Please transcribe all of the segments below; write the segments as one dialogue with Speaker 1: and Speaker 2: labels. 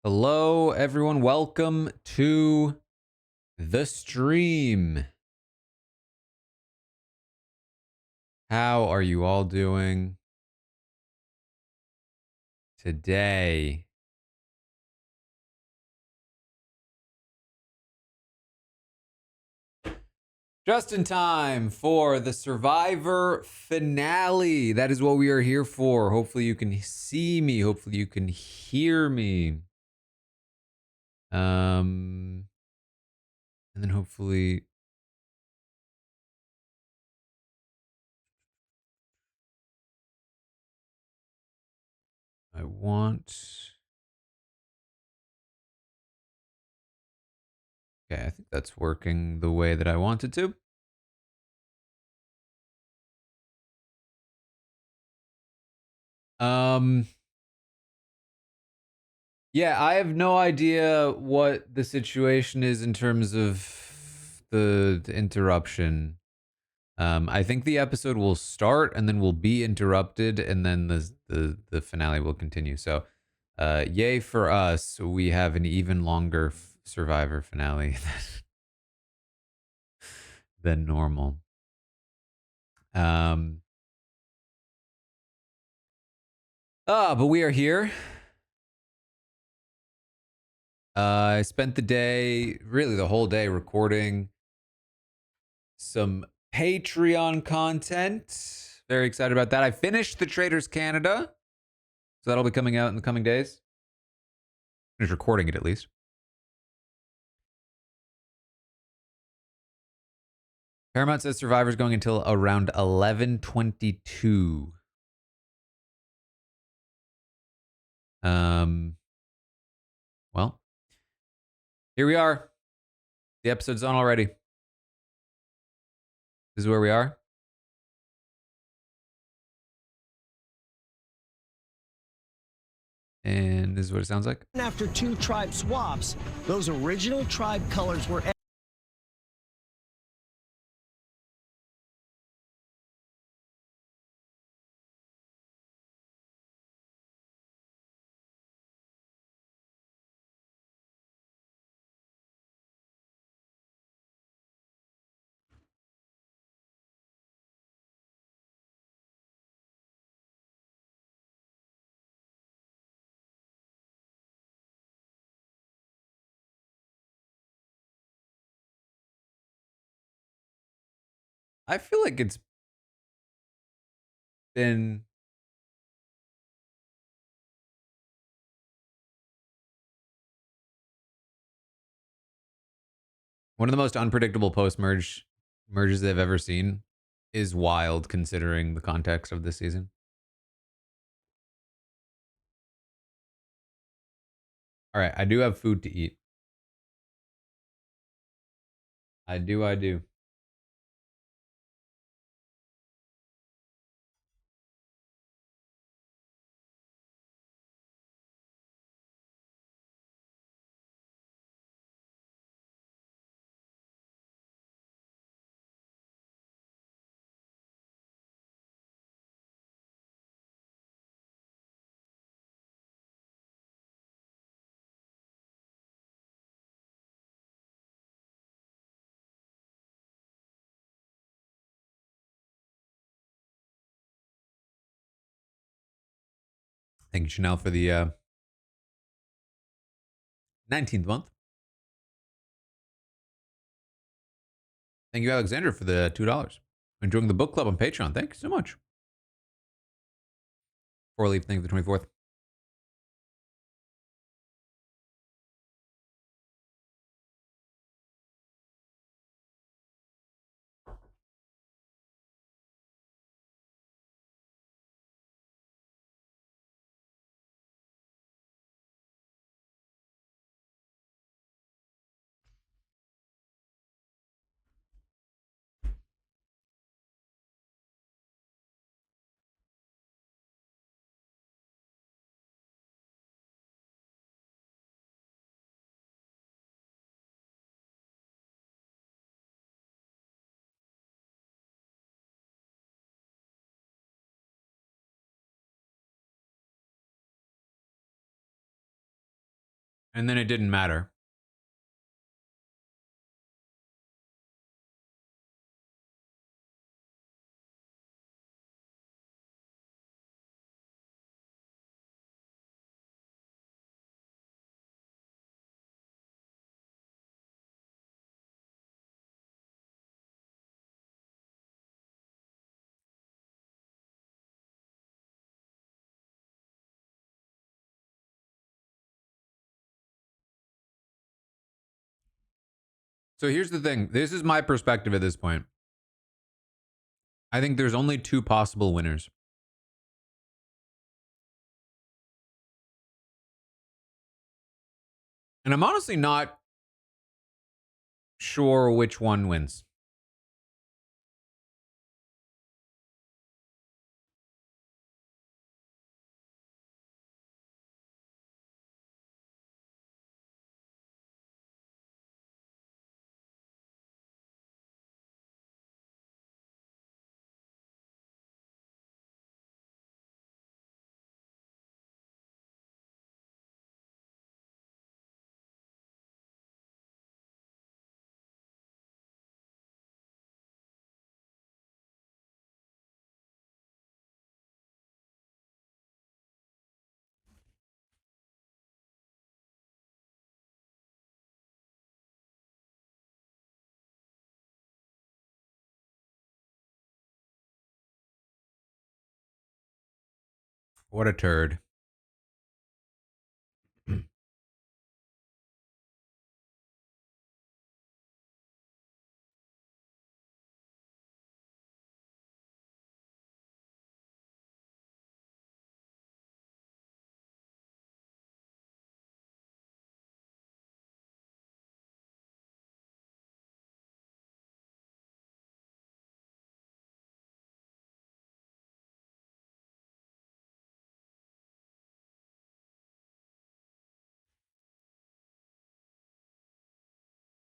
Speaker 1: Hello, everyone. Welcome to the stream. How are you all doing today? Just in time for the Survivor finale. That is what we are here for. Hopefully, you can see me. Hopefully, you can hear me. And then hopefully, I want. Okay, I think that's working the way that I want it to. Yeah, I have no idea what the situation is in terms of the interruption. I think the episode will start and then will be interrupted, and then the finale will continue. So, yay for us! We have an even longer Survivor finale than normal. But we are here. I spent the day, really the whole day, recording some Patreon content. Very excited about that. I finished the Traders Canada, so that'll be coming out in the coming days. Finished recording it at least. Paramount says Survivor's going until around 11:22. Well, here we are. The episode's on already. This is where we are. And this is what it sounds like.
Speaker 2: After two tribe swaps, those original tribe colors were...
Speaker 1: I feel like it's been one of the most unpredictable post-merge merges they've ever seen. Is wild considering the context of this season. All right, I do have food to eat. I do. Thank you, Chanel, for the 19th month. Thank you, Alexander, for the $2. Enjoying the book club on Patreon. Thank you so much. Four leaf, thank you for the 24th. And then it didn't matter. So here's the thing. This is my perspective at this point. I think there's only two possible winners. And I'm honestly not sure which one wins. What a turd.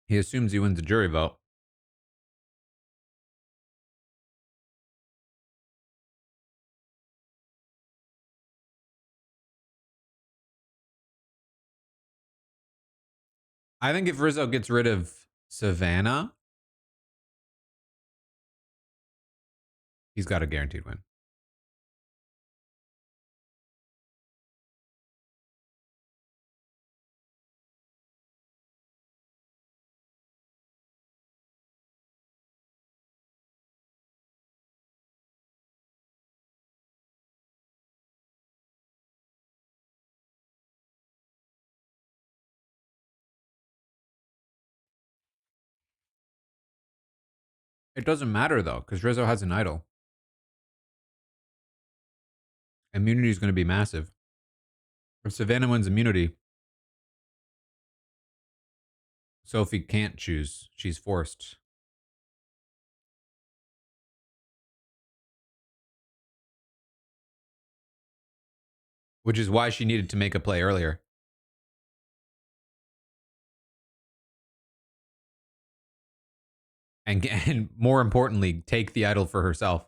Speaker 1: He assumes he wins a jury vote. I think if Rizzo gets rid of Savannah, he's got a guaranteed win. It doesn't matter though, because Rizzo has an idol. Immunity is going to be massive. If Savannah wins immunity, Sophie can't choose. She's forced. Which is why she needed to make a play earlier. And more importantly, take the idol for herself.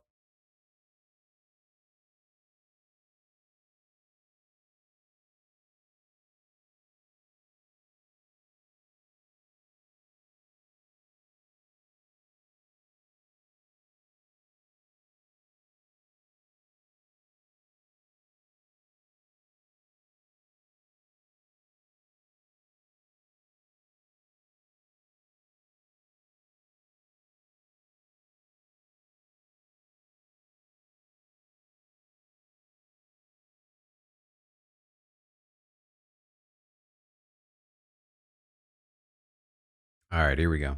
Speaker 1: All right, here we go.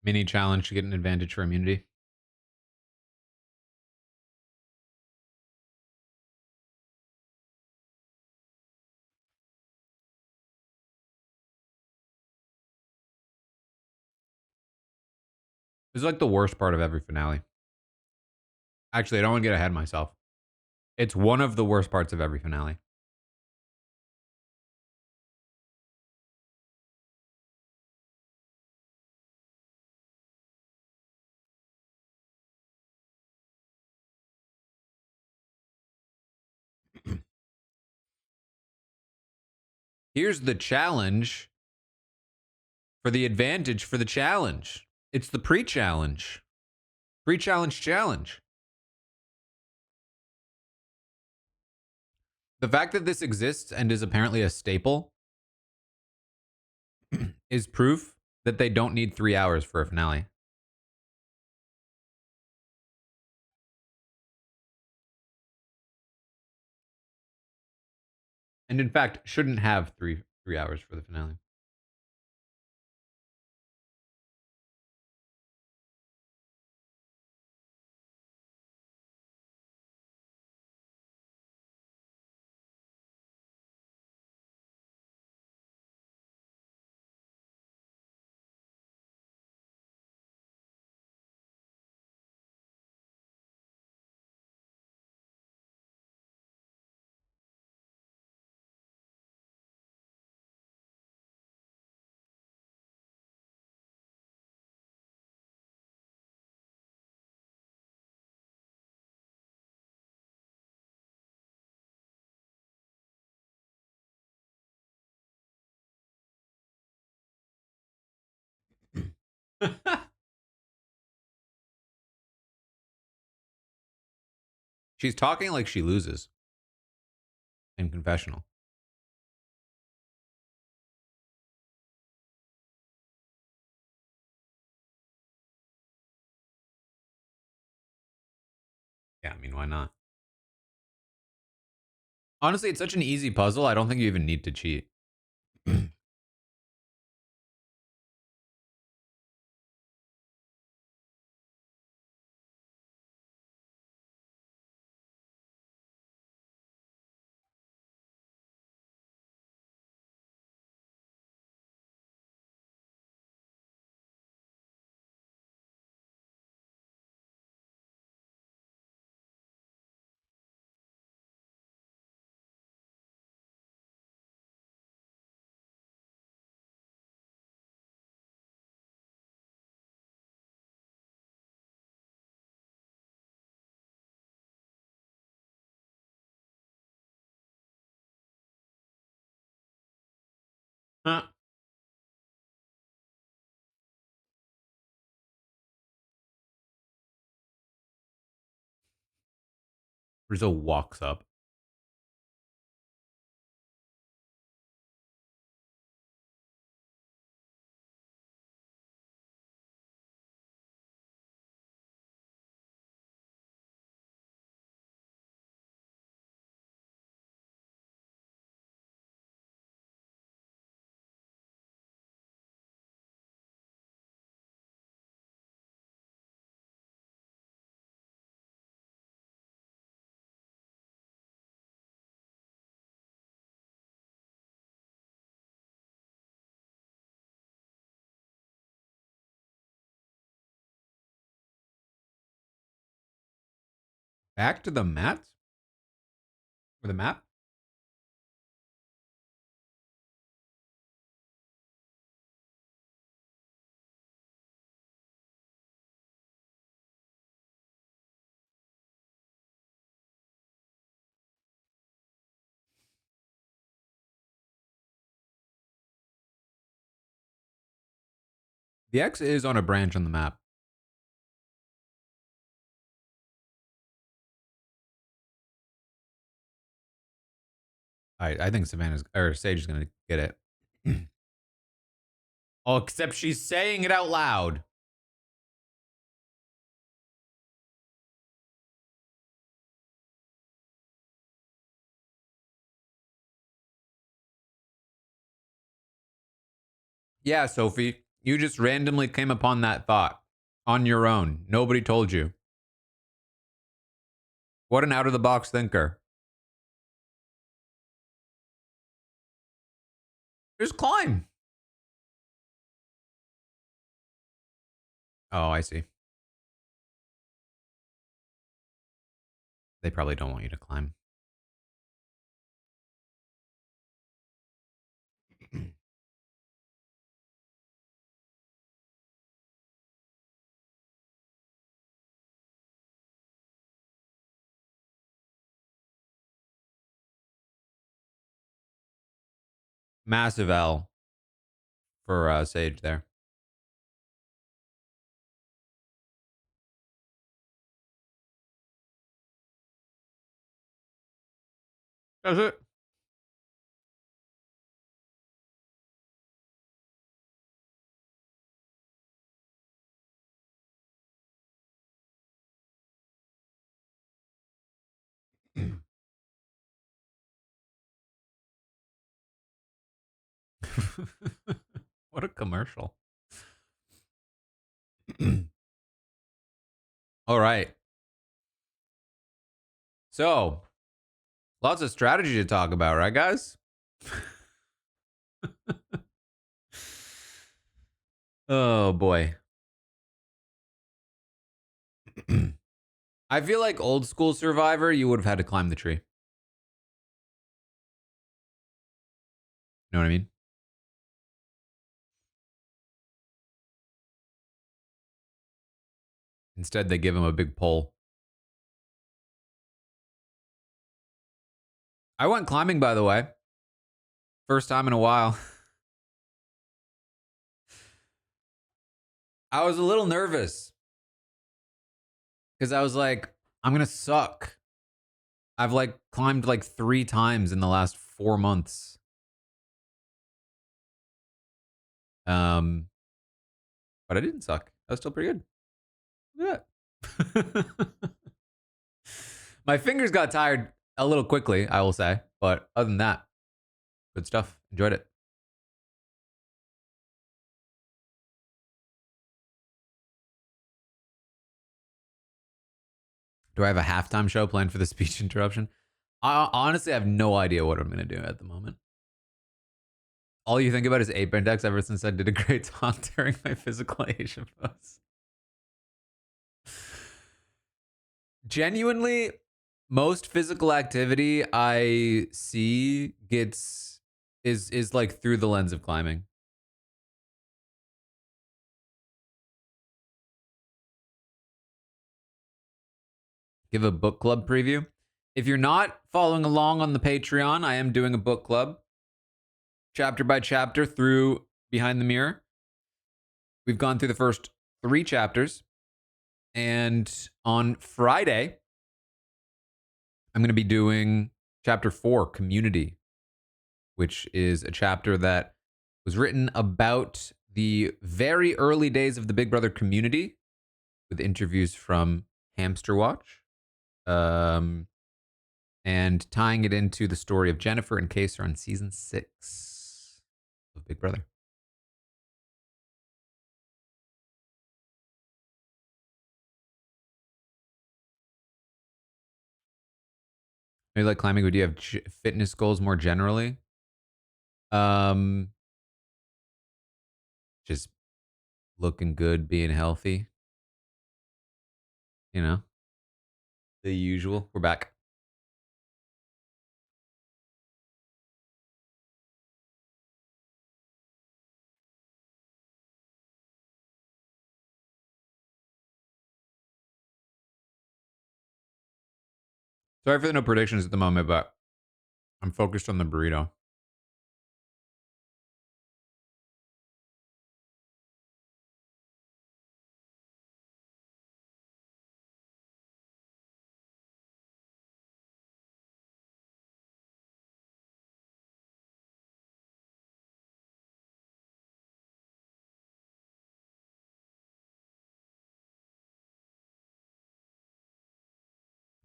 Speaker 1: Mini challenge to get an advantage for immunity. It's like the worst part of every finale. Actually, I don't want to get ahead of myself. It's one of the worst parts of every finale. Here's the challenge for the advantage for the challenge. It's the pre-challenge. Pre-challenge challenge. The fact that this exists and is apparently a staple is proof that they don't need 3 hours for a finale. And in fact, shouldn't have three hours for the finale. She's talking like she loses in confessional. Yeah, I mean, why not? Honestly, it's such an easy puzzle. I don't think you even need to cheat. Huh. Rizzo walks up. Back to the mat? Or the map? The X is on a branch on the map. I think Savannah's or Sage is gonna get it. Oh, except she's saying it out loud. Yeah, Sophie, you just randomly came upon that thought on your own. Nobody told you. What an out of the box thinker. Just climb. Oh, I see. They probably don't want you to climb. Massive L for Sage there. That's it. What a commercial. All right. So, lots of strategy to talk about, right, guys? Oh, boy. I feel like old school Survivor, you would have had to climb the tree. You know what I mean? Instead, they give him a big pole. I went climbing, by the way. First time in a while. I was a little nervous because I was like, I'm going to suck. I've like climbed like 3 times in the last 4 months. Um, but I didn't suck. I was still pretty good. Look at that. My fingers got tired a little quickly, I will say. But other than that, good stuff. Enjoyed it. Do I have a halftime show planned for the speech interruption? I honestly have no idea what I'm going to do at the moment. All you think about is Ape Index ever since I did a great talk during my physical Asian post. Genuinely, most physical activity I see gets is like through the lens of climbing. Give a book club preview. If you're not following along on the Patreon, I am doing a book club chapter by chapter through Behind the Mirror. We've gone through the first 3 chapters, and on Friday I'm going to be doing chapter 4, Community, which is a chapter that was written about the very early days of the Big Brother community with interviews from Hamster Watch, and tying it into the story of Jennifer and Kaser on season 6 of Big Brother. Maybe like climbing, would you have fitness goals more generally? Um, just looking good, being healthy, you know, the usual. We're back. Sorry for the no predictions at the moment, but I'm focused on the burrito.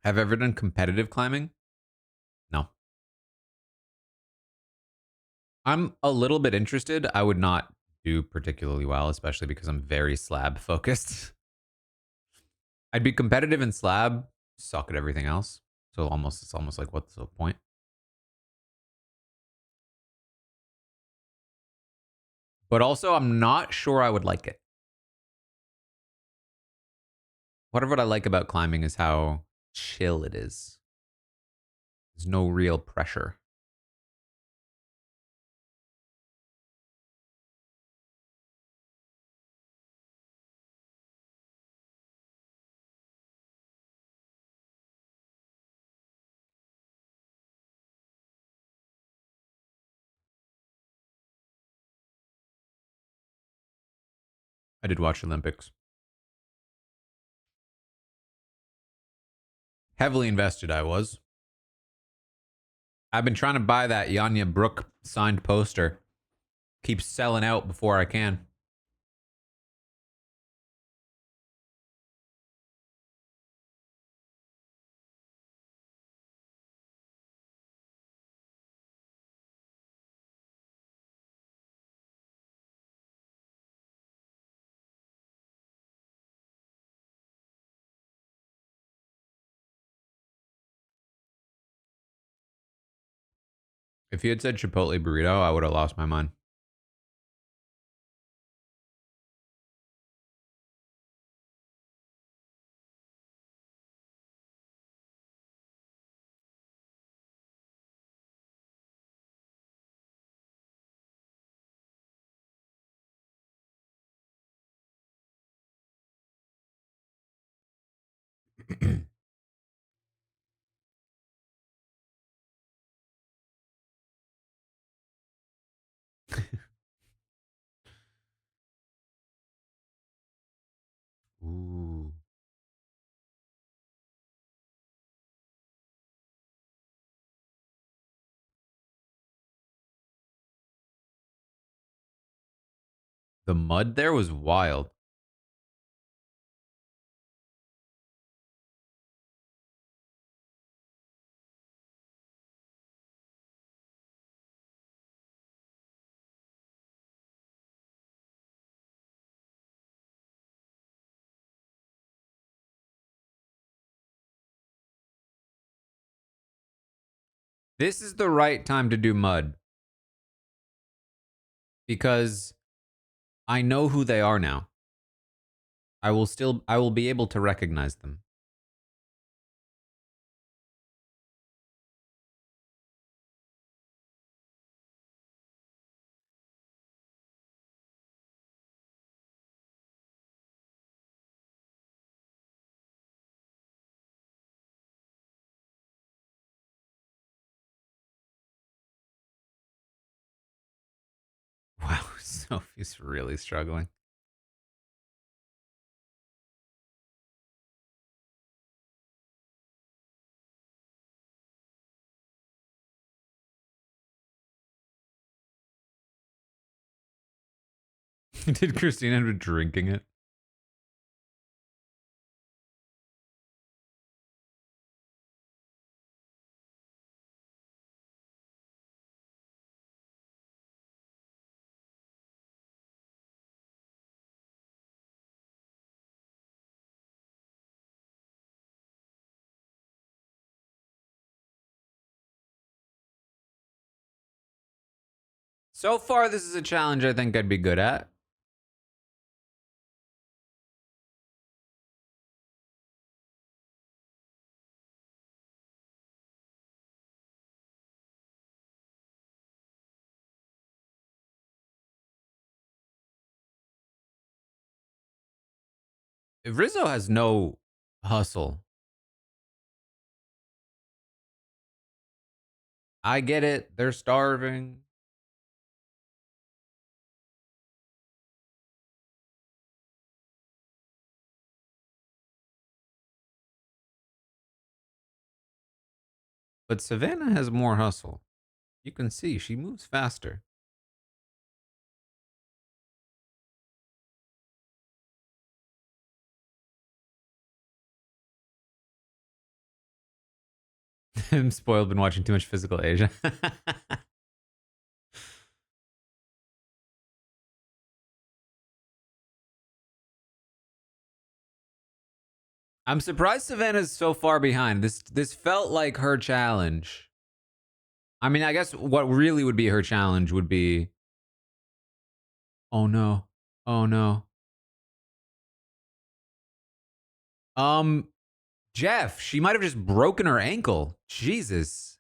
Speaker 1: Have I ever done competitive climbing? No. I'm a little bit interested. I would not do particularly well, especially because I'm very slab focused. I'd be competitive in slab, suck at everything else. So it's almost like what's the point? But also I'm not sure I would like it. Part of what I like about climbing is how chill it is. There's no real pressure. I did watch Olympics. Heavily invested, I was. I've been trying to buy that Yanya Brook signed poster. Keeps selling out before I can. If you had said Chipotle burrito, I would have lost my mind. Ooh. The mud there was wild. This is the right time to do mud because I know who they are now. I will be able to recognize them. Wow, Sophie's really struggling. Did Christina end up drinking it? So far, this is a challenge I think I'd be good at. If Rizzo has no hustle, I get it. They're starving. But Savannah has more hustle. You can see she moves faster. I'm spoiled, been watching too much Physical Asia. I'm surprised Savannah's so far behind. This felt like her challenge. I mean, I guess what really would be her challenge would be, oh no, oh no. Um, Jeff, she might have just broken her ankle. Jesus.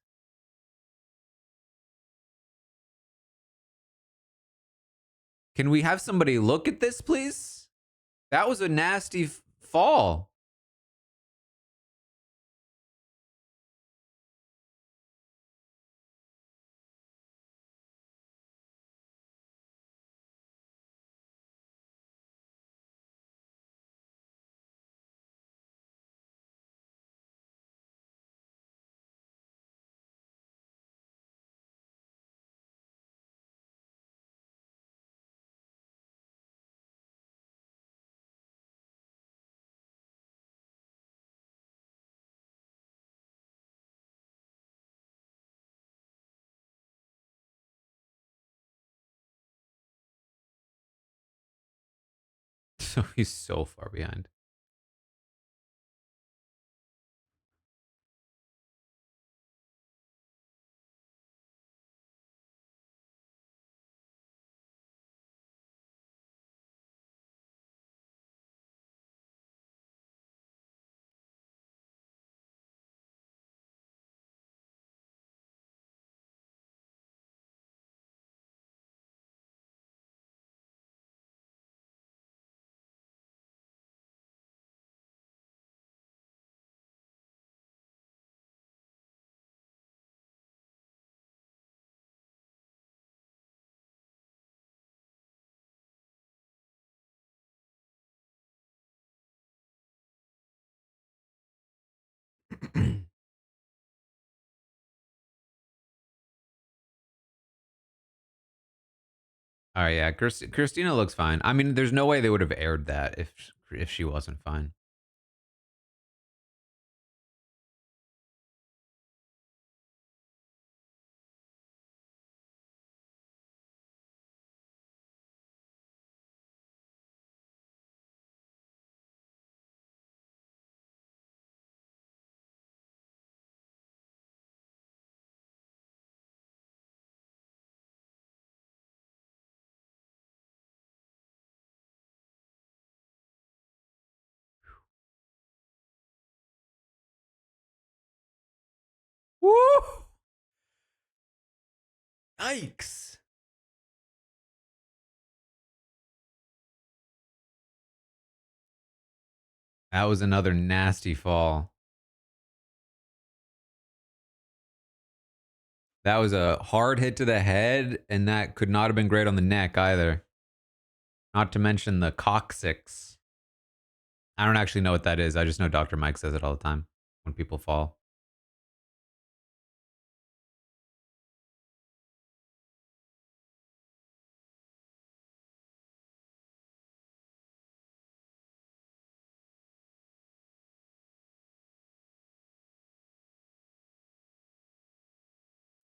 Speaker 1: Can we have somebody look at this, please? That was a nasty fall. So he's so far behind. All right, yeah, Christina looks fine. I mean, there's no way they would have aired that if she wasn't fine. Woo! Yikes! That was another nasty fall. That was a hard hit to the head, and that could not have been great on the neck either. Not to mention the coccyx. I don't actually know what that is. I just know Dr. Mike says it all the time when people fall.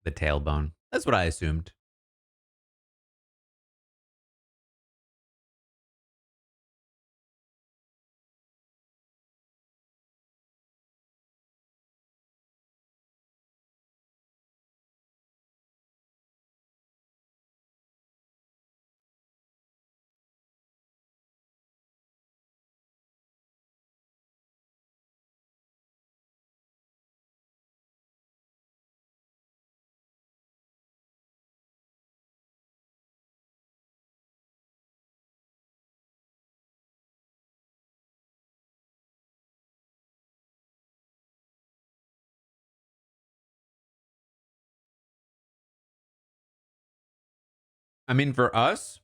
Speaker 1: The tailbone. That's what I assumed. I mean, for us,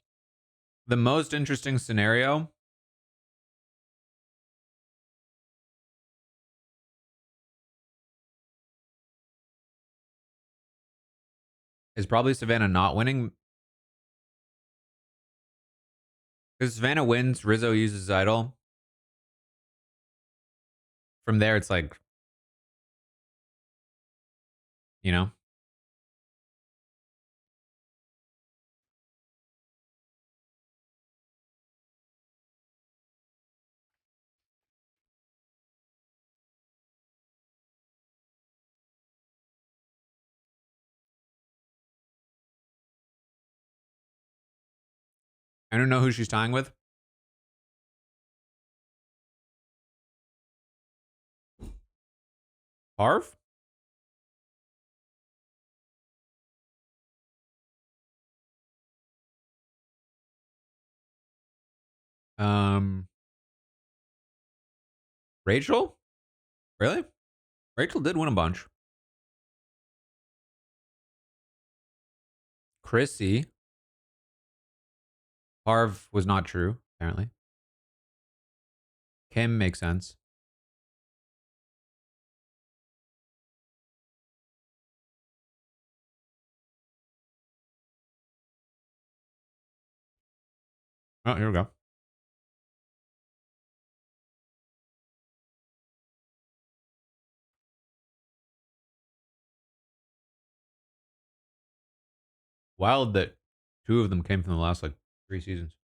Speaker 1: the most interesting scenario is probably Savannah not winning. Because Savannah wins, Rizzo uses idol. From there, it's like, you know, I don't know who she's tying with. Harv? Um, Rachel? Really? Rachel did win a bunch. Chrissy. Harv was not true, apparently. Kim makes sense. Oh, here we go. Wild that two of them came from the last like 3 seasons.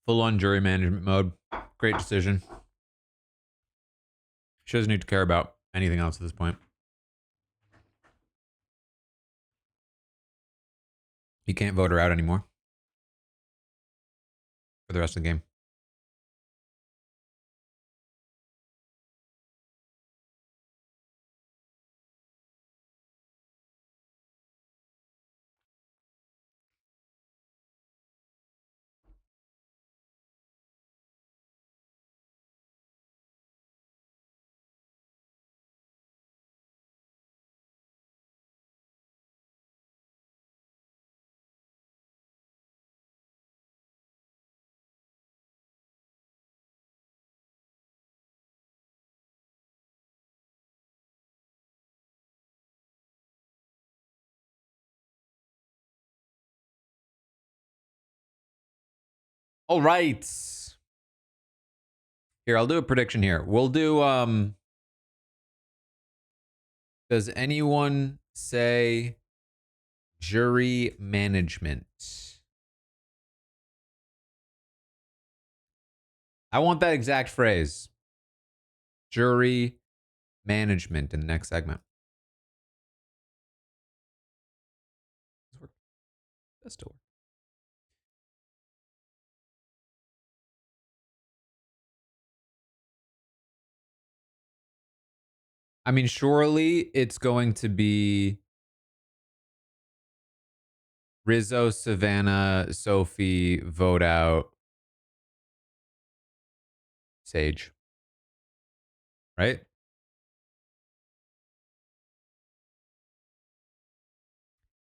Speaker 1: Full on jury management mode. Great decision. She doesn't need to care about anything else at this point. He can't vote her out anymore for the rest of the game. All right. Here, I'll do a prediction here. We'll do does anyone say jury management? I want that exact phrase. Jury management in the next segment. That still works. I mean, surely it's going to be Rizzo, Savannah, Sophie, vote out Sage. Right?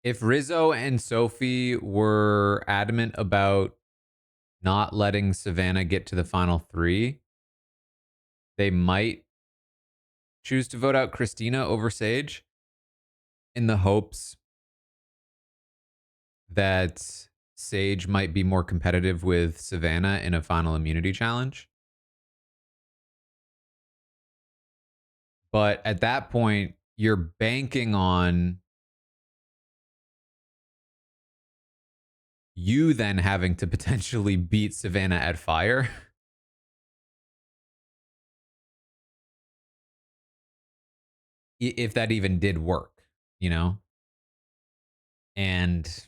Speaker 1: If Rizzo and Sophie were adamant about not letting Savannah get to the final three, they might choose to vote out Christina over Sage in the hopes that Sage might be more competitive with Savannah in a final immunity challenge. But at that point, you're banking on you then having to potentially beat Savannah at fire. If that even did work, you know? And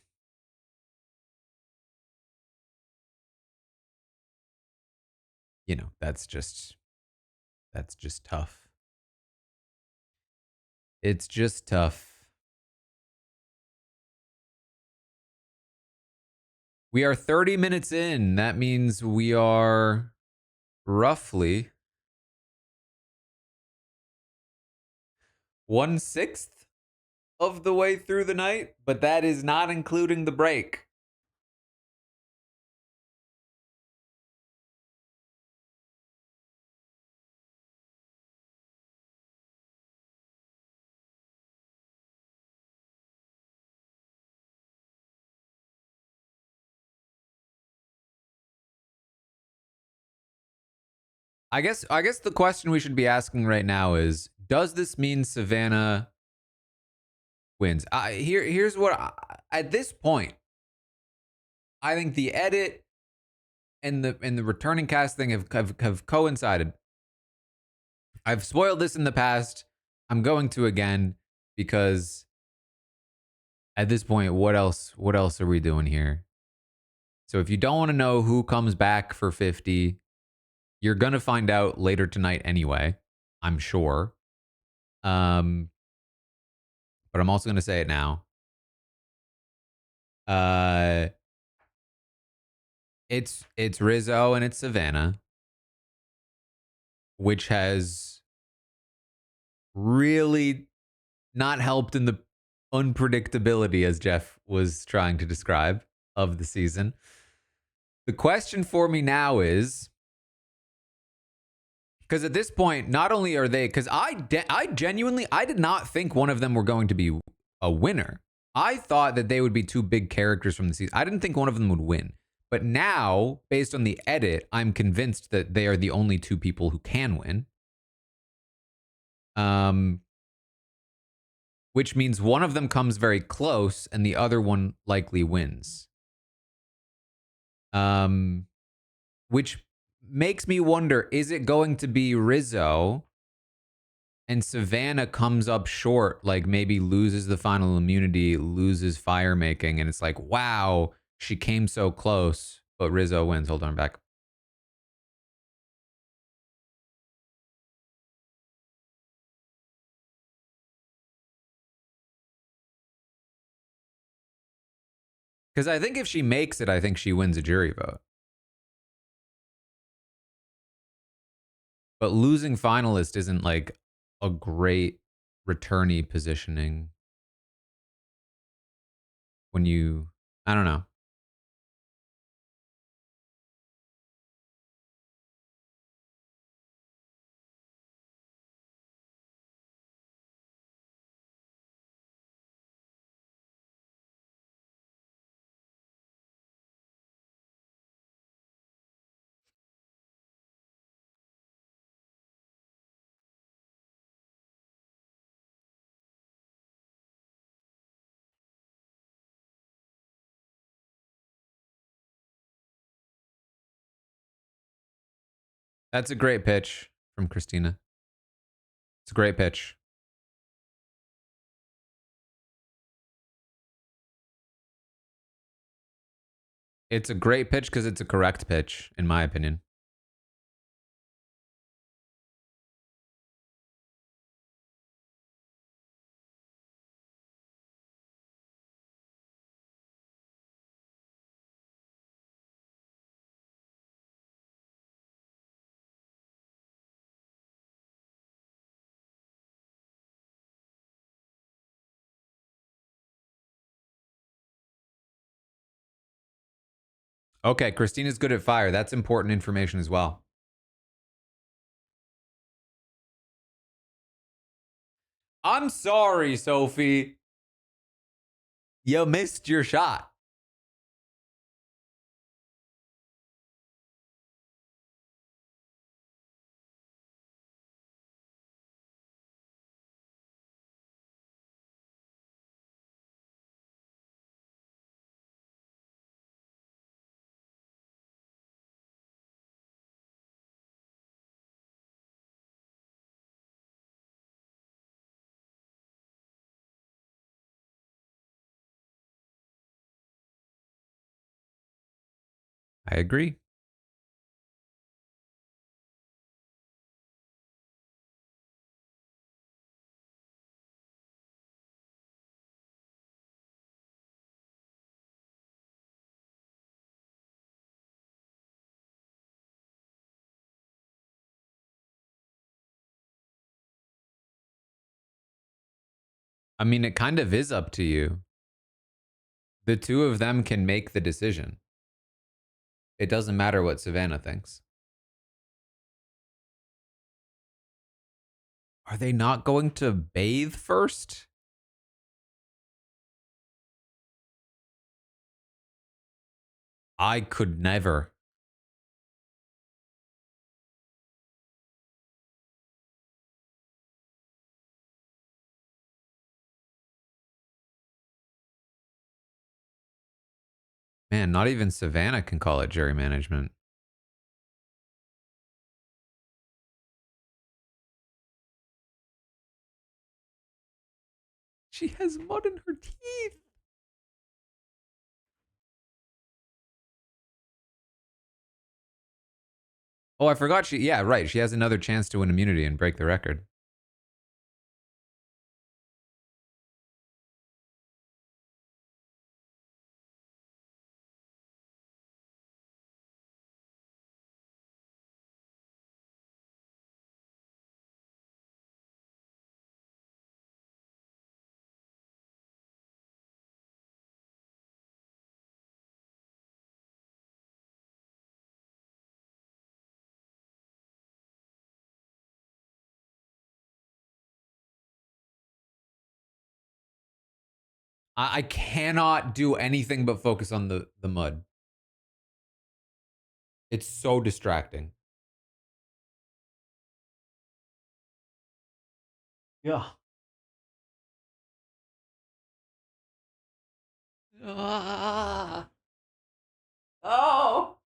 Speaker 1: you know, that's just tough. It's just tough. We are 30 minutes in. That means we are roughly 1/6 of the way through the night, but that is not including the break. I guess the question we should be asking right now is, does this mean Savannah wins. Here's what at this point, I think the edit and the returning cast thing have coincided. I've spoiled this in the past. I'm going to again because at this point, what else are we doing here? So if you don't want to know who comes back for 50, you're going to find out later tonight anyway, I'm sure. But I'm also going to say it now. Uh it's Rizzo and it's Savannah, which has really not helped in the unpredictability, as Jeff was trying to describe, of the season. The question for me now is, because at this point, not only are they, because I genuinely, I did not think one of them were going to be a winner. I thought that they would be two big characters from the season. I didn't think one of them would win. But now, based on the edit, I'm convinced that they are the only two people who can win. Which means one of them comes very close and the other one likely wins. Which makes me wonder, is it going to be Rizzo and Savannah comes up short, like maybe loses the final immunity, loses fire making, and it's like, wow, she came so close, but Rizzo wins. Hold on, back. Because I think if she makes it, I think she wins a jury vote. But losing finalist isn't like a great returnee positioning when you, I don't know. That's a great pitch from Christina. It's a great pitch. It's a great pitch because it's a correct pitch, in my opinion. Okay, Christina's good at fire. That's important information as well. I'm sorry, Sophie. You missed your shot. I agree. I mean, it kind of is up to you. The two of them can make the decision. It doesn't matter what Savannah thinks. Are they not going to bathe first? I could never. Man, not even Savannah can call it jury management. She has mud in her teeth. Oh, I forgot she, yeah, right. She has another chance to win immunity and break the record. I cannot do anything but focus on the mud. It's so distracting. Yeah. Ah. Oh.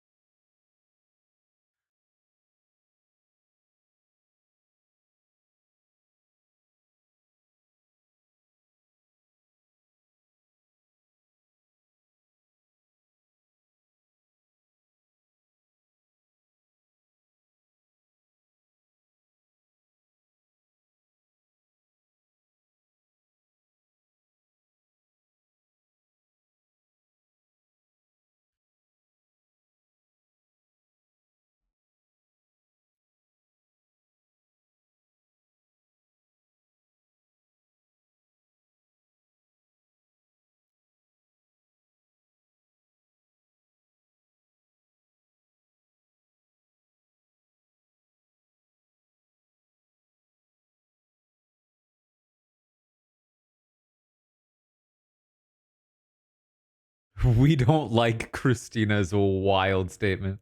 Speaker 1: We don't like Christina's wild statement.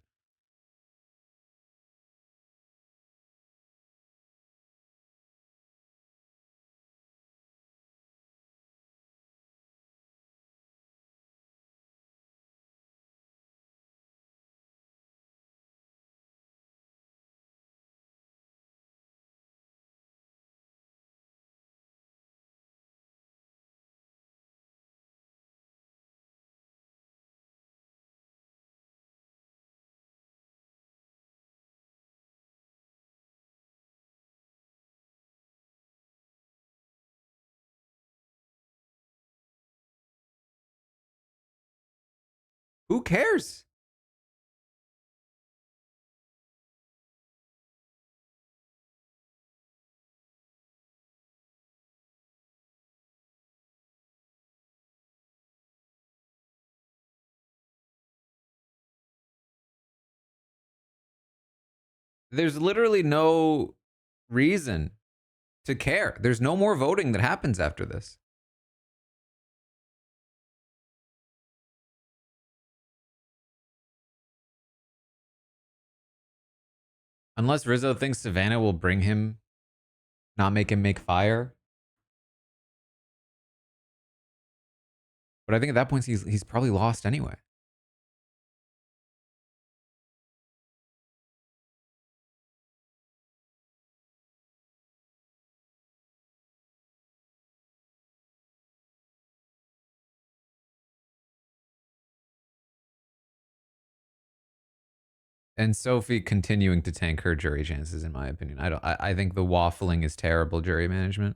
Speaker 1: Who cares? There's literally no reason to care. There's no more voting that happens after this. Unless Rizzo thinks Savannah will bring him, not make him make fire. But I think at that point he's probably lost anyway. And Sophie continuing to tank her jury chances, in my opinion. I think the waffling is terrible jury management.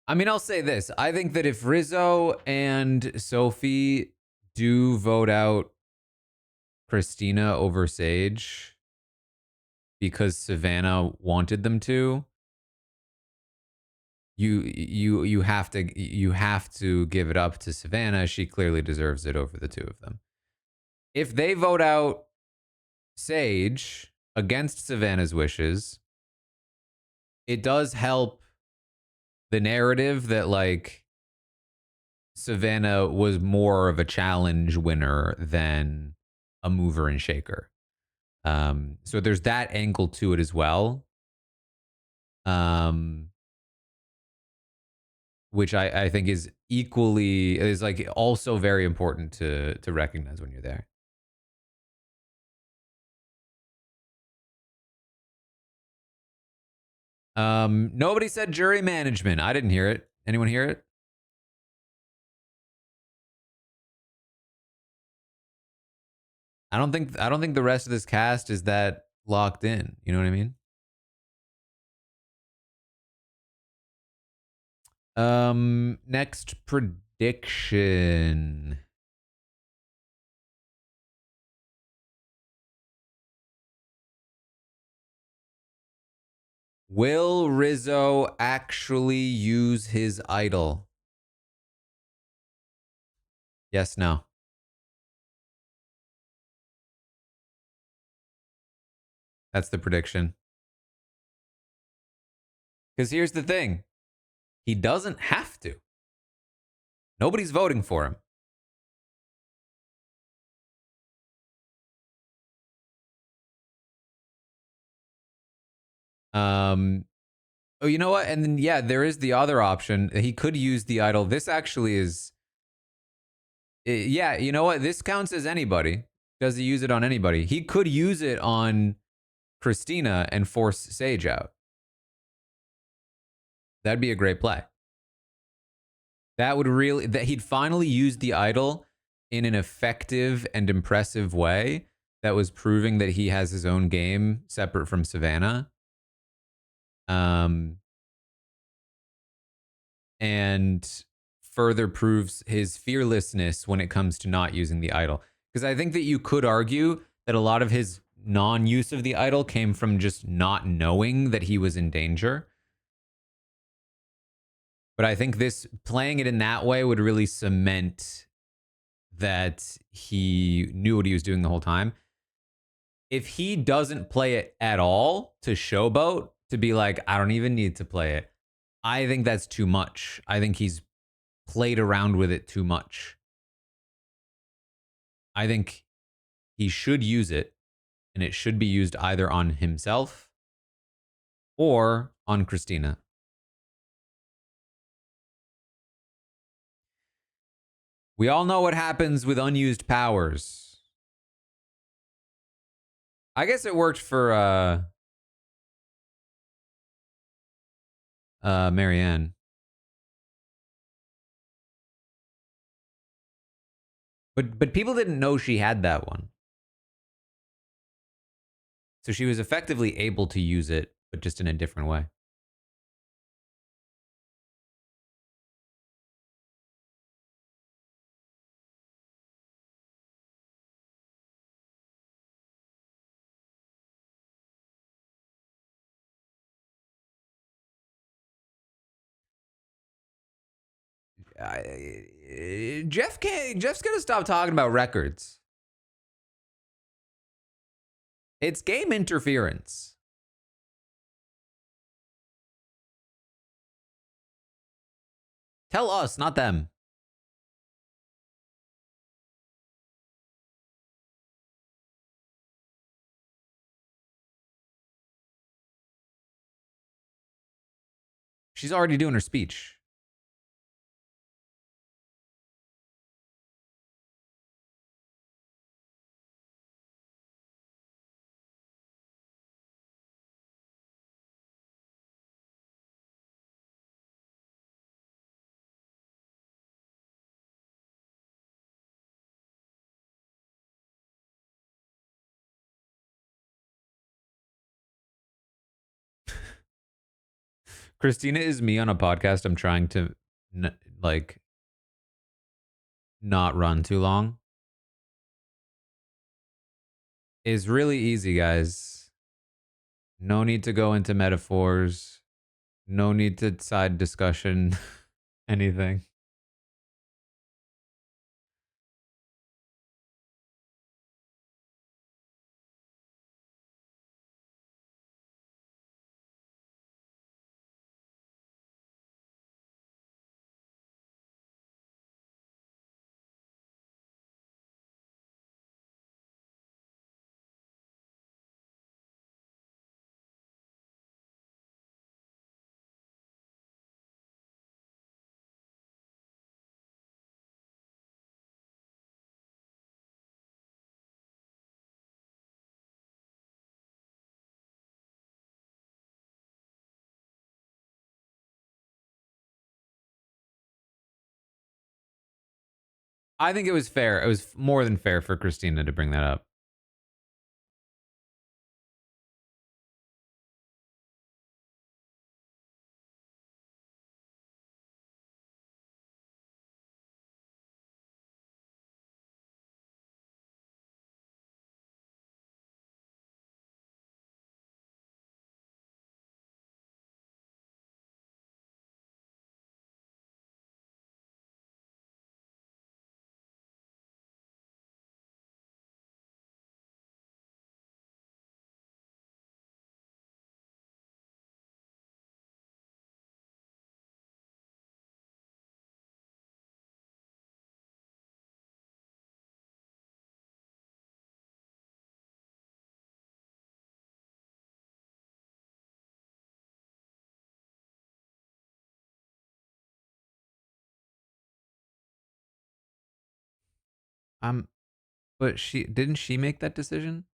Speaker 1: I mean, I'll say this. I think that if Rizzo and Sophie do vote out Christina over Sage because Savannah wanted them to, you have to give it up to Savannah. She clearly deserves it over the two of them. If they vote out Sage against Savannah's wishes, it does help the narrative that like Savannah was more of a challenge winner than a mover and shaker. So there's that angle to it as well. Um, which I think is like also very important to recognize when you're there. Nobody said jury management. I didn't hear it. Anyone hear it? I don't think the rest of this cast is that locked in. You know what I mean? Next prediction. Will Rizzo actually use his idol? Yes, no. That's the prediction. Because here's the thing, he doesn't have to. Nobody's voting for him. Oh, you know what? And then, yeah, there is the other option. He could use the idol. This actually is. Yeah, you know what? This counts as anybody. Does he use it on anybody? He could use it on Christina and force Sage out. That'd be a great play. That would really, that he'd finally use the idol in an effective and impressive way that was proving that he has his own game separate from Savannah. Um, and further proves his fearlessness when it comes to not using the idol. Because I think that you could argue that a lot of his non use of the idol came from just not knowing that he was in danger. But I think this playing it in that way would really cement that he knew what he was doing the whole time. If he doesn't play it at all to showboat, to be like, I don't even need to play it, I think that's too much. I think he's played around with it too much. I think he should use it, and it should be used either on himself or on Christina. We all know what happens with unused powers. I guess it worked for Marianne. But people didn't know she had that one. So she was effectively able to use it, but just in a different way. Jeff's gonna stop talking about records. It's game interference. Tell us, not them. She's already doing her speech. Christina is me on a podcast I'm trying to like not run too long. Is really easy, guys. No need to go into metaphors. No need to side discussion anything. I think it was fair. It was more than fair for Christina to bring that up. Um, but she make that decision?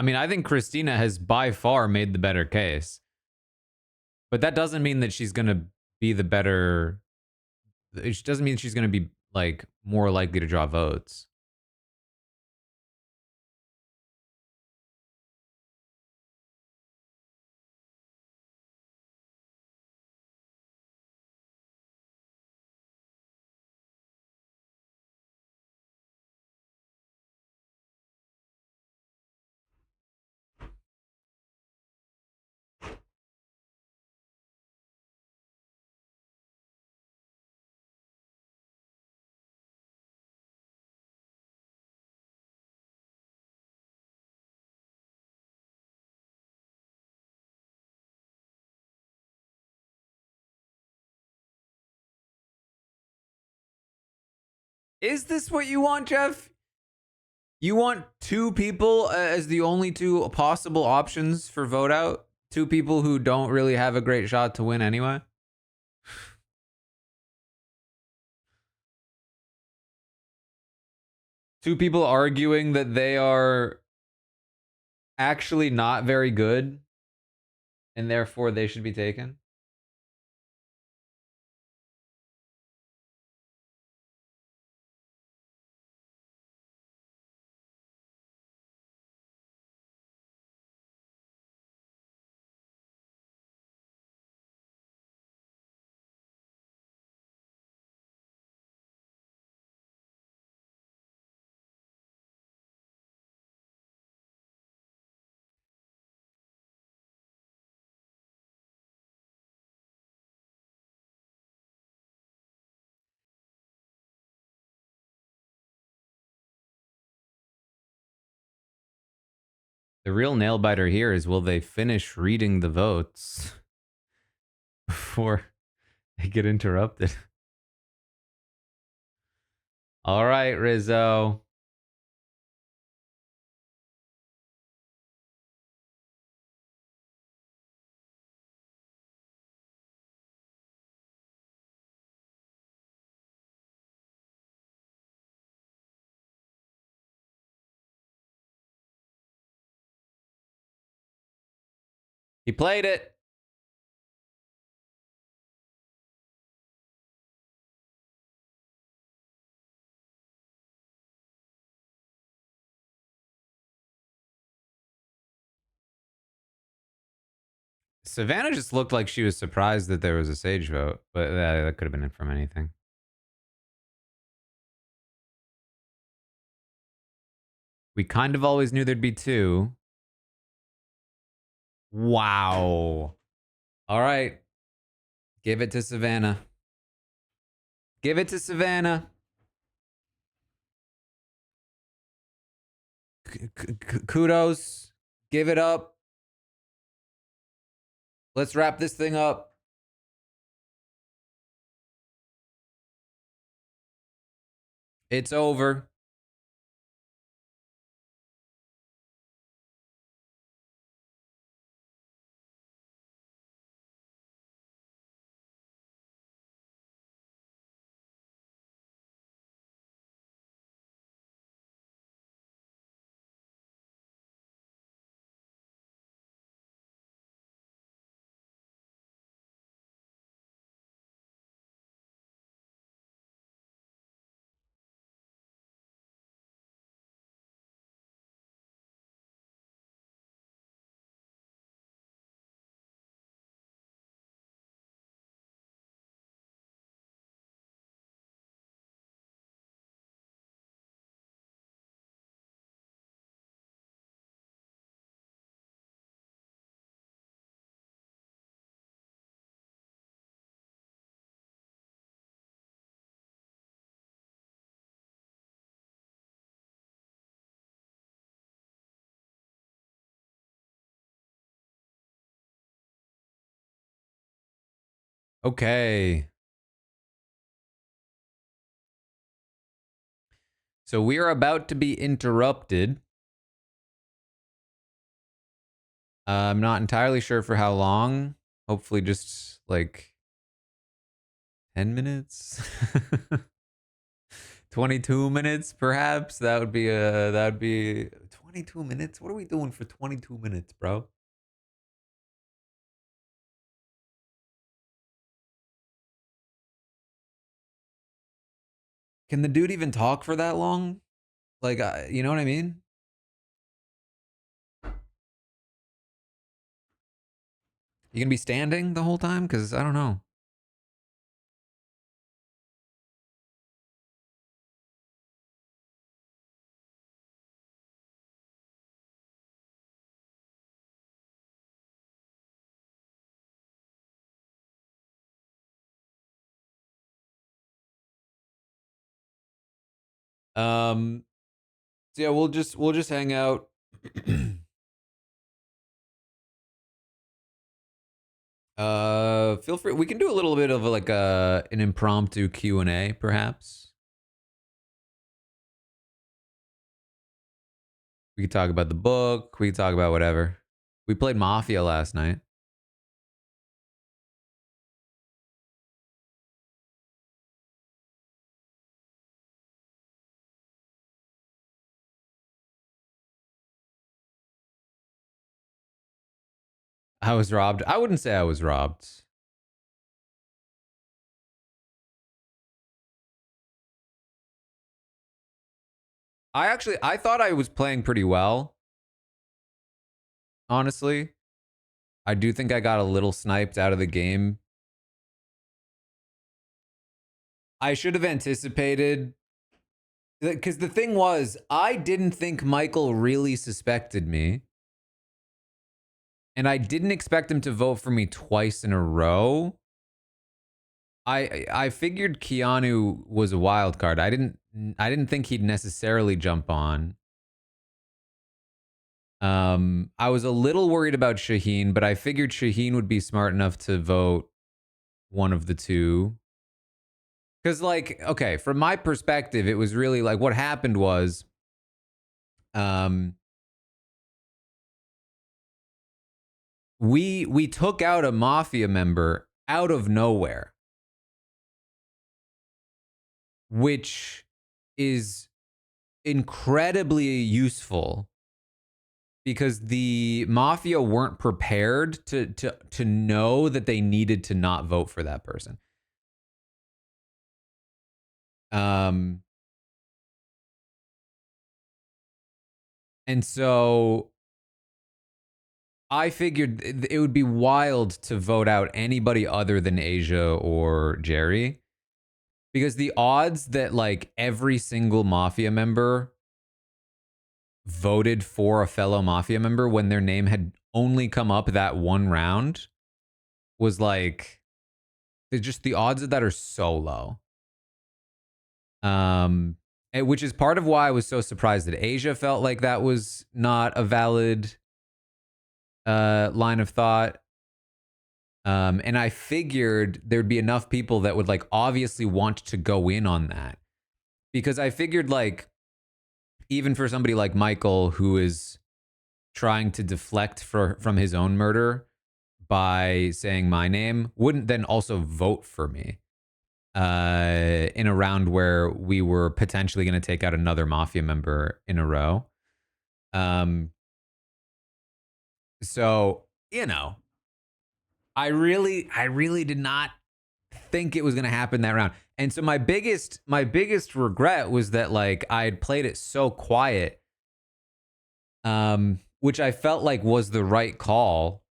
Speaker 1: I mean, I think Christina has by far made the better case, but that doesn't mean that she's going to be the better. It doesn't mean she's going to be like more likely to draw votes. Is this what you want, Jeff? You want two people as the only two possible options for vote out? Two people who don't really have a great shot to win anyway? Two people arguing that they are actually not very good and therefore they should be taken? The real nail biter here is, will they finish reading the votes before they get interrupted? All right, Rizzo. He played it. Savannah just looked like she was surprised that there was a sage vote, but that could have been from anything. We kind of always knew there'd be two. Wow. All right. Give it to Savannah. Give it to Savannah. Kudos. Give it up. Let's wrap this thing up. It's over. Okay. So we are about to be interrupted. I'm not entirely sure for how long. Hopefully just like 10 minutes. 22 minutes perhaps. That would be 22 minutes. What are we doing for 22 minutes, bro? Can the dude even talk for that long? Like, you know what I mean? You gonna be standing the whole time? Because I don't know. Um. So yeah, we'll just hang out. Feel free. We can do a little bit of like an impromptu Q&A, perhaps. We could talk about the book. We could talk about whatever. We played Mafia last night. I was robbed. I wouldn't say I was robbed. I thought I was playing pretty well. Honestly, I do think I got a little sniped out of the game. I should have anticipated, because the thing was, I didn't think Michael really suspected me, and I didn't expect him to vote for me twice in a row. I figured Keanu was a wild card. I didn't think he'd necessarily jump on. I was a little worried about Shaheen, but I figured Shaheen would be smart enough to vote one of the two. Because, like, okay, from my perspective, it was really like what happened was, um, we took out a mafia member out of nowhere, which is incredibly useful because the mafia weren't prepared to know that they needed to not vote for that person. Um, and so I figured it would be wild to vote out anybody other than Asia or Jerry because the odds that like every single mafia member voted for a fellow mafia member when their name had only come up that one round was like just the odds of that are so low. Um, which is part of why I was so surprised that Asia felt like that was not a valid line of thought. And I figured there'd be enough people that would like obviously want to go in on that because I figured like even for somebody like Michael who is trying to deflect from his own murder by saying my name wouldn't then also vote for me in a round where we were potentially going to take out another mafia member in a row. Um, so you know, I really did not think it was going to happen that round. And so my biggest regret was that like I had played it so quiet, which I felt like was the right call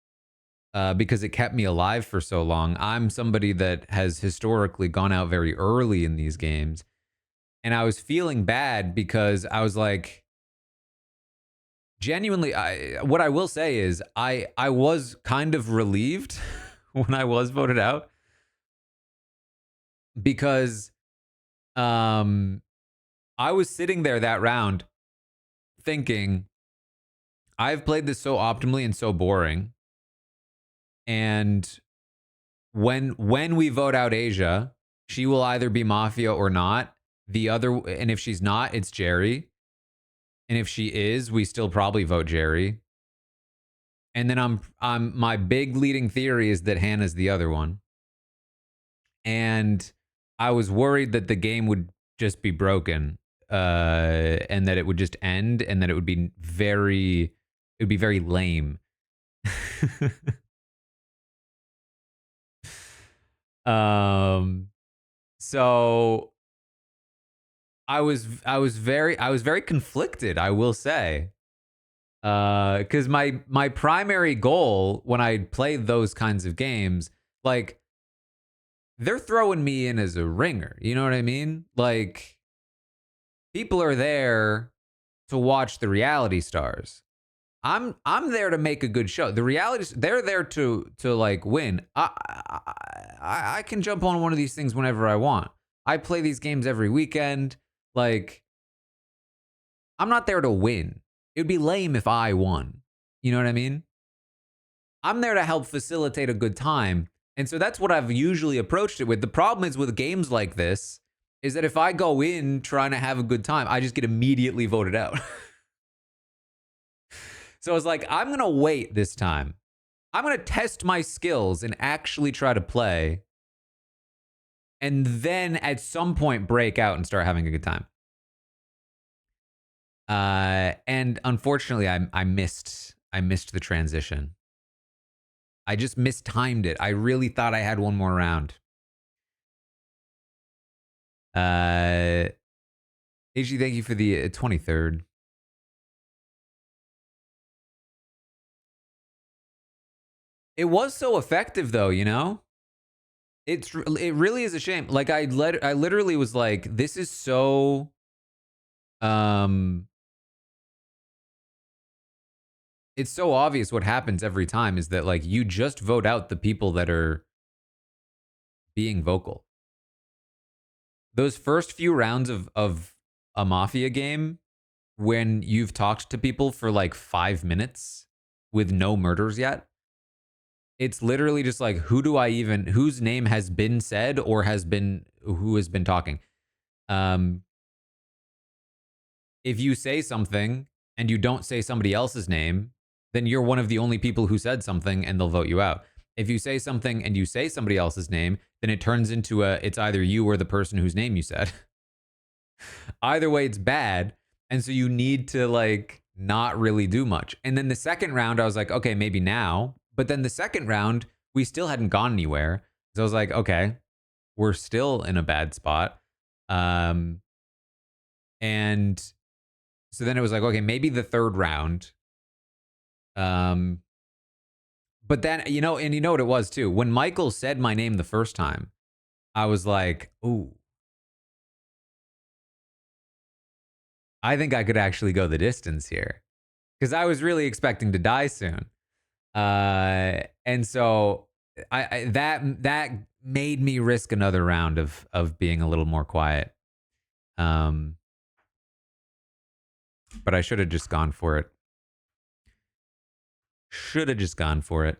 Speaker 1: because it kept me alive for so long. I'm somebody that has historically gone out very early in these games, and I was feeling bad because I was like, genuinely, what I will say is I was kind of relieved when I was voted out because um I was sitting there that round thinking, I've played this so optimally and so boring. And when we vote out Asia, she will either be Mafia or not. The other and if she's not, it's Jerry. And if she is, we still probably vote Jerry. And then I'm my big leading theory is that Hannah's the other one. And I was worried that the game would just be broken and that it would just end and that it would be very lame. um so I was very conflicted, I will say. Cuz my primary goal when I played those kinds of games, like they're throwing me in as a ringer, you know what I mean? Like people are there to watch the reality stars. I'm there to make a good show. The reality they're there to like win. I can jump on one of these things whenever I want. I play these games every weekend. Like I'm not there to win. It would be lame if I won. You know what I mean? I'm there to help facilitate a good time. And so that's what I've usually approached it with. The problem is with games like this is that if I go in trying to have a good time, I just get immediately voted out. So I was like, I'm going to wait this time. I'm going to test my skills and actually try to play. And then at some point break out and start having a good time. And unfortunately, I missed the transition. I just mistimed it. I really thought I had one more round. AG, thank you for the 23rd. It was so effective though, you know? It really is a shame. Like I literally was like, this is so um it's so obvious what happens every time is that like you just vote out the people that are being vocal. Those first few rounds of a mafia game when you've talked to people for like 5 minutes with no murders yet. It's literally just like, whose name has been said or who has been talking. Um, if you say something and you don't say somebody else's name, then you're one of the only people who said something and they'll vote you out. If you say something and you say somebody else's name, then it turns into it's either you or the person whose name you said. Either way, it's bad. And so you need to like not really do much. And then the second round, I was like, okay, maybe now. But then the second round, we still hadn't gone anywhere. So I was like, okay, we're still in a bad spot. And so then it was like, okay, maybe the third round. But then, you know what it was too? When Michael said my name the first time, I was like, ooh, I think I could actually go the distance here. Because I was really expecting to die soon. And so that made me risk another round of being a little more quiet. But I should have just gone for it. Should have just gone for it.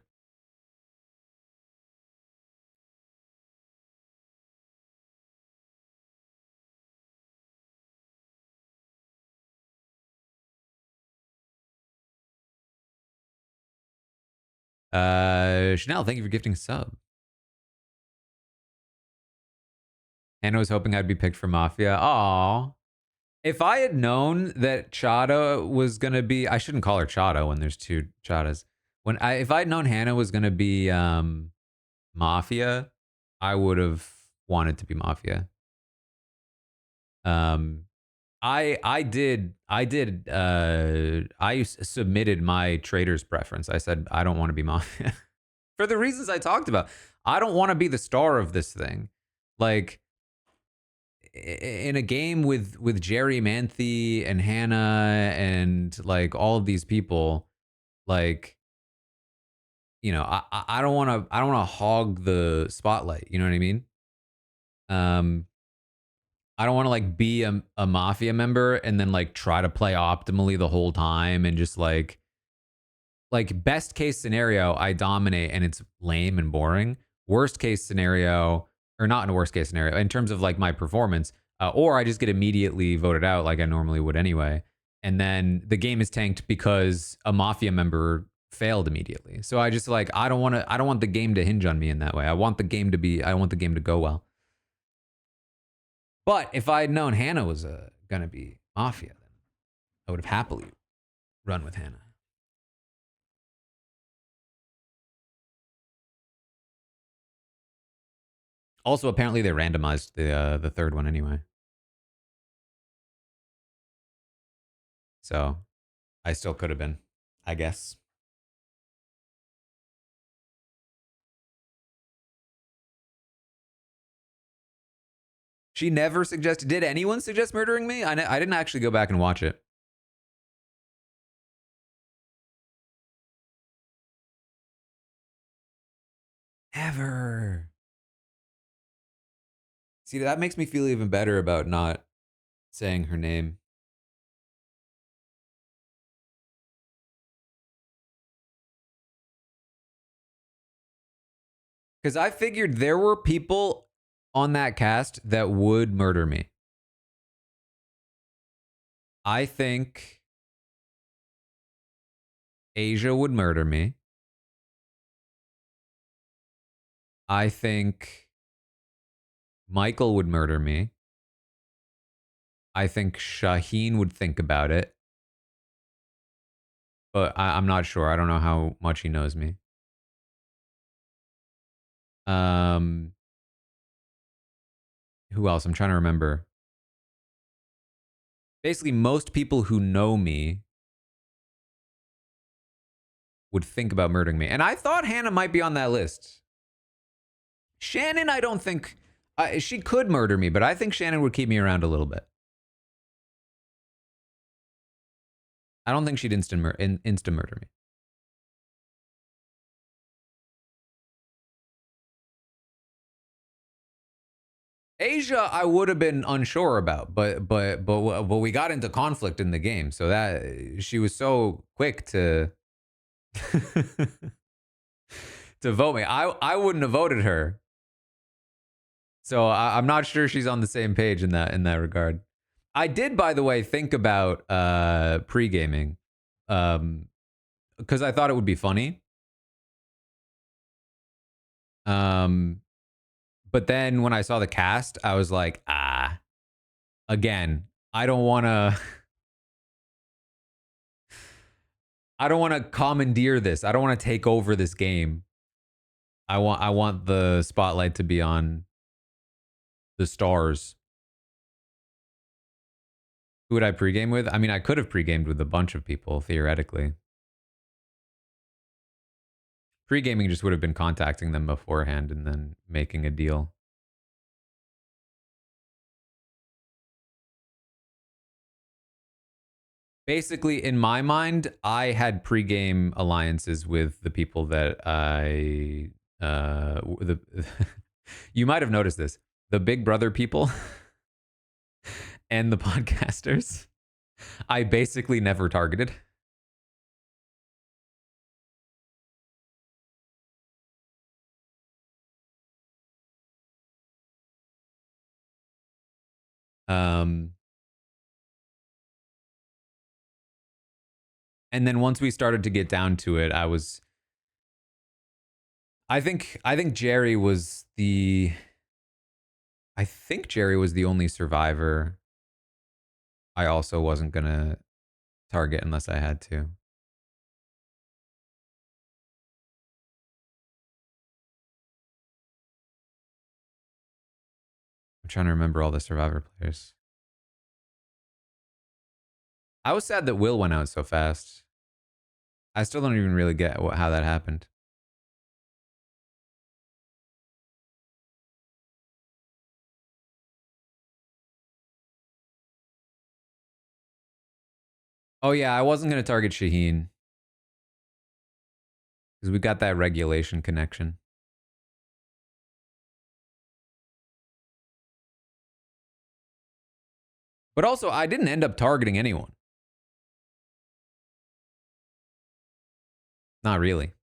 Speaker 1: Chanel, thank you for gifting a sub. Hannah was hoping I'd be picked for Mafia. Aw. If I had known that Chada was gonna be, I shouldn't call her Chada when there's two Chadas. If I'd known Hannah was gonna be Mafia, I would have wanted to be Mafia. I submitted my trader's preference. I said I don't want to be Mafia for the reasons I talked about. I don't want to be the star of this thing. Like in a game with Jerry Manthe and Hannah and like all of these people, like, you know, I don't want to hog the spotlight. You know what I mean? I don't want to like be a mafia member and then like try to play optimally the whole time and just like best case scenario, I dominate and it's lame and boring. Worst case scenario, or not in a worst case scenario, in terms of like my performance, or I just get immediately voted out like I normally would anyway. And then the game is tanked because a mafia member failed immediately. So I just like, I don't want the game to hinge on me in that way. I want the game to go well. But if I had known Hannah was going to be Mafia, then I would have happily run with Hannah. Also, apparently they randomized the third one anyway. So I still could have been, I guess. She never suggested. Did anyone suggest murdering me? I didn't actually go back and watch it. Ever. See, that makes me feel even better about not saying her name. Because I figured there were people on that cast that would murder me. I think Asia would murder me. I think Michael would murder me. I think Shaheen would think about it. But I'm not sure. I don't know how much he knows me. Who else? I'm trying to remember. Basically, most people who know me would think about murdering me. And I thought Hannah might be on that list. Shannon, I don't think... she could murder me, but I think Shannon would keep me around a little bit. I don't think she'd insta-murder me. Asia, I would have been unsure about, but we got into conflict but we got into conflict in the game, so that she was so quick to to vote me. I wouldn't have voted her, so I'm not sure she's on the same page in that regard. I did, by the way, think about pre gaming, because I thought it would be funny. Um, but then when I saw the cast, I was like, again, I don't want to. I don't want to commandeer this. I don't want to take over this game. I want the spotlight to be on the stars. Who would I pregame with? I mean, I could have pregamed with a bunch of people theoretically. Pregaming just would have been contacting them beforehand and then making a deal. Basically, in my mind, I had pregame alliances with the people that the you might have noticed this. The Big Brother people and the podcasters, I basically never targeted. Um, and then once we started to get down to it, I think Jerry was the only survivor I also wasn't gonna target unless I had to. I'm trying to remember all the survivor players. I was sad that Will went out so fast. I still don't even really get how that happened. Oh yeah, I wasn't gonna target Shaheen because we got that regulation connection. But also, I didn't end up targeting anyone. Not really.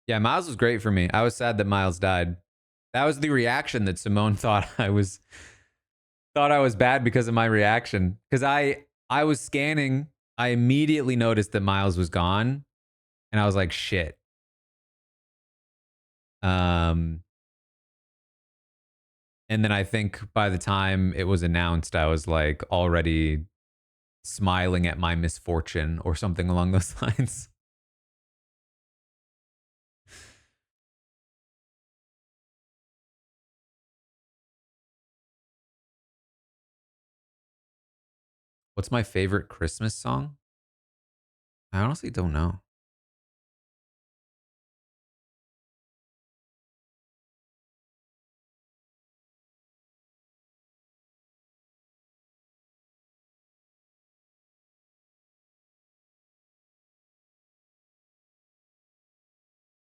Speaker 1: Yeah, Miles was great for me. I was sad that Miles died. That was the reaction that Simone thought I was bad because of my reaction. Because I was scanning, I immediately noticed that Miles was gone, and I was like, shit. Um, and then I think by the time it was announced, I was like already smiling at my misfortune or something along those lines. What's my favorite Christmas song? I honestly don't know.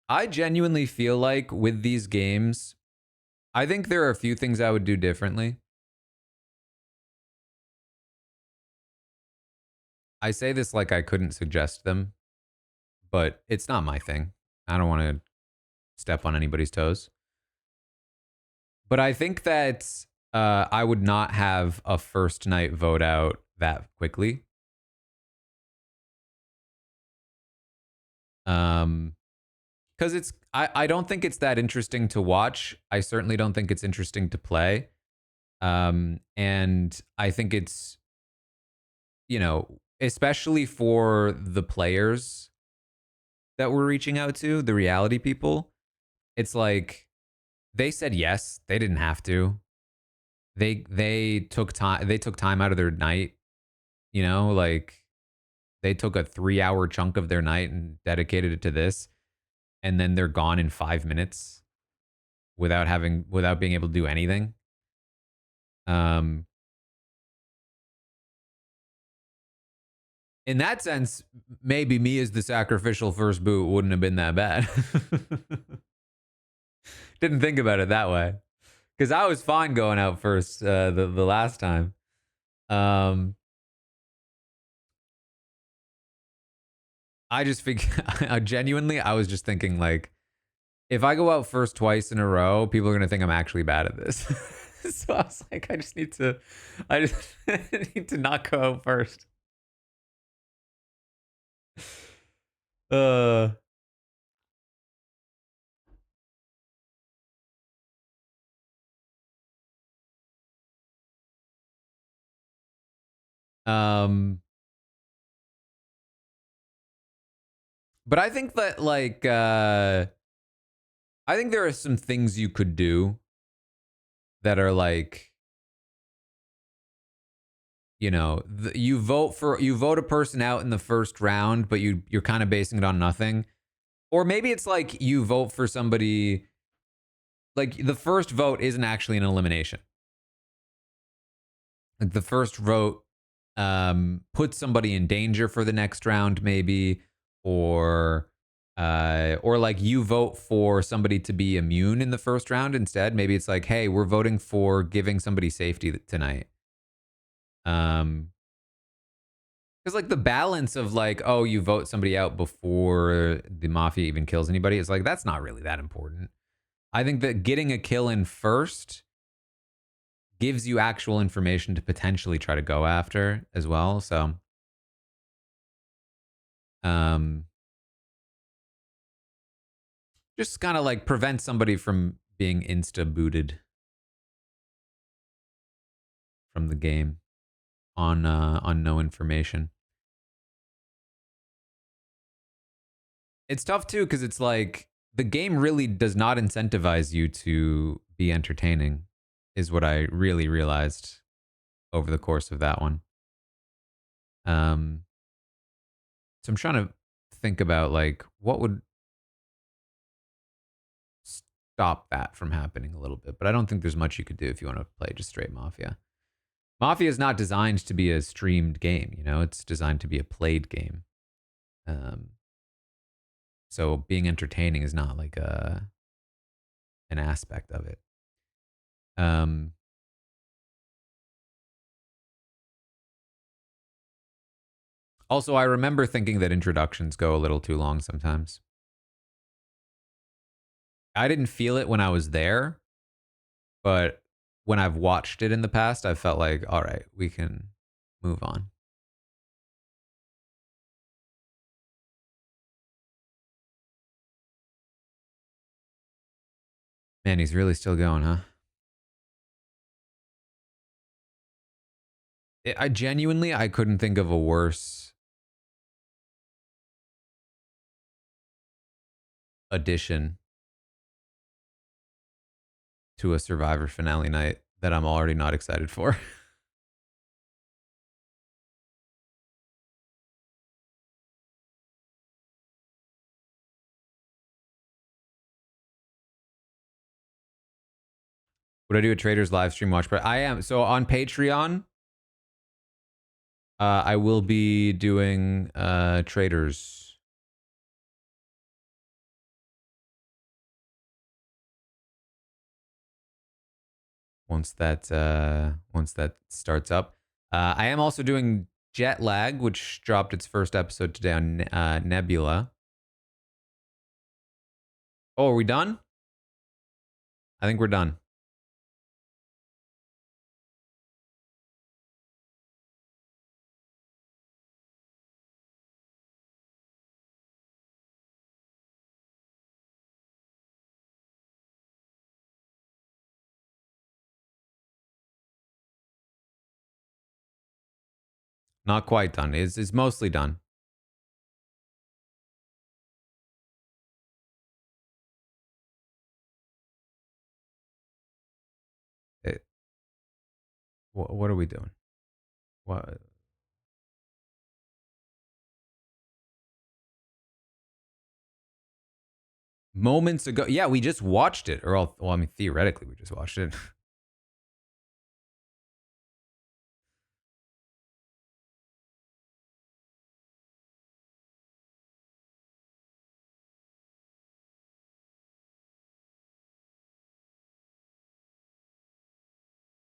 Speaker 1: I genuinely feel like with these games, I think there are a few things I would do differently. I say this like I couldn't suggest them, but it's not my thing. I don't want to step on anybody's toes. But I think that I would not have a first night vote out that quickly. Because I don't think it's that interesting to watch. I certainly don't think it's interesting to play. And I think it's, you know, especially for the players that we're reaching out to, the reality people, it's like they said yes, they didn't have to. They took time out of their night, you know, like they took a 3-hour chunk of their night and dedicated it to this. and then they're gone in 5 minutes without being able to do anything. Um, in that sense, maybe me as the sacrificial first boot wouldn't have been that bad. Didn't think about it that way because I was fine going out first the last time. Um, I just figured genuinely, I was just thinking like, if I go out first twice in a row, people are gonna think I'm actually bad at this. So I was like, I just need to not go out first. Uh, um, but I think that like, I think there are some things you could do that are like, you know, you vote a person out in the first round, but you're kind of basing it on nothing. Or maybe it's like you vote for somebody, like the first vote isn't actually an elimination. Like the first vote puts somebody in danger for the next round, maybe, or like you vote for somebody to be immune in the first round instead. Maybe it's like, hey, we're voting for giving somebody safety tonight. Because like the balance of like, oh, you vote somebody out before the mafia even kills anybody, it's like that's not really that important. I think that getting a kill in first gives you actual information to potentially try to go after as well. So, um, just kind of like prevent somebody from being insta booted from the game on no information. It's tough too because it's like the game really does not incentivize you to be entertaining, is what I really realized over the course of that one. Um, so I'm trying to think about like what would stop that from happening a little bit, but I don't think there's much you could do if you want to play just straight Mafia. Mafia is not designed to be a streamed game, you know, it's designed to be a played game. Um, so being entertaining is not like an aspect of it. Um, Also, I remember thinking that introductions go a little too long sometimes. I didn't feel it when I was there, but when I've watched it in the past, I felt like, all right, we can move on. Man, he's really still going, huh? I genuinely, I couldn't think of a worse addition to a Survivor finale night that I'm already not excited for. Would I do a traders live stream watch? But I am so on Patreon. I will be doing traders once that starts up. I am also doing Jet Lag, which dropped its first episode today on Nebula. Oh, are we done? I think we're done. Not quite done. It's mostly done. It, what are we doing? What? moments ago. Yeah, we just watched it. Well, I mean, theoretically, we just watched it.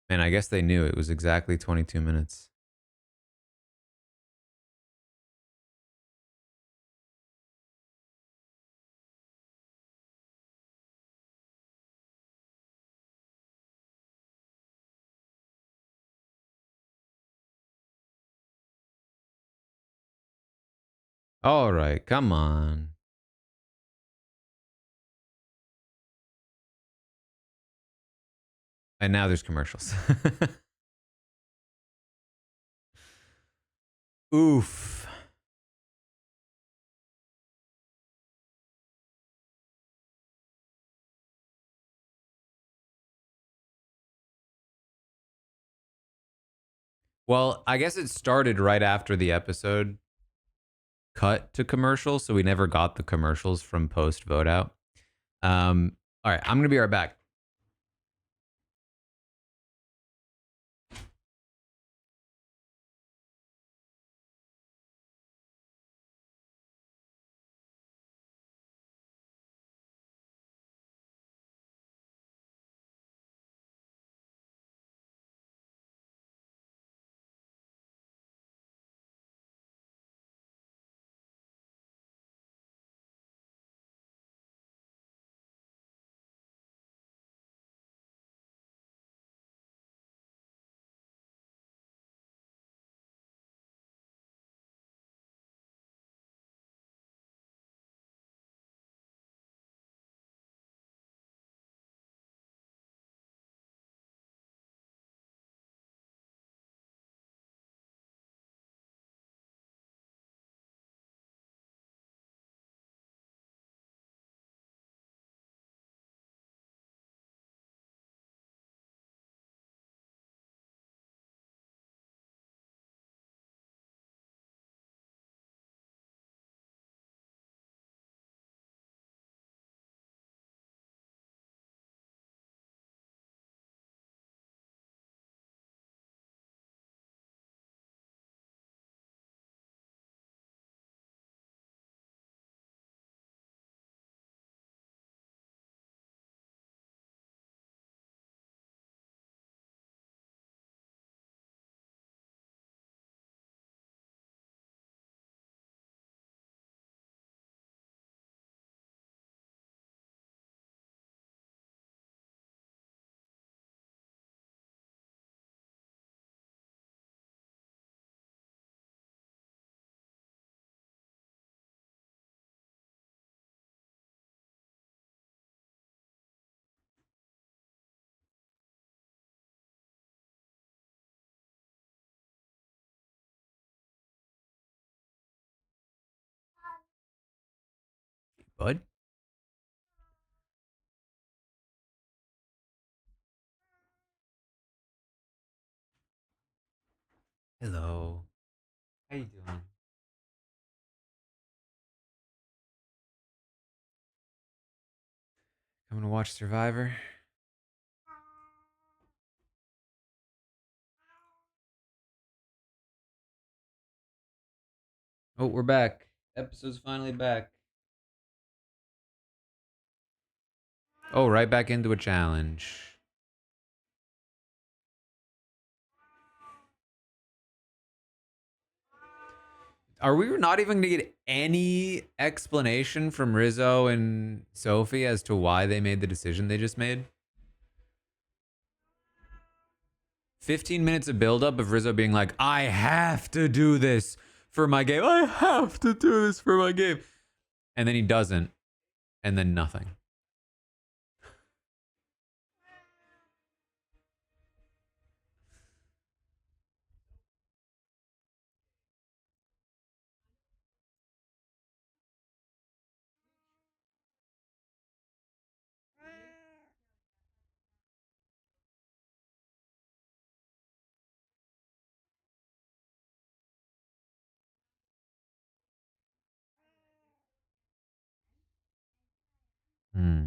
Speaker 1: Man, I guess they knew it was exactly 22 minutes. All right, come on. And now there's commercials. Oof. Well, I guess it started right after the episode cut to commercials, so we never got the commercials from post vote out. All right, I'm gonna be right back. Bud? Hello. How you doing? Coming to watch Survivor? Oh, we're back. Episode's finally back. Oh, right back into a challenge. Are we not even going to get any explanation from Rizzo and Sophie as to why they made the decision they just made? 15 minutes of buildup of Rizzo being like, I have to do this for my game. I have to do this for my game. And then he doesn't. And then nothing. Hmm.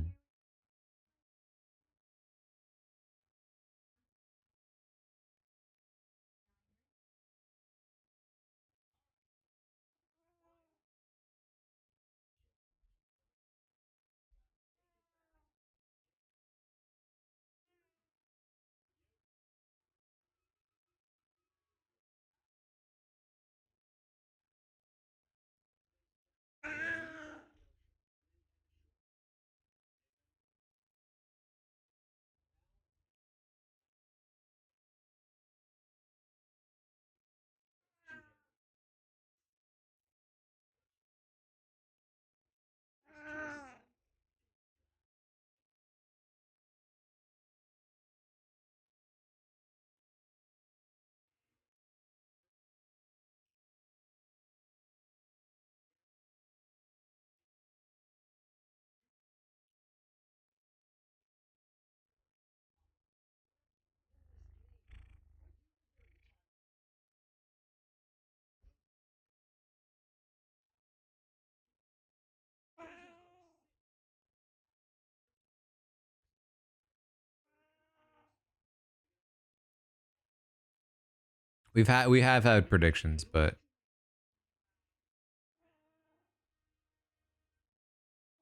Speaker 1: We have had predictions, but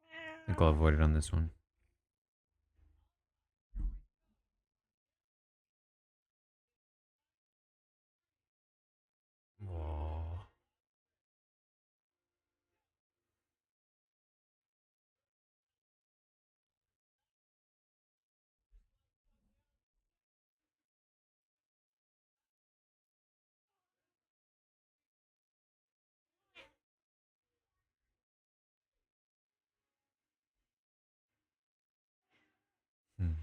Speaker 1: I think I'll avoid it on this one. Whoa. Hmm.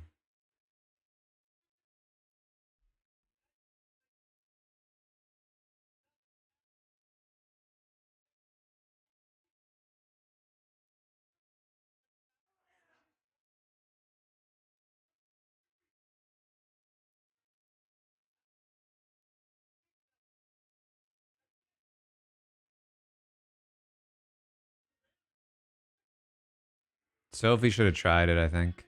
Speaker 1: Sophie should have tried it, I think.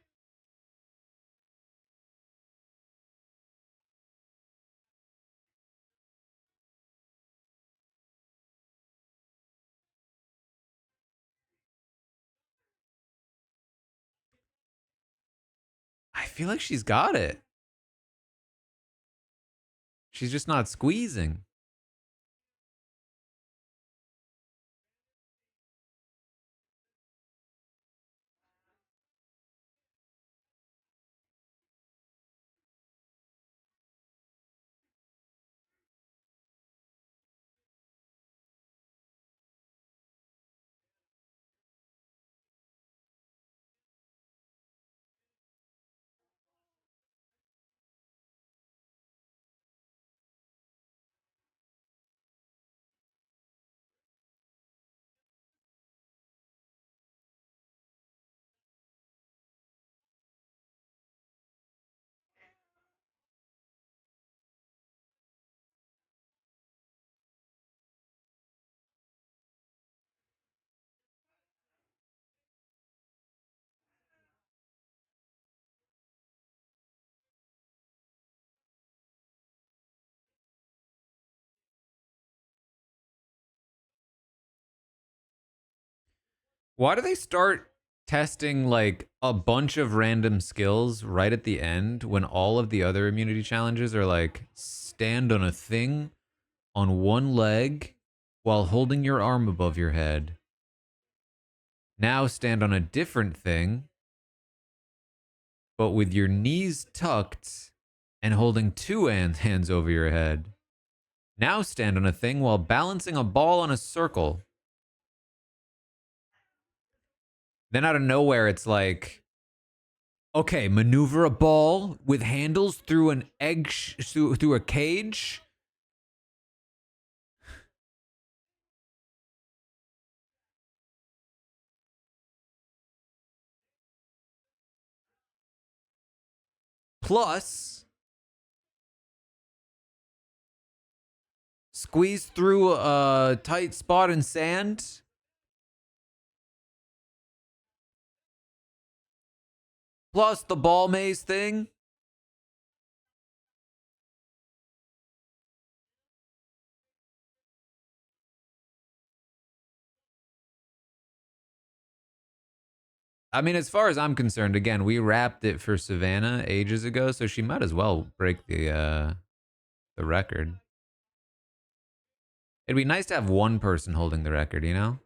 Speaker 1: I feel like she's got it. She's just not squeezing. Why do they start testing like a bunch of random skills right at the end when all of the other immunity challenges are like stand on a thing on one leg while holding your arm above your head? Now stand on a different thing, but with your knees tucked and holding two hands over your head. Now stand on a thing while balancing a ball on a circle. Then out of nowhere, it's like, okay, maneuver a ball with handles through an egg, through a cage. Plus, squeeze through a tight spot in sand. Plus the ball maze thing. I mean, as far as I'm concerned, again, we wrapped it for Savannah ages ago, so she might as well break the record. It'd be nice to have one person holding the record, you know?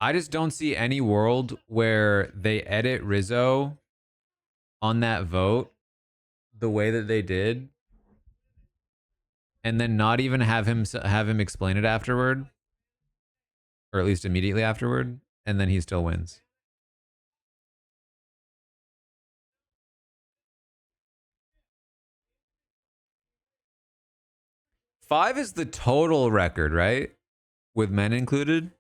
Speaker 1: I just don't see any world where they edit Rizzo on that vote the way that they did and then not even have him explain it afterward, or at least immediately afterward, and then he still wins. 5 is the total record, right? With men included.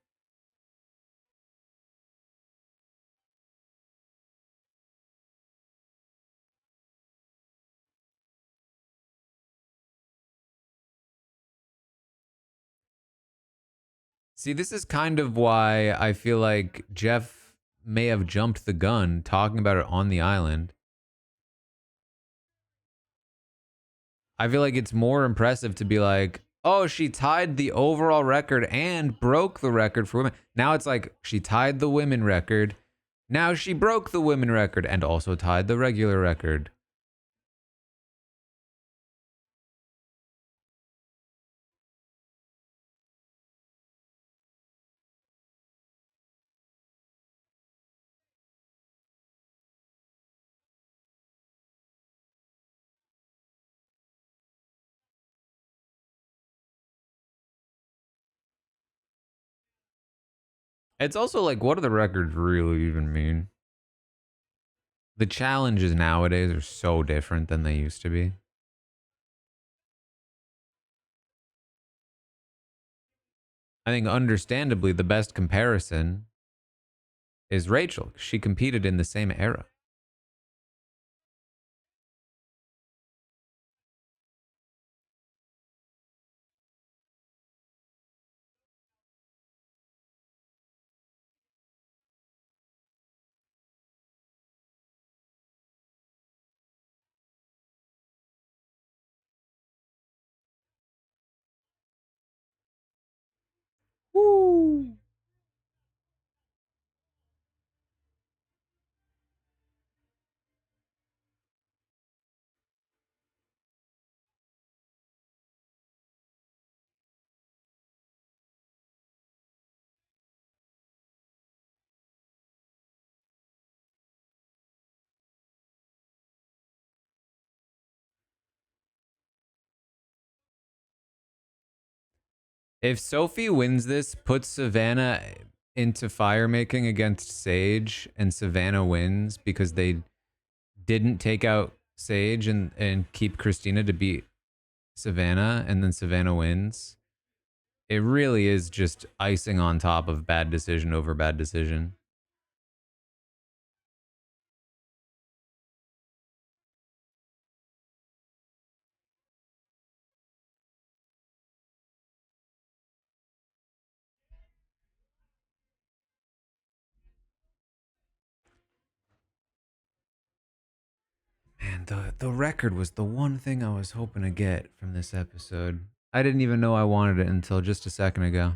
Speaker 1: See, this is kind of why I feel like Jeff may have jumped the gun talking about it on the island. I feel like it's more impressive to be like, oh, she tied the overall record and broke the record for women. Now it's like she tied the women record. Now she broke the women record and also tied the regular record. It's also like, what do the records really even mean? The challenges nowadays are so different than they used to be. I think, understandably, the best comparison is Rachel. She competed in the same era. Woo! If Sophie wins this, puts Savannah into fire making against Sage, and Savannah wins because they didn't take out Sage and keep Christina to beat Savannah, and then Savannah wins. It really is just icing on top of bad decision over bad decision. Man, the record was the one thing I was hoping to get from this episode. I didn't even know I wanted it until just a second ago.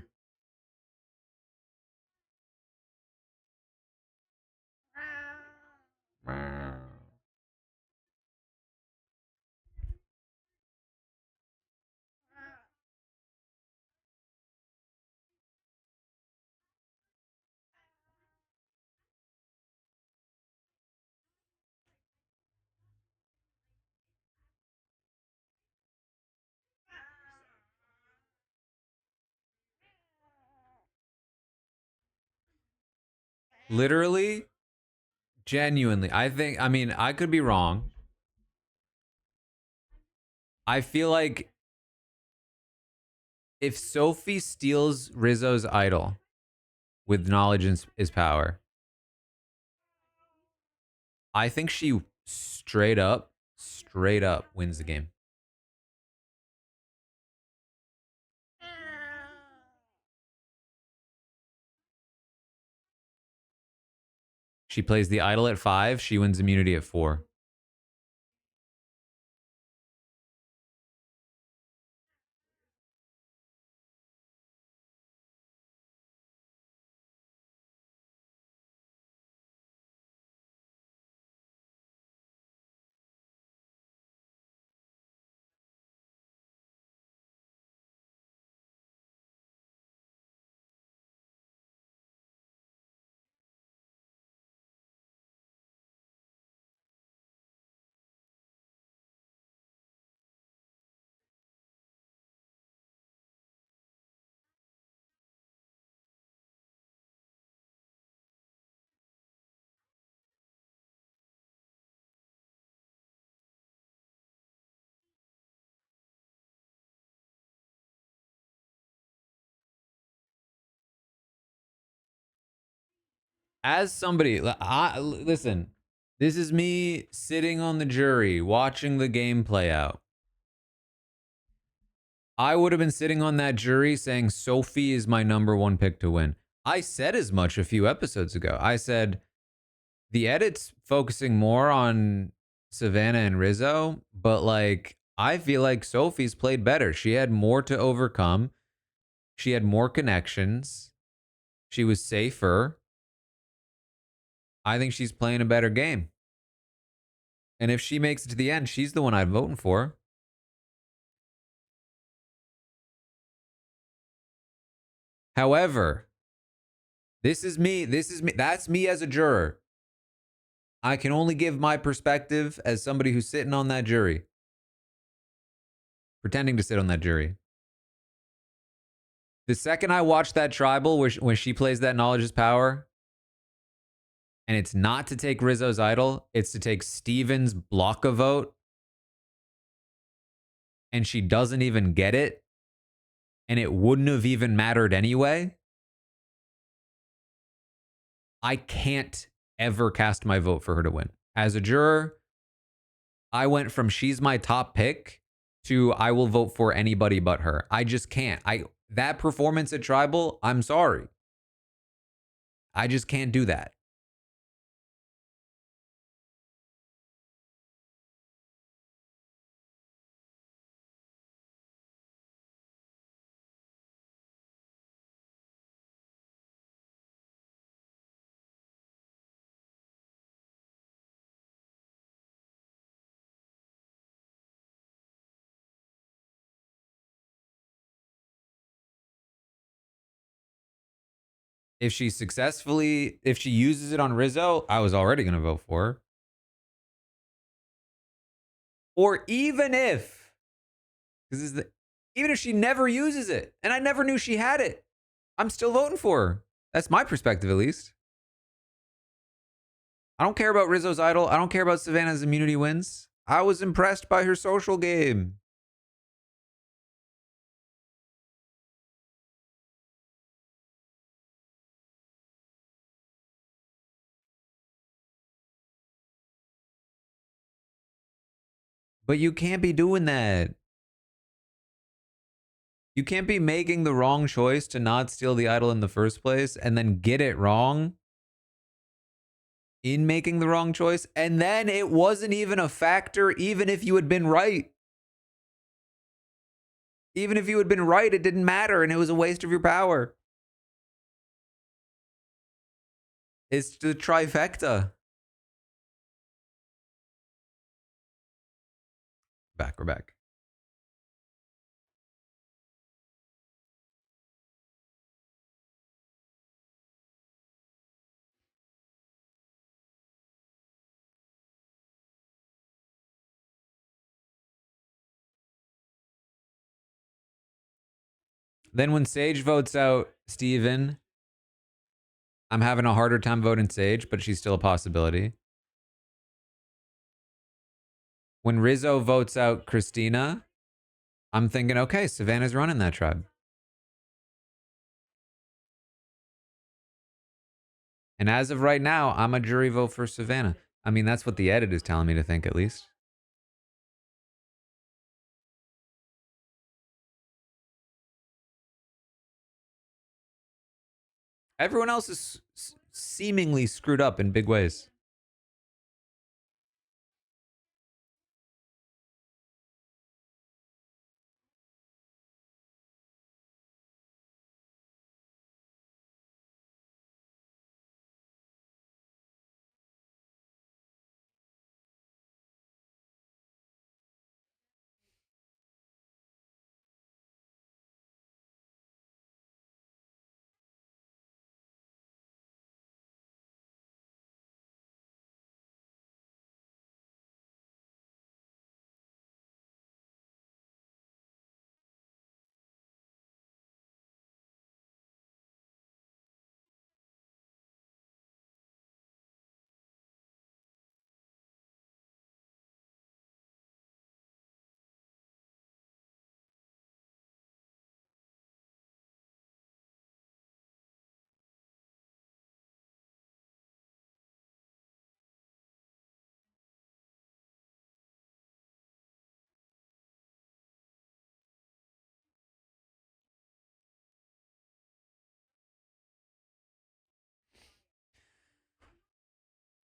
Speaker 1: Literally, Genuinely, I mean, I could be wrong. I feel like if Sophie steals Rizzo's idol with knowledge is power, I think she straight up wins the game. She plays the idol at 5. She wins immunity at 4. As somebody, listen, this is me sitting on the jury watching the game play out. I would have been sitting on that jury saying Sophie is my number one pick to win. I said as much a few episodes ago. I said the edit's focusing more on Savannah and Rizzo, but like I feel like Sophie's played better. She had more to overcome. She had more connections. She was safer. I think she's playing a better game. And if she makes it to the end, she's the one I'm voting for. However, this is me. This is me. That's me as a juror. I can only give my perspective as somebody who's sitting on that jury, pretending to sit on that jury. The second I watch that tribal when she plays that knowledge is power, and it's not to take Rizzo's idol, it's to take Steven's block a vote, and she doesn't even get it, and it wouldn't have even mattered anyway, I can't ever cast my vote for her to win. As a juror, I went from she's my top pick to I will vote for anybody but her. I just can't. That performance at Tribal, I'm sorry. I just can't do that. If she uses it on Rizzo, I was already going to vote for her. Or even if, even if she never uses it, and I never knew she had it, I'm still voting for her. That's my perspective, at least. I don't care about Rizzo's idol. I don't care about Savannah's immunity wins. I was impressed by her social game. But you can't be doing that. You can't be making the wrong choice to not steal the idol in the first place and then get it wrong in making the wrong choice. And then it wasn't even a factor, even if you had been right. Even if you had been right, it didn't matter and it was a waste of your power. It's the trifecta. We're back. Then when Sage votes out Steven, I'm having a harder time voting Sage, but she's still a possibility. When Rizzo votes out Christina, I'm thinking, okay, Savannah's running that tribe. And as of right now, I'm a jury vote for Savannah. I mean, that's what the edit is telling me to think, at least. Everyone else is seemingly screwed up in big ways.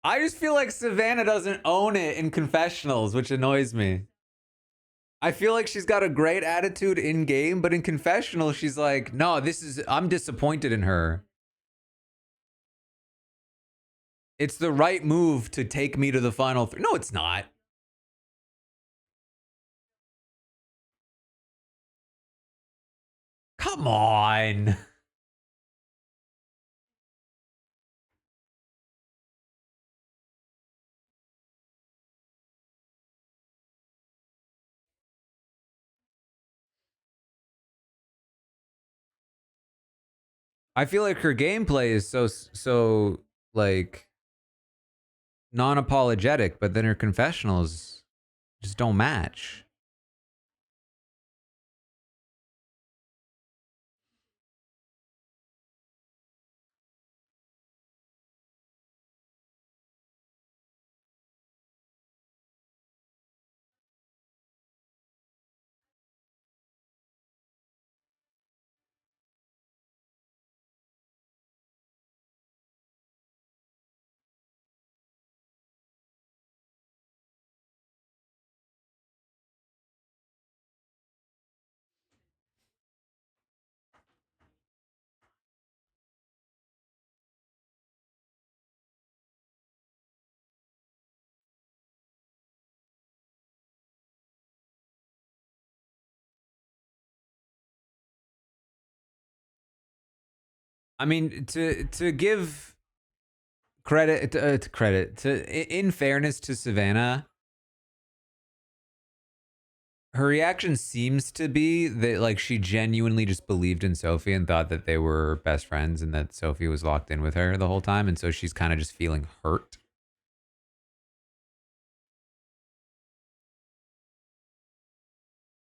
Speaker 1: I just feel like Savannah doesn't own it in confessionals, which annoys me. I feel like she's got a great attitude in game, but in confessional, she's like, no, I'm disappointed in her. It's the right move to take me to the final three. No, it's not. Come on. I feel like her gameplay is so like non-apologetic, but then her confessionals just don't match. I mean, to give in fairness to Savannah, her reaction seems to be that like she genuinely just believed in Sophie and thought that they were best friends and that Sophie was locked in with her the whole time, and so she's kind of just feeling hurt.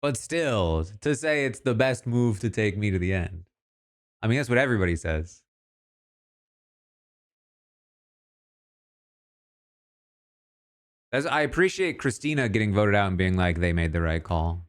Speaker 1: But still, to say it's the best move to take me to the end. I mean, that's what everybody says. As I appreciate Christina getting voted out and being like they made the right call.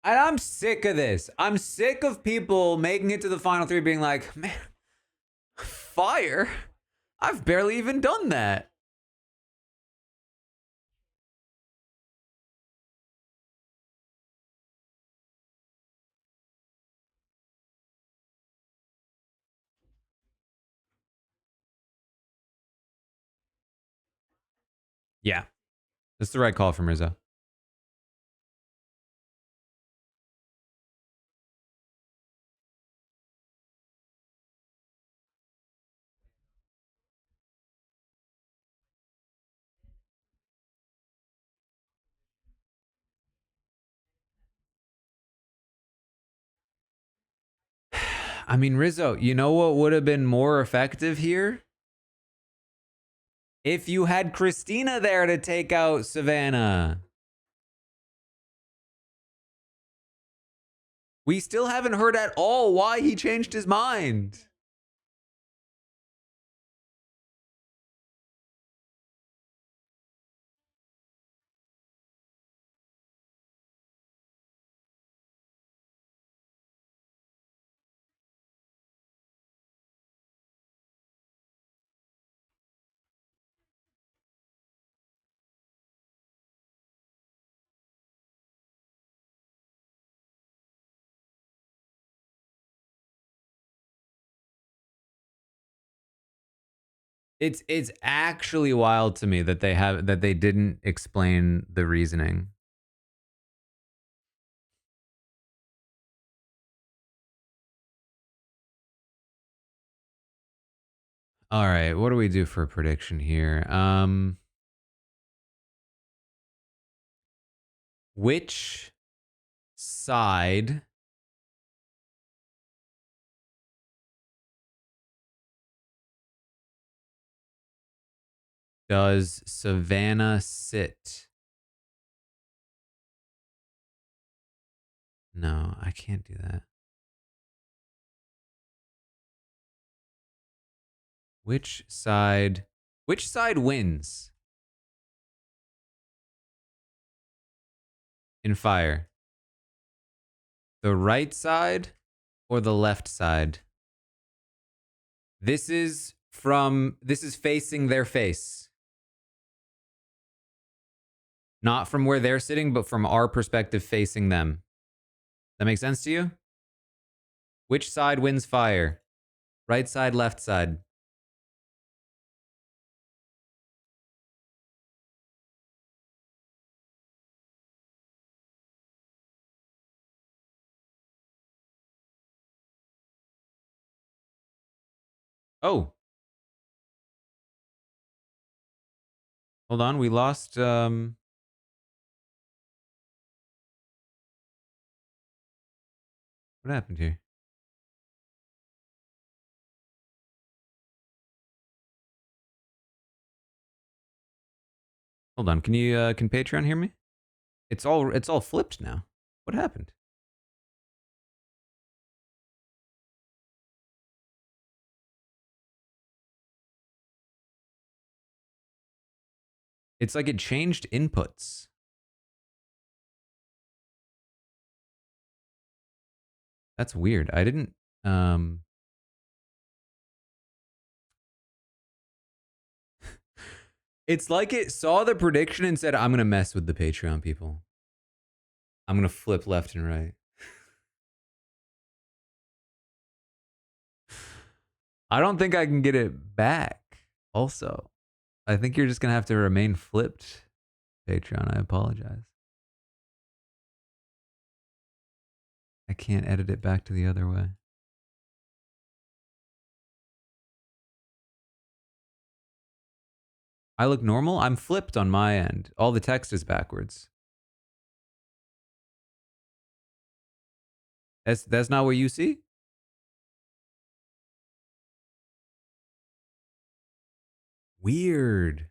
Speaker 1: And I'm sick of this. I'm sick of people making it to the final three being like, man, fire? I've barely even done that. Yeah, that's the right call from Rizzo. I mean, Rizzo, you know what would have been more effective here? If you had Christina there to take out Savannah. We still haven't heard at all why he changed his mind. It's actually wild to me that they didn't explain the reasoning. All right, what do we do for a prediction here? Which side does Savannah sit? No, I can't do that. Which side wins in fire? The right side or the left side? This is facing their face. Not from where they're sitting, but from our perspective facing them. That makes sense to you? Which side wins fire? Right side, left side? Oh. Hold on, we lost what happened here? Hold on, can Patreon hear me? It's all flipped now. What happened? It's like it changed inputs. That's weird. I didn't It's like it saw the prediction and said, I'm gonna mess with the Patreon people. I'm gonna flip left and right. I don't think I can get it back. Also, I think you're just gonna have to remain flipped, Patreon. I apologize. I can't edit it back to the other way. I look normal? I'm flipped on my end. All the text is backwards. That's not what you see? Weird.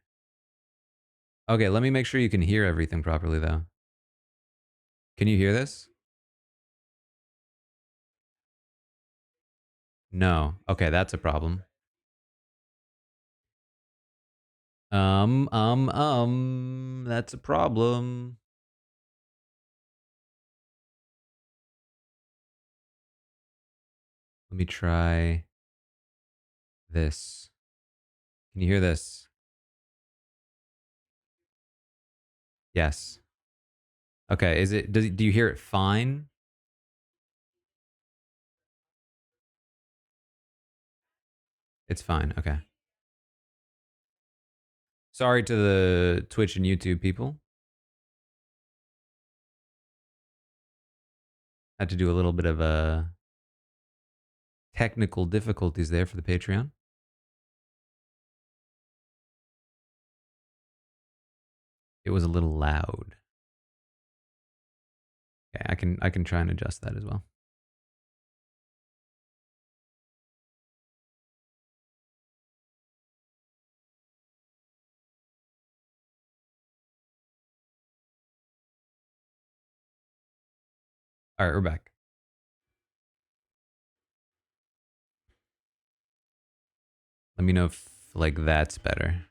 Speaker 1: Okay, let me make sure you can hear everything properly though. Can you hear this? No. Okay, that's a problem. That's a problem. Let me try this. Can you hear this? Yes. Okay, do you hear it fine? It's fine. Okay. Sorry to the Twitch and YouTube people. Had to do a little bit of technical difficulties there for the Patreon. It was a little loud. Okay, I can try and adjust that as well. All right, we're back. Let me know if like that's better.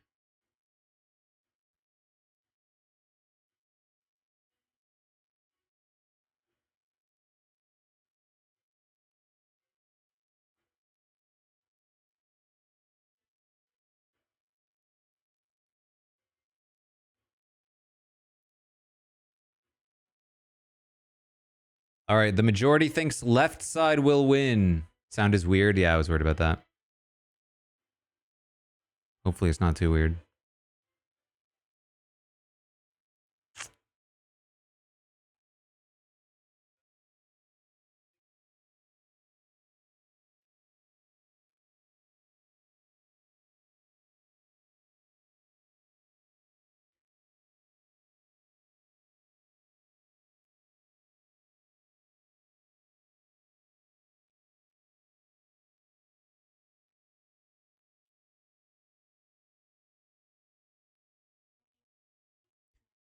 Speaker 1: All right, the majority thinks left side will win. Sound is weird. Yeah, I was worried about that. Hopefully it's not too weird.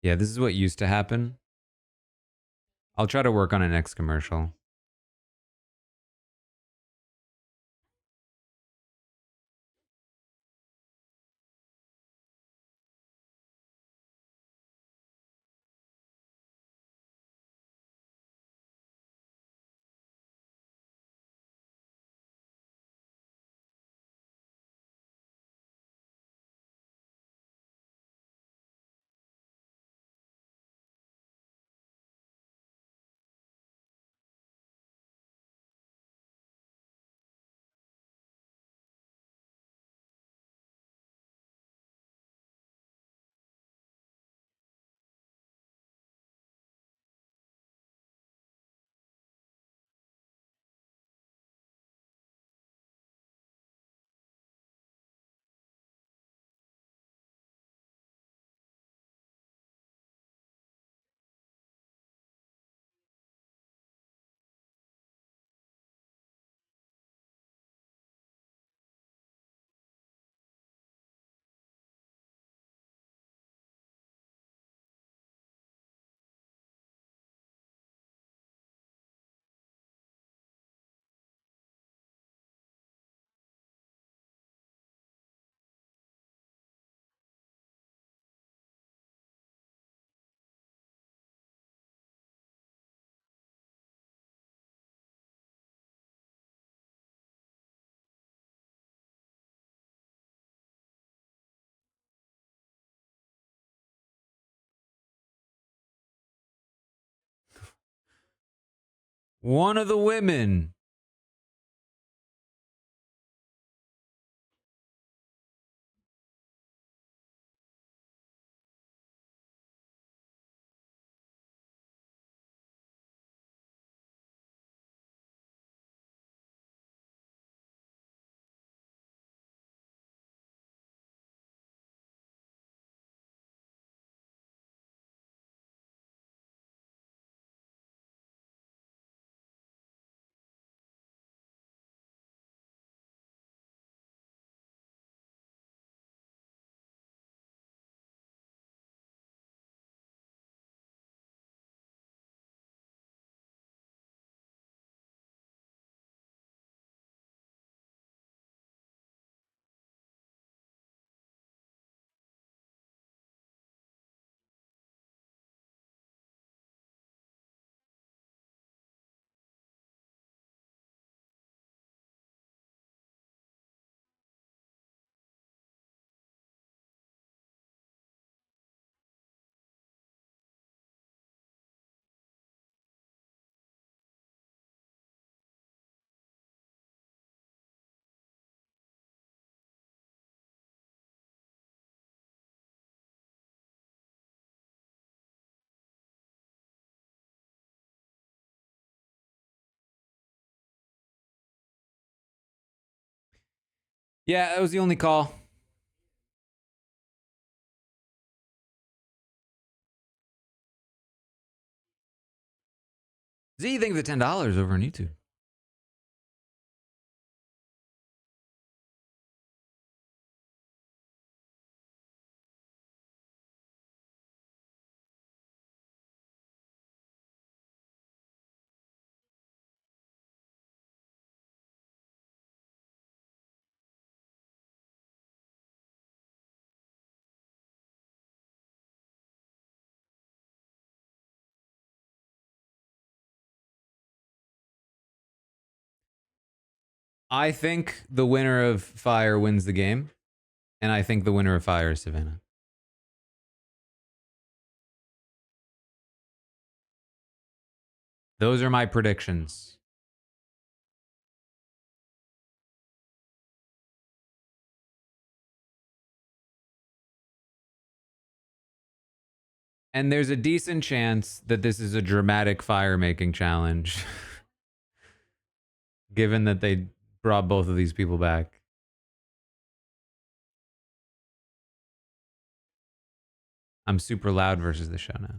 Speaker 1: Yeah, this is what used to happen. I'll try to work on a next commercial. One of the women. Yeah, that was the only call. Z, thank you for the $10 over on YouTube. I think the winner of fire wins the game, and I think the winner of fire is Savannah. Those are my predictions. And there's a decent chance that this is a dramatic fire making challenge, given that they brought both of these people back. I'm super loud versus the show now.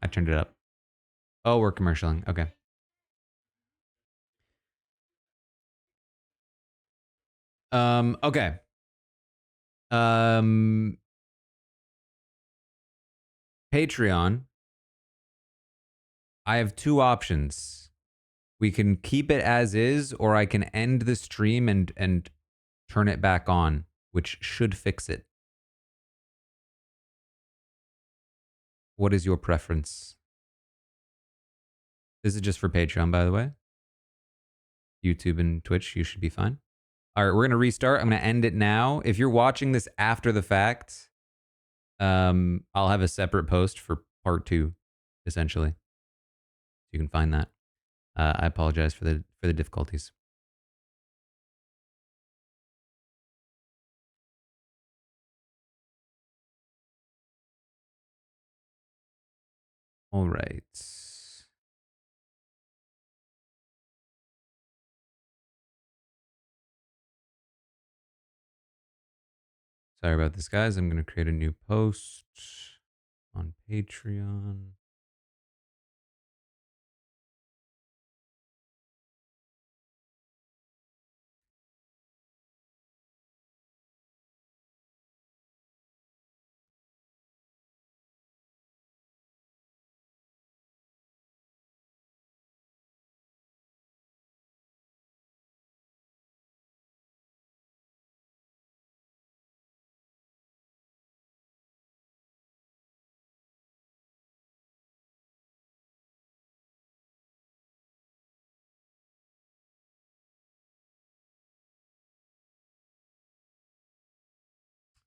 Speaker 1: I turned it up. Oh, we're commercialing. Okay. Okay. Um, Patreon. I have two options. We can keep it as is, or I can end the stream and turn it back on, which should fix it. What is your preference? This is just for Patreon, by the way. YouTube and Twitch, you should be fine. All right, we're gonna restart. I'm gonna end it now. If you're watching this after the fact, I'll have a separate post for part 2, essentially. You can find that. I apologize for the difficulties. All right. Sorry about this, guys. I'm going to create a new post on Patreon.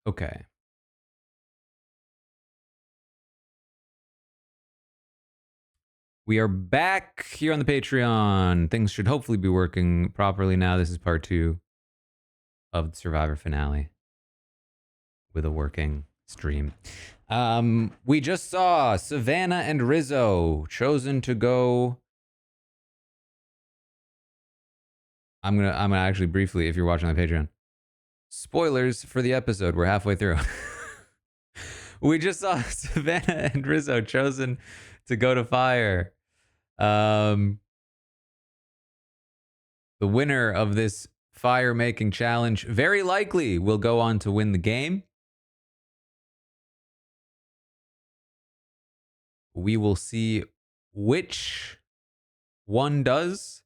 Speaker 1: Okay. We are back here on the Patreon. Things should hopefully be working properly now. This is part 2 of the Survivor finale with a working stream. We just saw Savannah and Rizzo chosen to go. I'm gonna actually briefly, if you're watching on Patreon, spoilers for the episode. We're halfway through. We just saw Savannah and Rizzo chosen to go to fire. The winner of this fire making challenge very likely will go on to win the game. We will see which one does.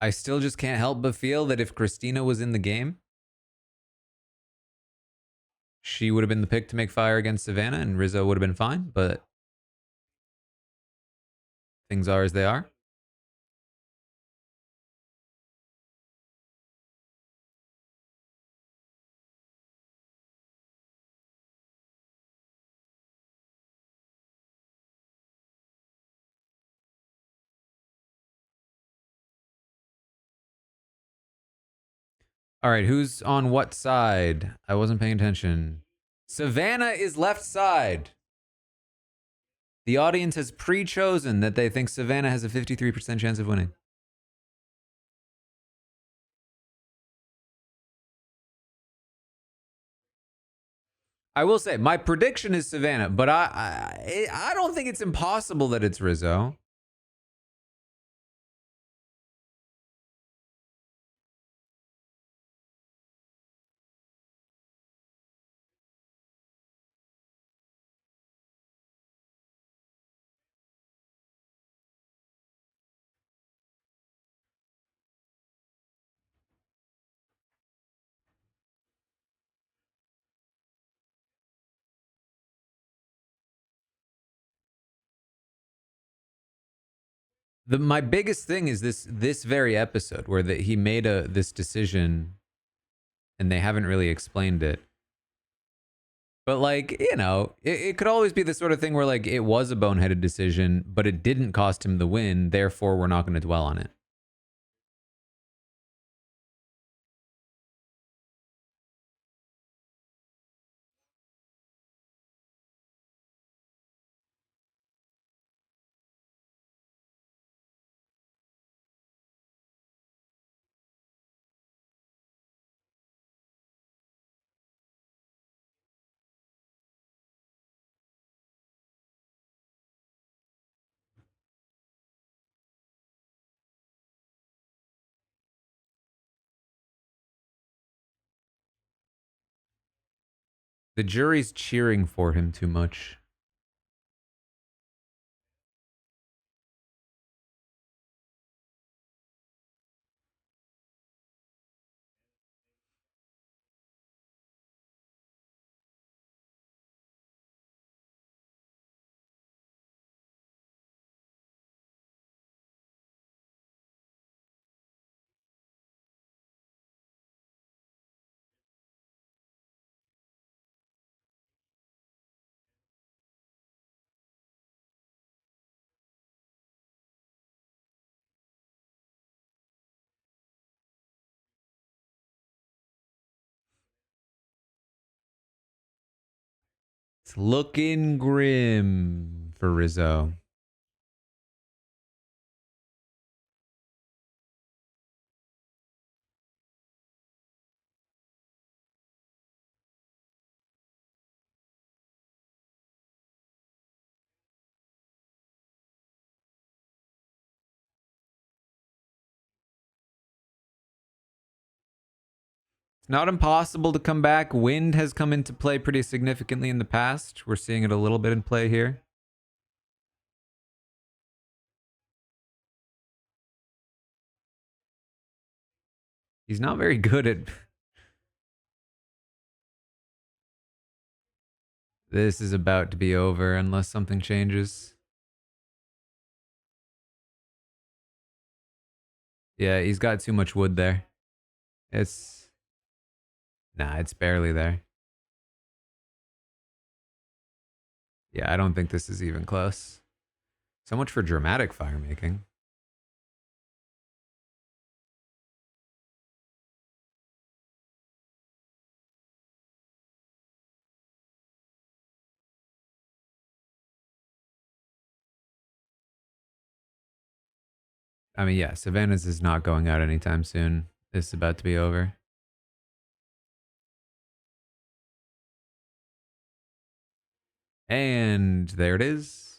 Speaker 1: I still just can't help but feel that if Christina was in the game, she would have been the pick to make fire against Savannah and Rizzo would have been fine, but things are as they are. All right, who's on what side? I wasn't paying attention. Savannah is left side. The audience has pre-chosen that they think Savannah has a 53% chance of winning. I will say my prediction is Savannah, but I don't think it's impossible that it's Rizzo. My biggest thing is this very episode where he made this decision and they haven't really explained it. But like, it could always be the sort of thing where like it was a boneheaded decision, but it didn't cost him the win, therefore we're not going to dwell on it. The jury's cheering for him too much. It's looking grim for Rizzo. It's not impossible to come back. Wind has come into play pretty significantly in the past. We're seeing it a little bit in play here. He's not very good at... This is about to be over unless something changes. Yeah, he's got too much wood there. It's... Nah, it's barely there. Yeah, I don't think this is even close. So much for dramatic fire making. I mean, yeah, Savannah's is not going out anytime soon. This is about to be over. And there it is.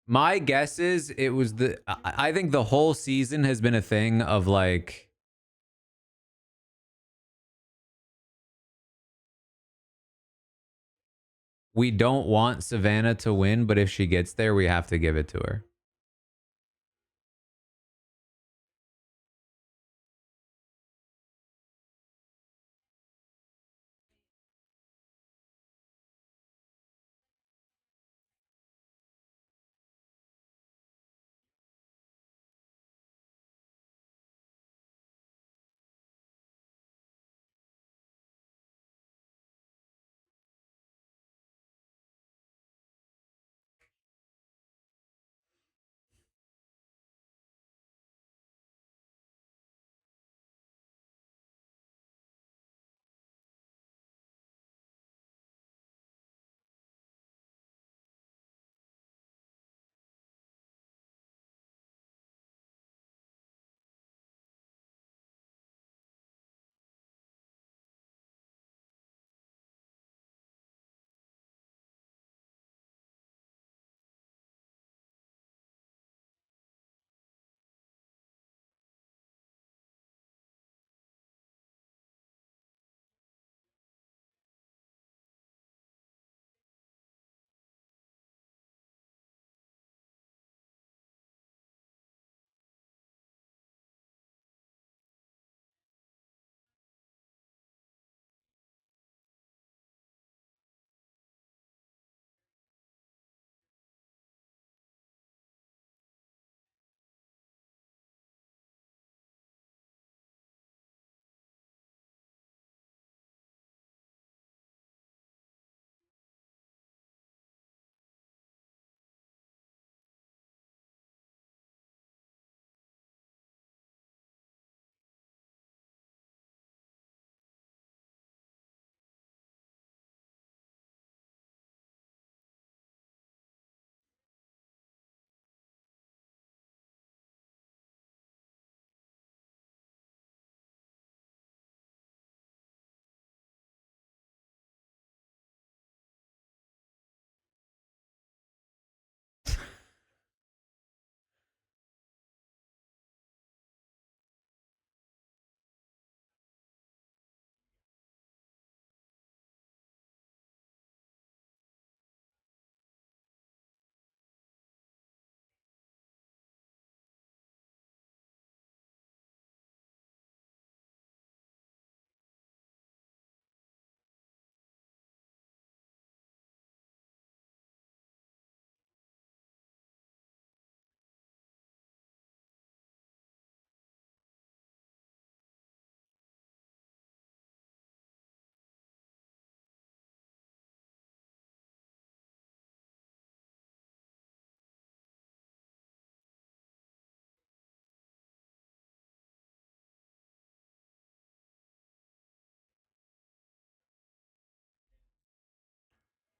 Speaker 1: My guess is it was I think the whole season has been a thing of like, we don't want Savannah to win, but if she gets there, we have to give it to her.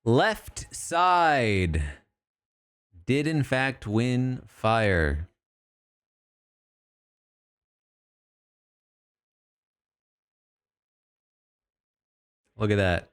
Speaker 1: Left Side did in fact win Fire. Look at that.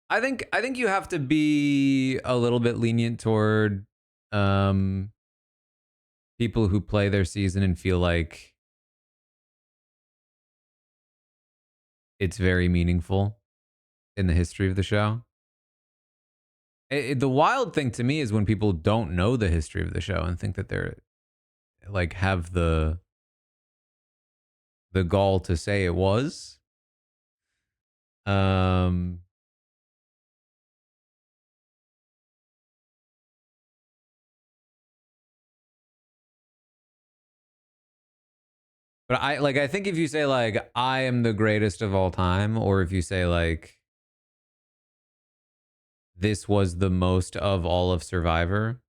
Speaker 1: I think you have to be a little bit lenient toward um people who play their season and feel like it's very meaningful in the history of the show. The wild thing to me is when people don't know the history of the show and think that they're like have the gall to say it was. Um but I think if you say like I am the greatest of all time, or if you say like this was the most of all of Survivor,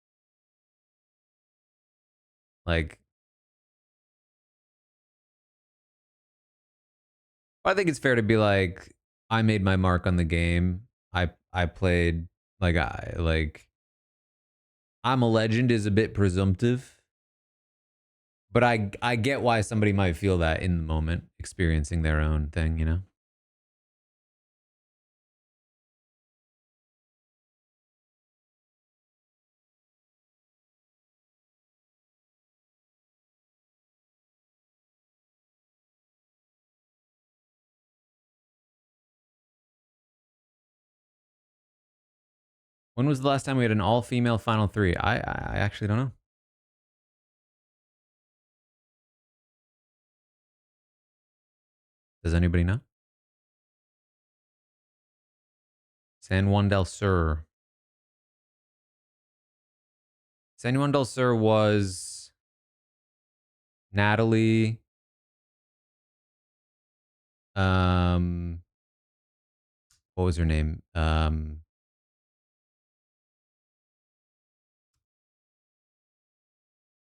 Speaker 1: like I think it's fair to be like, I made my mark on the game. I played like I'm a legend is a bit presumptive, but I get why somebody might feel that in the moment, experiencing their own thing, you know? When was the last time we had an all-female final three? I actually don't know. Does anybody know? San Juan del Sur. San Juan del Sur was Natalie. Um, what was her name?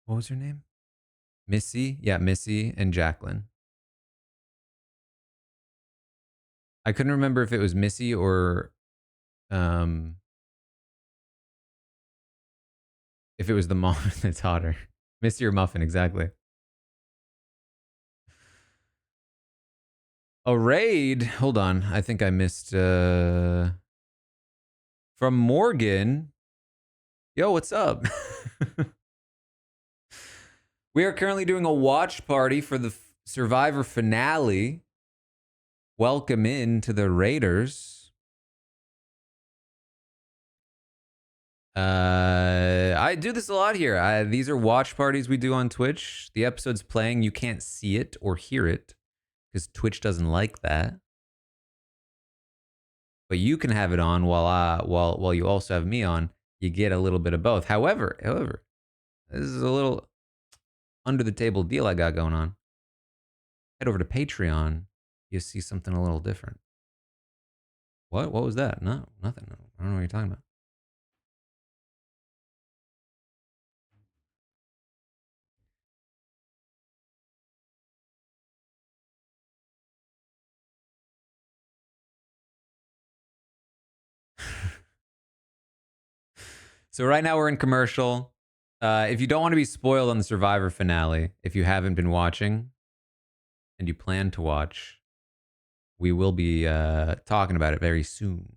Speaker 1: What was her name? Missy. Yeah, Missy and Jacqueline. I couldn't remember if it was Missy or um if it was the mom and the daughter. Missy or Muffin, exactly. A raid. Hold on. I think I missed from Morgan. Yo, what's up? We are currently doing a watch party for the Survivor finale. Welcome in to the Raiders. I do this a lot here. These are watch parties we do on Twitch. The episode's playing. You can't see it or hear it because Twitch doesn't like that. But you can have it on while you also have me on. You get a little bit of both. However, this is a little under the table deal I got going on. Head over to Patreon. You see something a little different. What? What was that? No, nothing. I don't know what you're talking about. So right now we're in commercial. If you don't want to be spoiled on the Survivor finale, if you haven't been watching and you plan to watch, we will be talking about it very soon.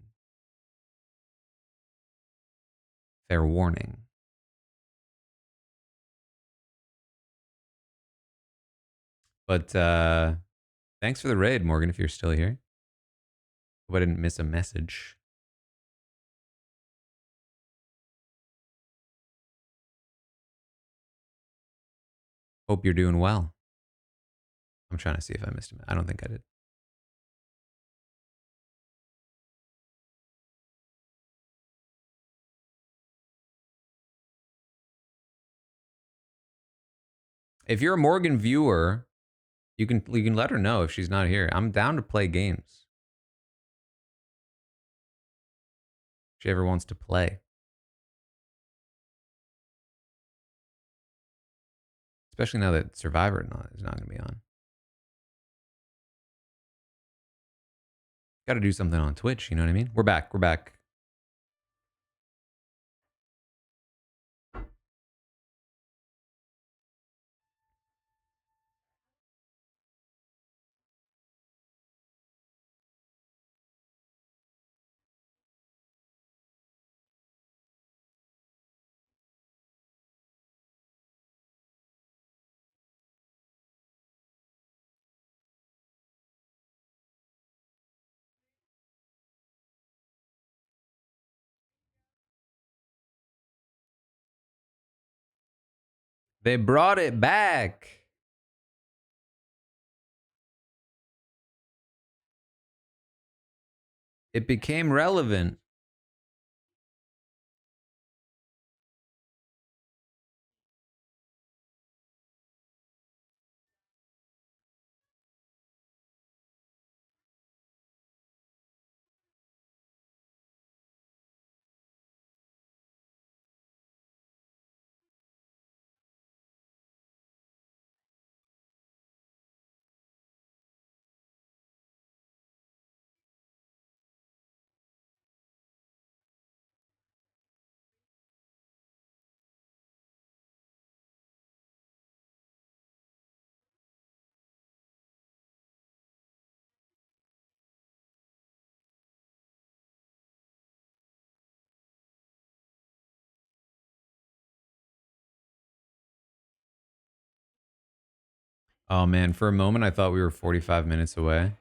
Speaker 1: Fair warning. But thanks for the raid, Morgan, if you're still here. Hope I didn't miss a message. Hope you're doing well. I'm trying to see if I missed him. I don't think I did. If you're a Morgan viewer, you can let her know if she's not here. I'm down to play games. If she ever wants to play. Especially now that Survivor is not going to be on. Got to do something on Twitch, you know what I mean? We're back. We're back. They brought it back. It became relevant. Oh man, for a moment I thought we were 45 minutes away.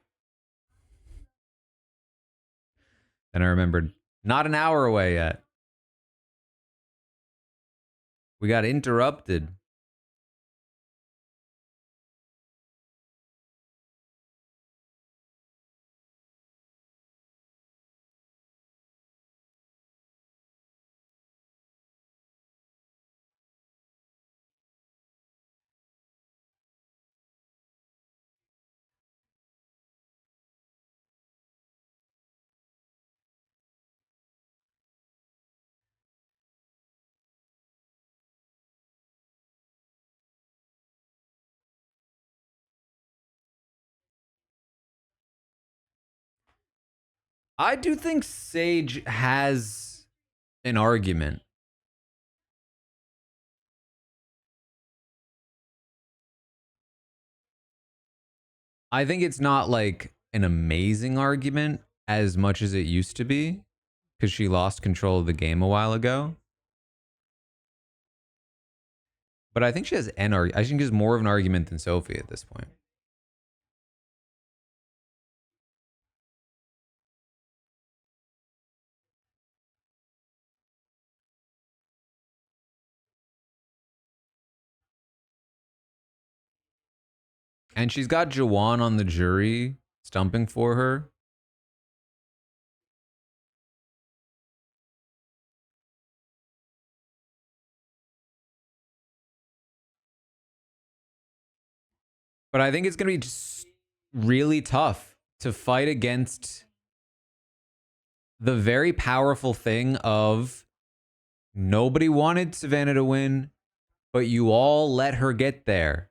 Speaker 1: And I remembered, not an hour away yet. We got interrupted. I do think Sage has an argument. I think it's not like an amazing argument as much as it used to be because she lost control of the game a while ago. But I think she has an argument. I think she has more of an argument than Sophie at this point. And she's got Jawan on the jury stumping for her. But I think it's going to be just really tough to fight against the very powerful thing of nobody wanted Savannah to win, but you all let her get there.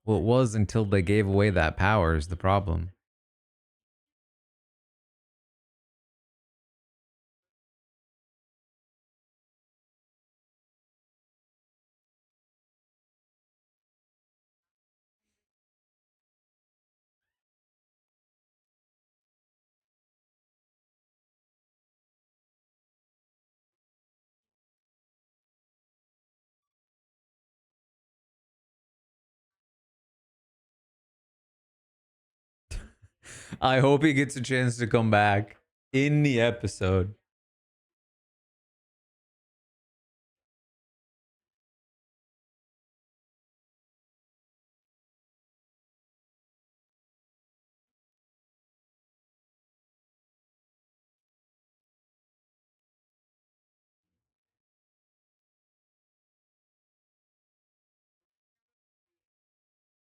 Speaker 1: Well, it was until they gave away that power is the problem. I hope he gets a chance to come back in the episode.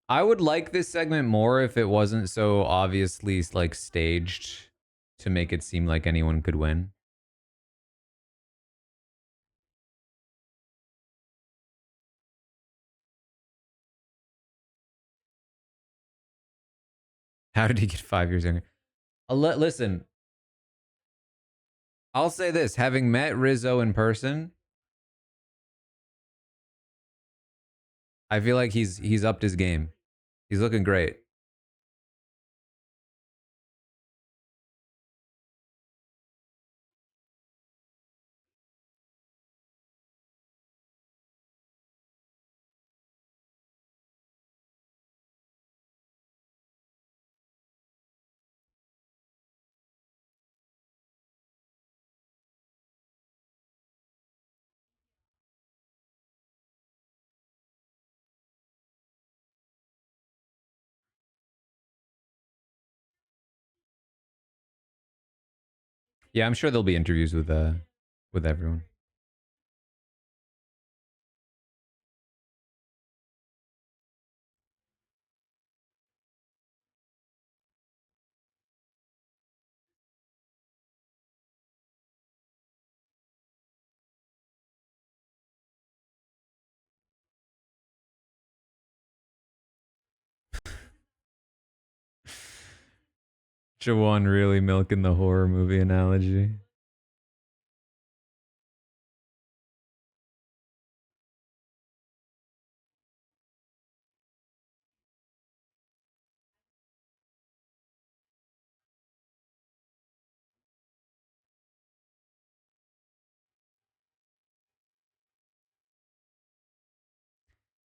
Speaker 1: I would like this segment more if it wasn't so obviously like staged to make it seem like anyone could win. How did he get 5 years younger? Listen, I'll say this: having met Rizzo in person, I feel like he's upped his game. He's looking great. Yeah, I'm sure there'll be interviews with everyone. Jawan really milking the horror movie analogy.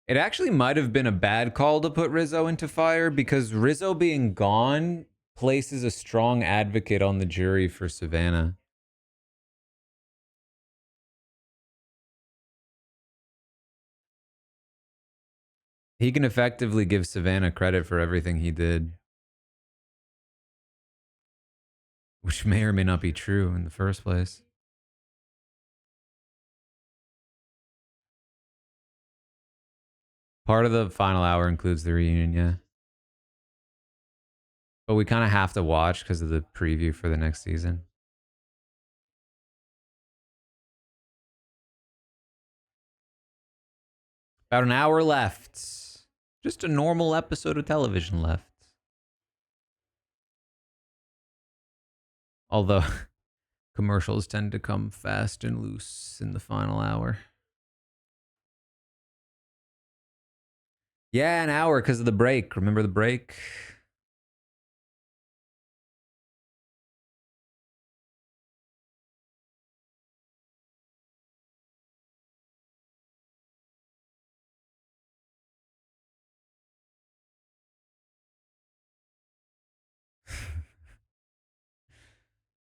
Speaker 1: It actually might have been a bad call to put Rizzo into fire because Rizzo being gone places a strong advocate on the jury for Savannah. He can effectively give Savannah credit for everything he did, which may or may not be true in the first place. Part of the final hour includes the reunion, yeah. But we kind of have to watch because of the preview for the next season. About an hour left. Just a normal episode of television left. Although commercials tend to come fast and loose in the final hour. Yeah, an hour because of the break. Remember the break?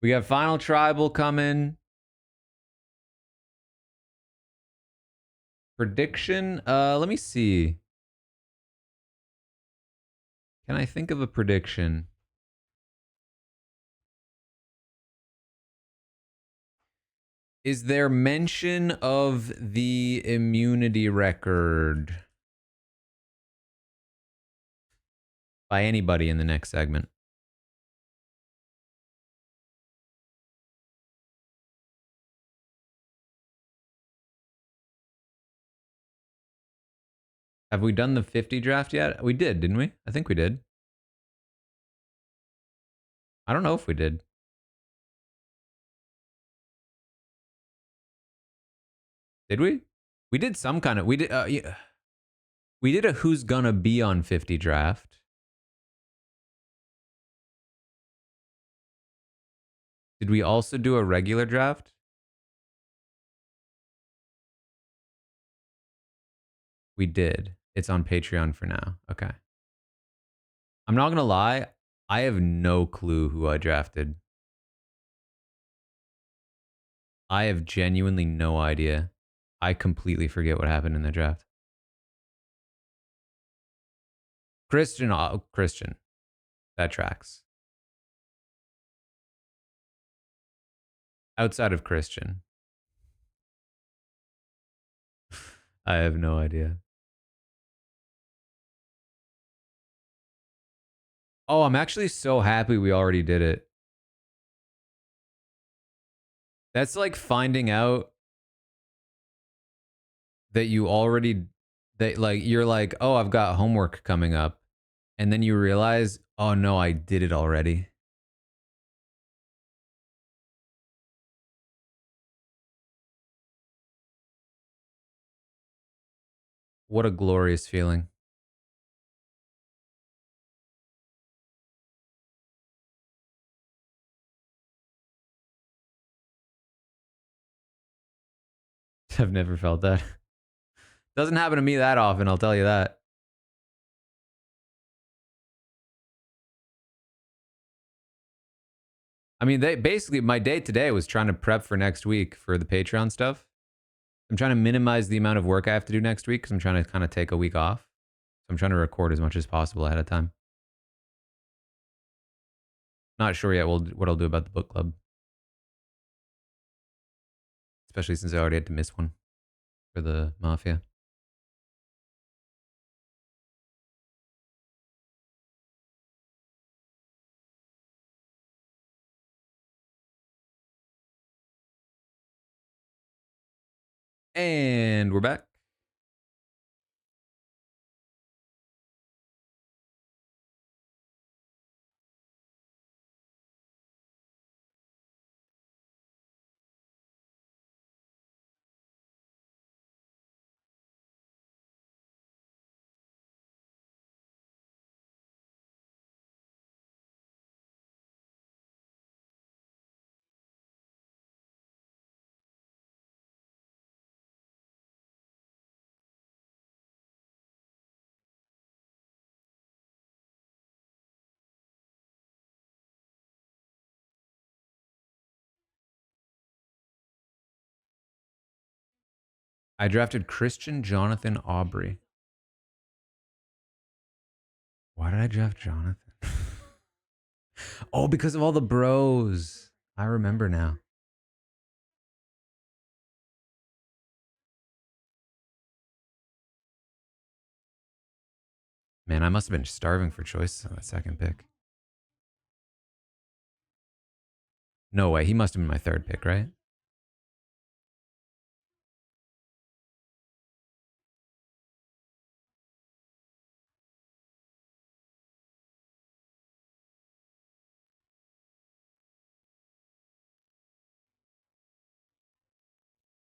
Speaker 1: We got Final Tribal coming. Prediction? Let me see. Can I think of a prediction? Is there mention of the immunity record by anybody in the next segment? Have we done the 50 draft yet? We did, didn't we? I think we did. I don't know if we did. Did we? We did some kind of. We did. Yeah. We did a who's gonna be on 50 draft. Did we also do a regular draft? We did. It's on Patreon for now. Okay. I'm not gonna lie. I have no clue who I drafted. I have genuinely no idea. I completely forget what happened in the draft. Christian. That tracks. Outside of Christian, I have no idea. Oh, I'm actually so happy we already did it. That's like finding out that you already that like you're like, "Oh, I've got homework coming up." And then you realize, "Oh no, I did it already." What a glorious feeling. I've never felt that. Doesn't happen to me that often, I'll tell you that. I mean, they basically my day today was trying to prep for next week for the Patreon stuff. I'm trying to minimize the amount of work I have to do next week because I'm trying to kind of take a week off. So I'm trying to record as much as possible ahead of time. Not sure yet what I'll do about the book club, especially since I already had to miss one for the Mafia. And we're back. I drafted Christian Jonathan Aubrey. Why did I draft Jonathan? Oh, because of all the bros. I remember now. Man, I must have been starving for choices on that second pick. No way. He must have been my third pick, right?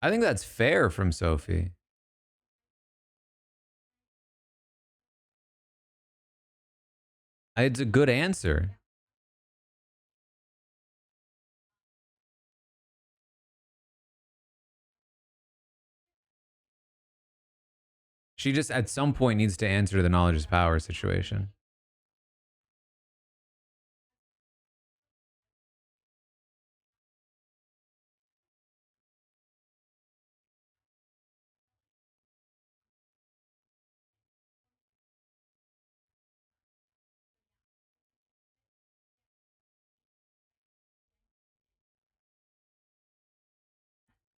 Speaker 1: I think that's fair from Sophie. It's a good answer. She just at some point needs to answer the knowledge is power situation.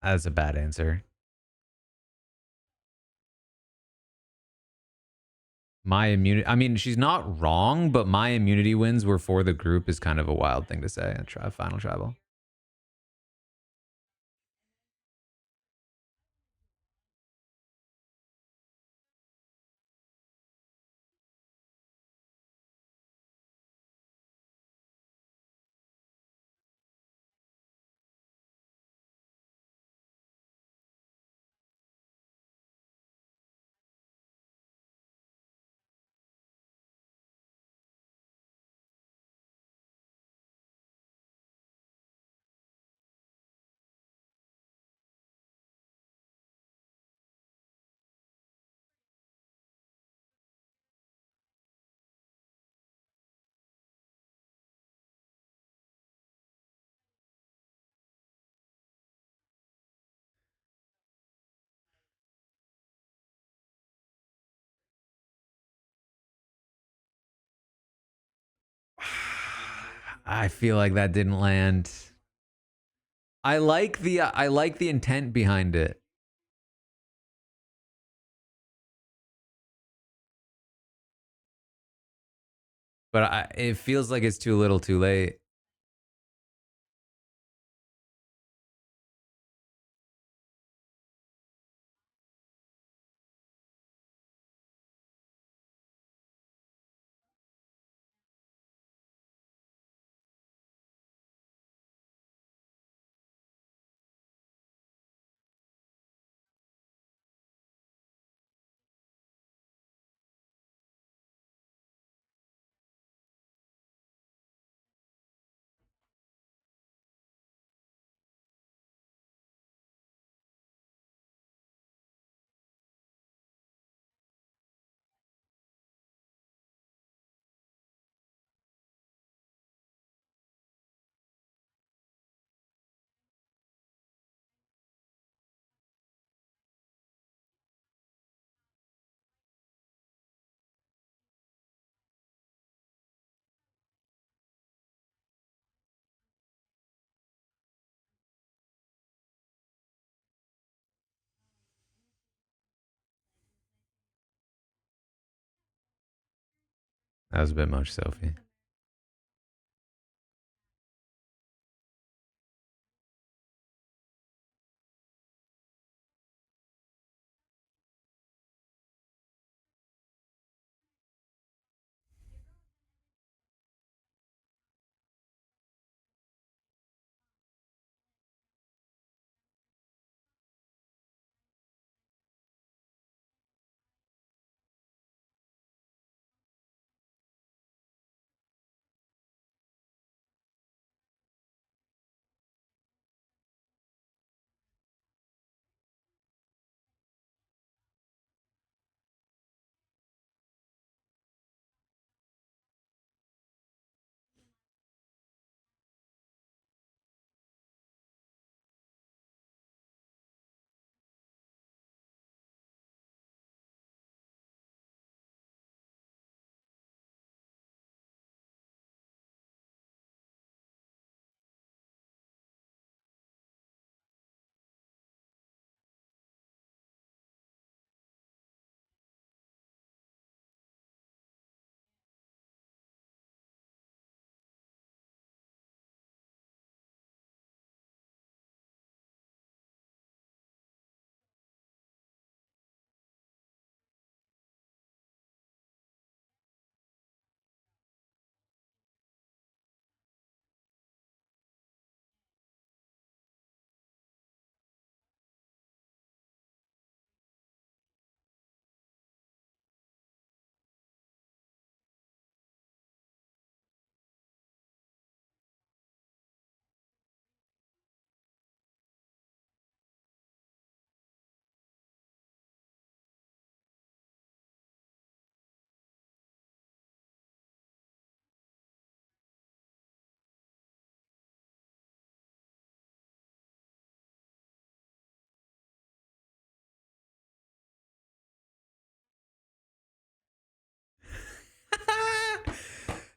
Speaker 1: That's a bad answer. My immunity. I mean, she's not wrong, but my immunity wins were for the group is kind of a wild thing to say in final tribal. I feel like that didn't land. I like the intent behind it. But it feels like it's too little, too late. That was a bit much, Sophie.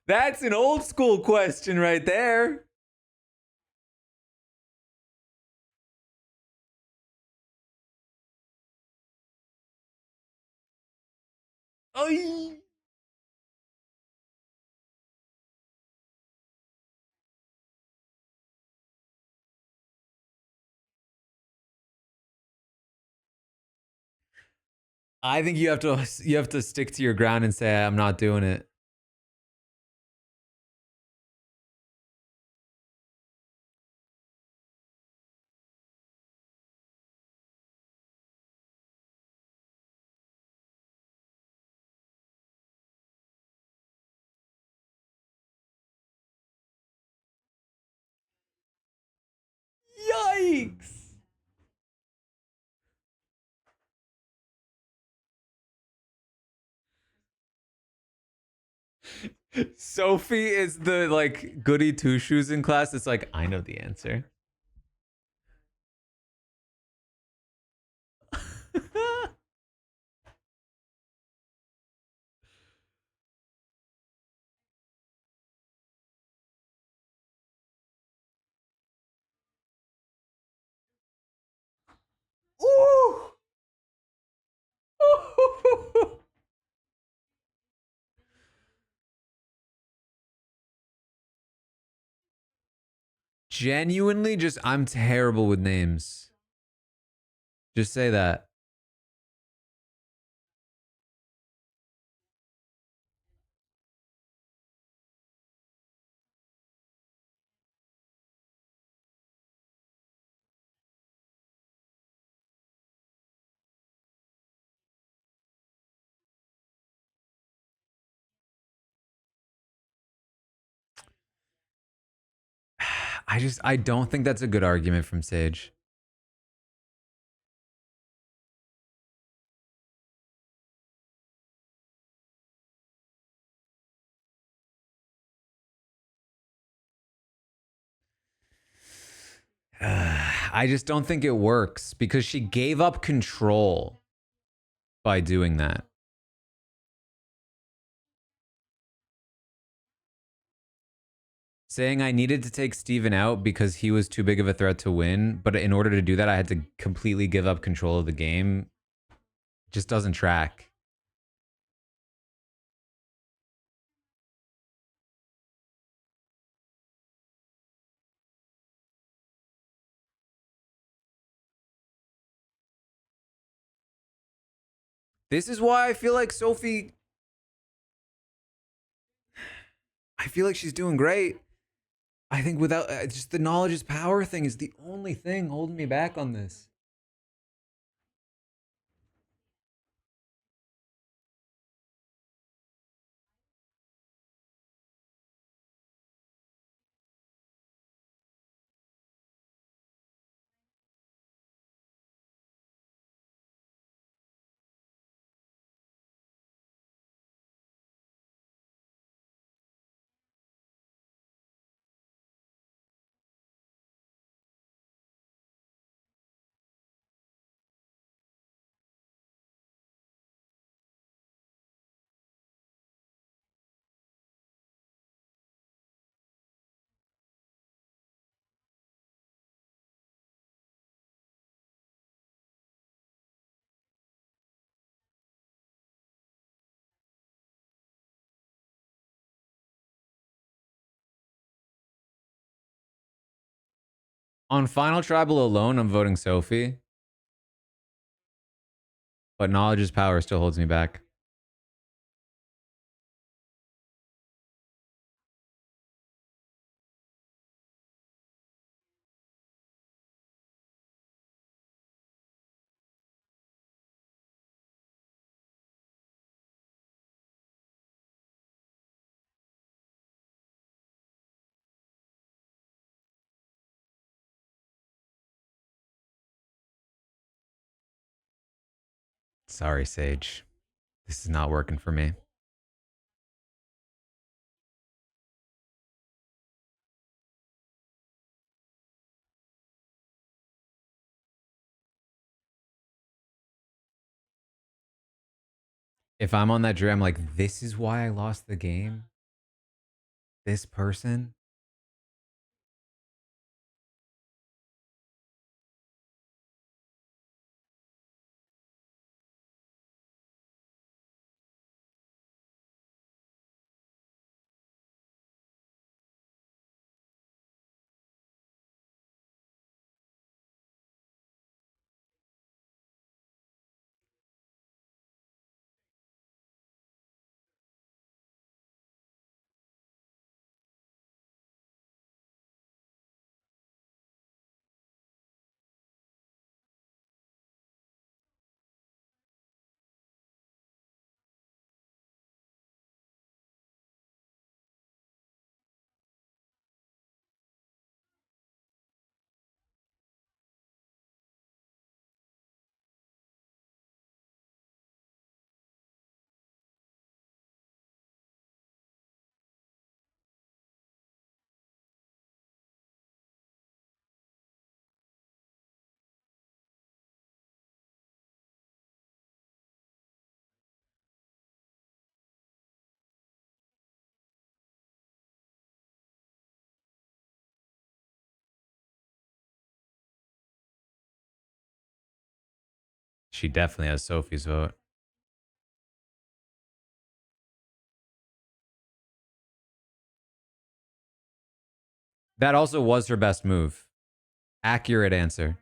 Speaker 1: That's an old school question right there. Oy. I think you have to stick to your ground and say I'm not doing it. Yikes. Sophie is the like goody two shoes in class. It's like I know the answer. Genuinely, just I'm terrible with names. Just say that. I don't think that's a good argument from Sage. I just don't think it works because she gave up control by doing that. Saying I needed to take Steven out because he was too big of a threat to win, but in order to do that, I had to completely give up control of the game. Just doesn't track. This is why I feel like Sophie. I feel like she's doing great. I think without just the knowledge is power thing is the only thing holding me back on this. On Final Tribal alone, I'm voting Sophie, but knowledge is power still holds me back. Sorry, Sage. This is not working for me. If I'm on that jury, I'm like, this is why I lost the game. This person. She definitely has Sophie's vote. That also was her best move. Accurate answer.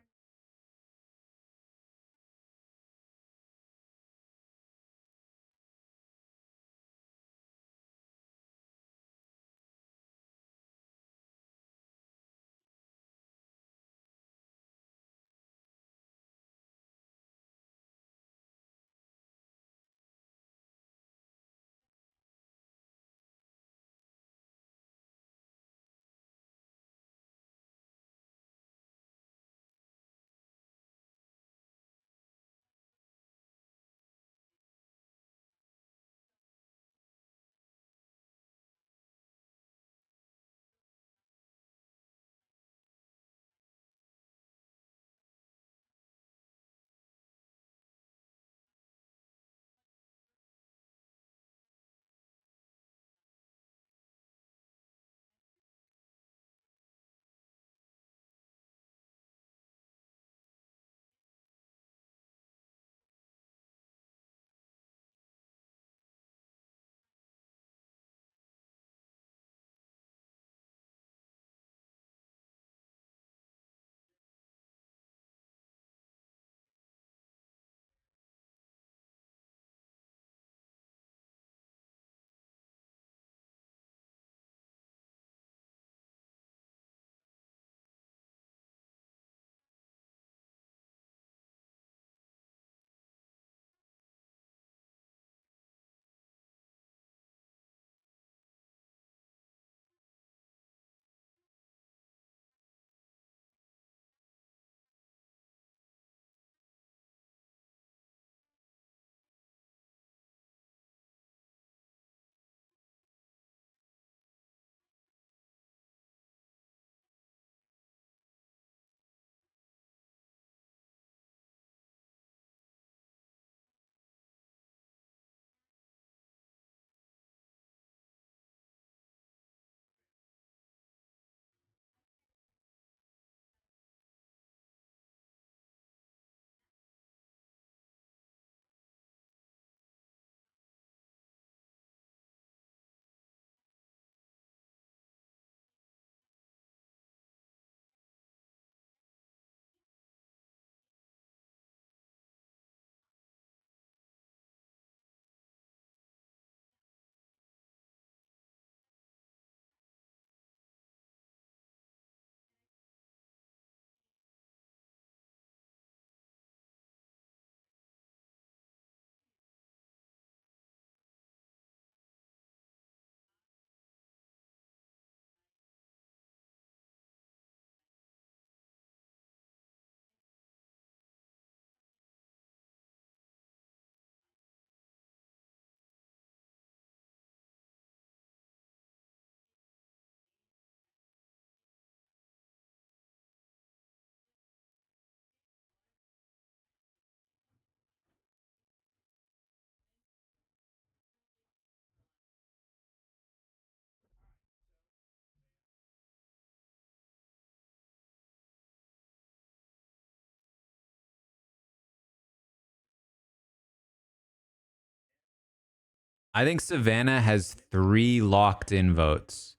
Speaker 1: I think Savannah has 3 locked in votes.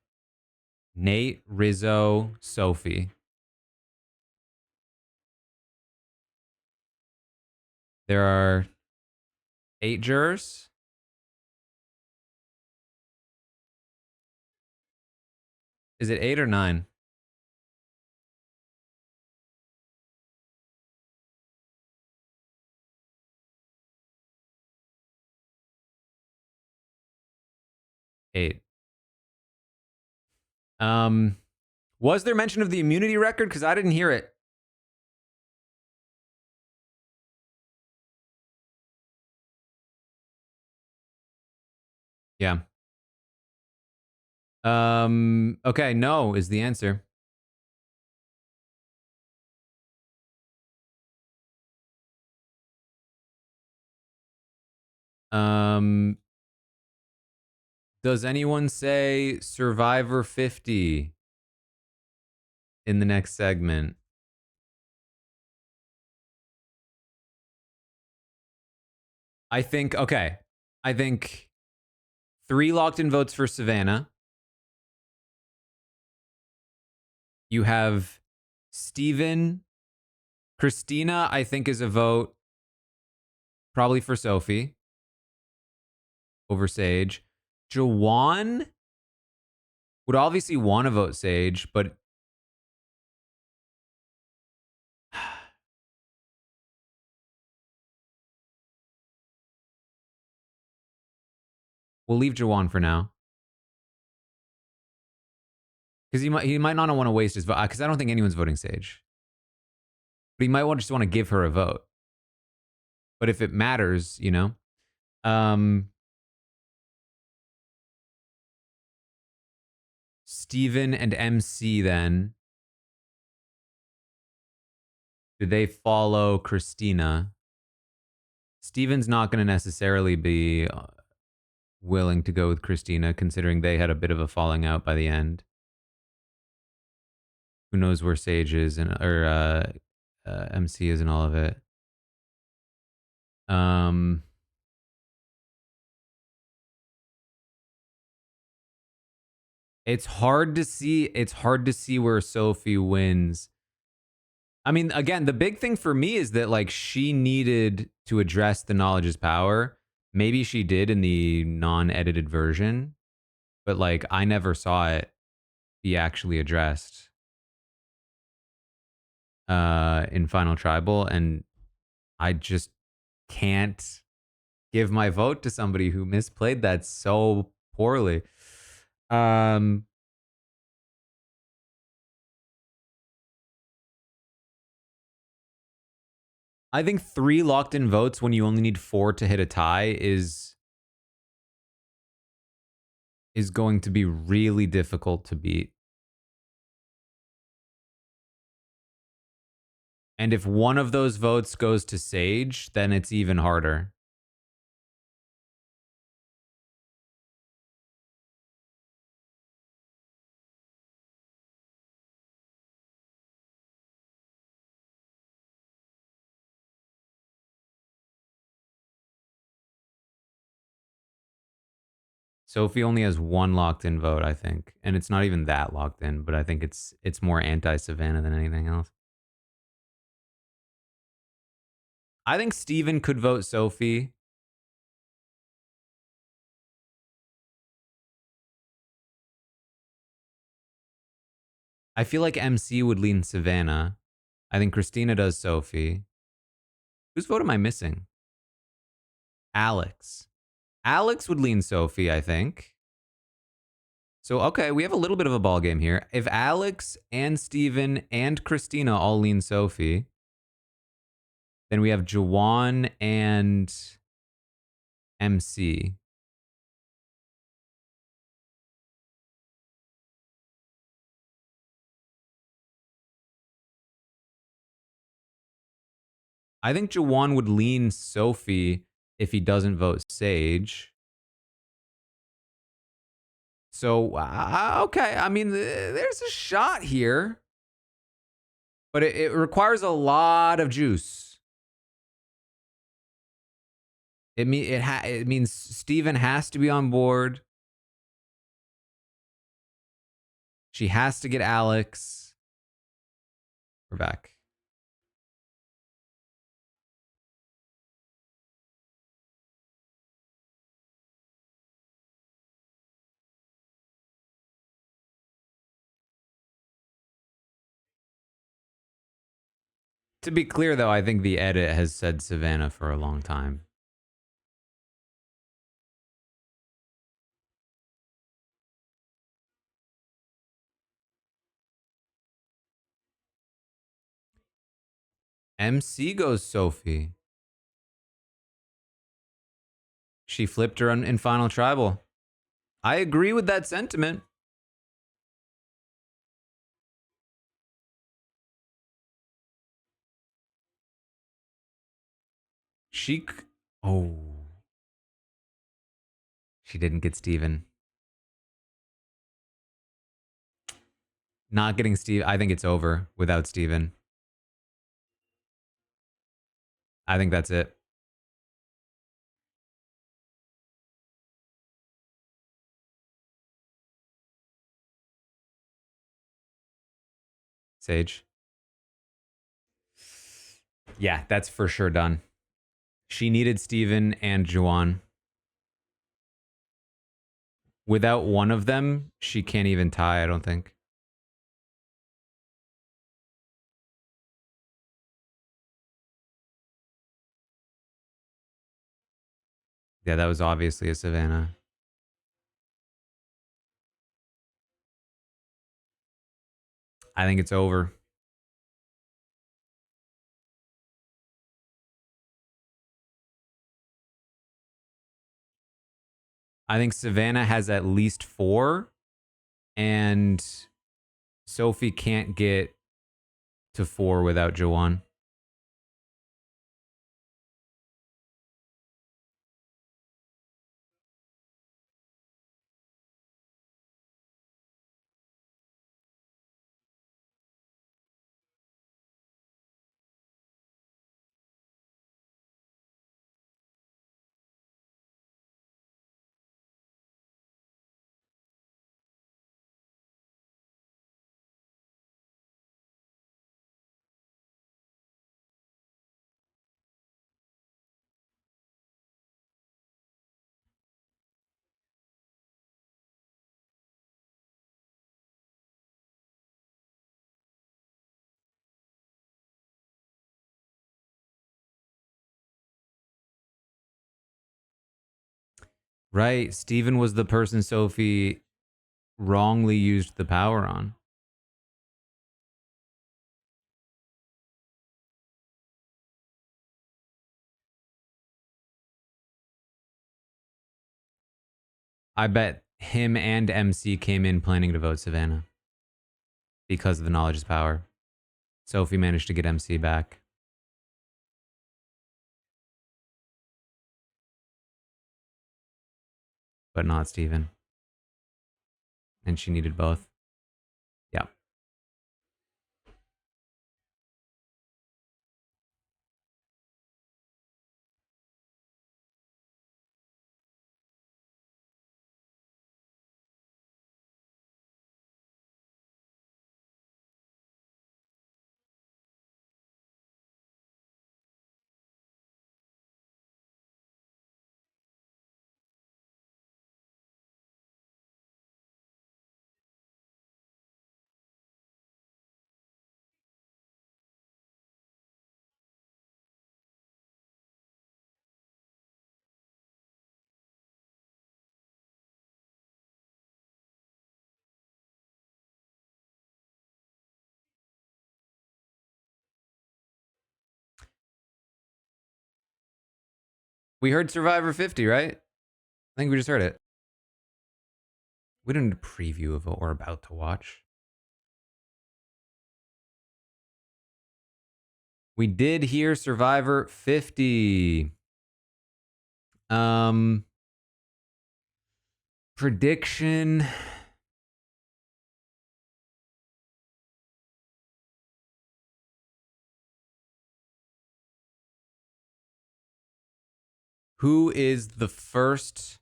Speaker 1: Nate, Rizzo, Sophie. There are 8 jurors. Is it 8 or 9? Eight. Was there mention of the immunity record? Because I didn't hear it. Yeah. Okay, no is the answer. Does anyone say Survivor 50 in the next segment? I think, okay. I think 3 locked in votes for Savannah. You have Steven. Christina, I think, is a vote probably for Sophie over Sage. Jawan would obviously want to vote Sage, but we'll leave Jawan for now. Because he might not want to waste his vote. Because I don't think anyone's voting Sage. But he might just want to give her a vote. But if it matters, you know. Steven and MC then. Do they follow Christina? Steven's not going to necessarily be willing to go with Christina, considering they had a bit of a falling out by the end. Who knows where Sage is or MC is in all of it. It's hard to see. It's hard to see where Sophie wins. I mean, again, the big thing for me is that like she needed to address the knowledge is power. Maybe she did in the non-edited version, but like I never saw it be actually addressed in Final Tribal, and I just can't give my vote to somebody who misplayed that so poorly. I think 3 locked in votes when you only need 4 to hit a tie is going to be really difficult to beat. And if one of those votes goes to Sage, then it's even harder. Sophie only has 1 locked in vote, I think. And it's not even that locked in, but I think it's more anti-Savannah than anything else. I think Steven could vote Sophie. I feel like MC would lean Savannah. I think Christina does Sophie. Whose vote am I missing? Alex. Alex would lean Sophie, I think. So, okay, we have a little bit of a ball game here. If Alex and Steven and Christina all lean Sophie, then we have Jawan and MC. I think Jawan would lean Sophie if he doesn't vote Sage. So, okay. I mean, there's a shot here, but it requires a lot of juice. It means Steven has to be on board. She has to get Alex. We're back. To be clear, though, I think the edit has said Savannah for a long time. MC goes Sophie. She flipped her in Final Tribal. I agree with that sentiment. She... Oh. She didn't get Steven. Not getting Steve. I think it's over without Steven. I think that's it. Sage. Yeah, that's for sure done. She needed Steven and Juwan. Without one of them, she can't even tie, I don't think. Yeah, that was obviously a Savannah. I think it's over. I think Savannah has at least 4, and Sophie can't get to 4 without Juwan. Right. Steven was the person Sophie wrongly used the power on. I bet him and MC came in planning to vote Savannah because of the knowledge is power. Sophie managed to get MC back. But not Steven. And she needed both. Yeah. We heard Survivor 50, right? I think we just heard it. We didn't need a preview of what we're about to watch. We did hear Survivor 50. Prediction. Who is the first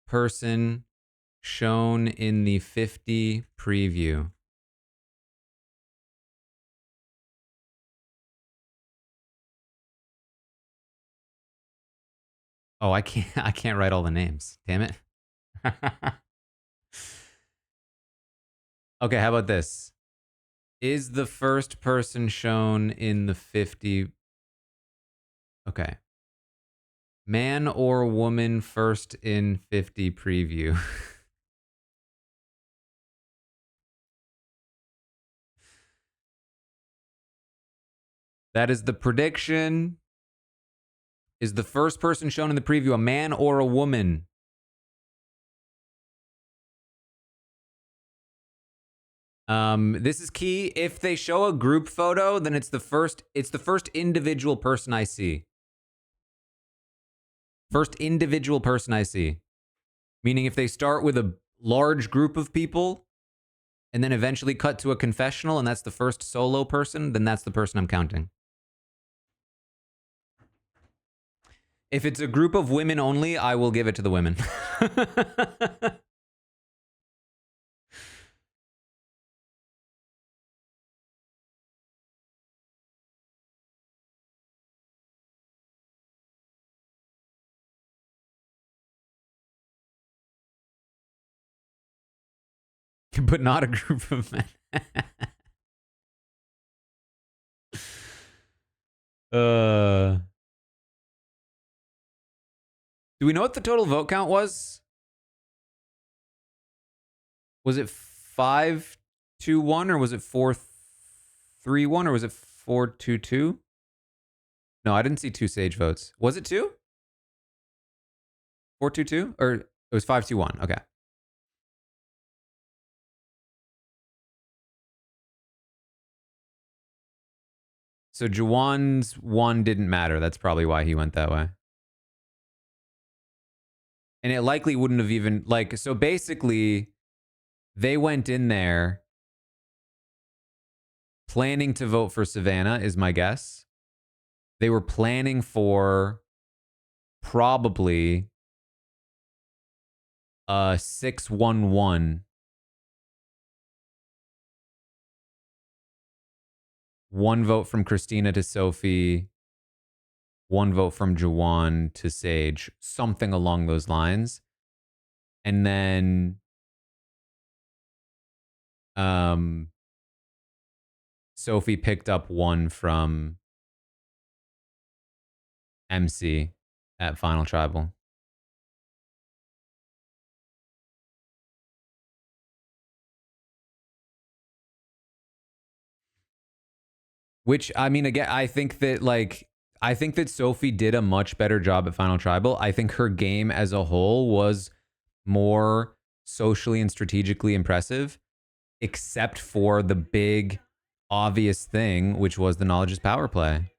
Speaker 1: person shown in the 50 preview? Oh, I can't write all the names. Damn it. Okay, how about this? Is the first person shown in the 50? Okay. Man or woman first in 50 preview? That is the prediction. Is the first person shown in the preview a man or a woman? This is key. If they show a group photo, then it's the first individual person I see. First individual person I see. Meaning if they start with a large group of people and then eventually cut to a confessional and that's the first solo person, then that's the person I'm counting. If it's a group of women only, I will give it to the women. but not a group of men. uh, do we know what the total vote count was? Was it 5-2-1 or was it 4-3-1 or was it 4-2-2? No, I didn't see two Sage votes. Was it two? 4-2-2? Or it was 5-2-1. Okay. So Juwan's one didn't matter. That's probably why he went that way. And it likely wouldn't have even, like, so basically, they went in there planning to vote for Savannah, is my guess. They were planning for probably a 6-1-1. One vote from Christina to Sophie, one vote from Juwan to Sage, something along those lines. And then Sophie picked up one from MC at Final Tribal. Which, I mean, again, I think that Sophie did a much better job at Final Tribal. I think her game as a whole was more socially and strategically impressive, except for the big, obvious thing, which was the knowledge is power play.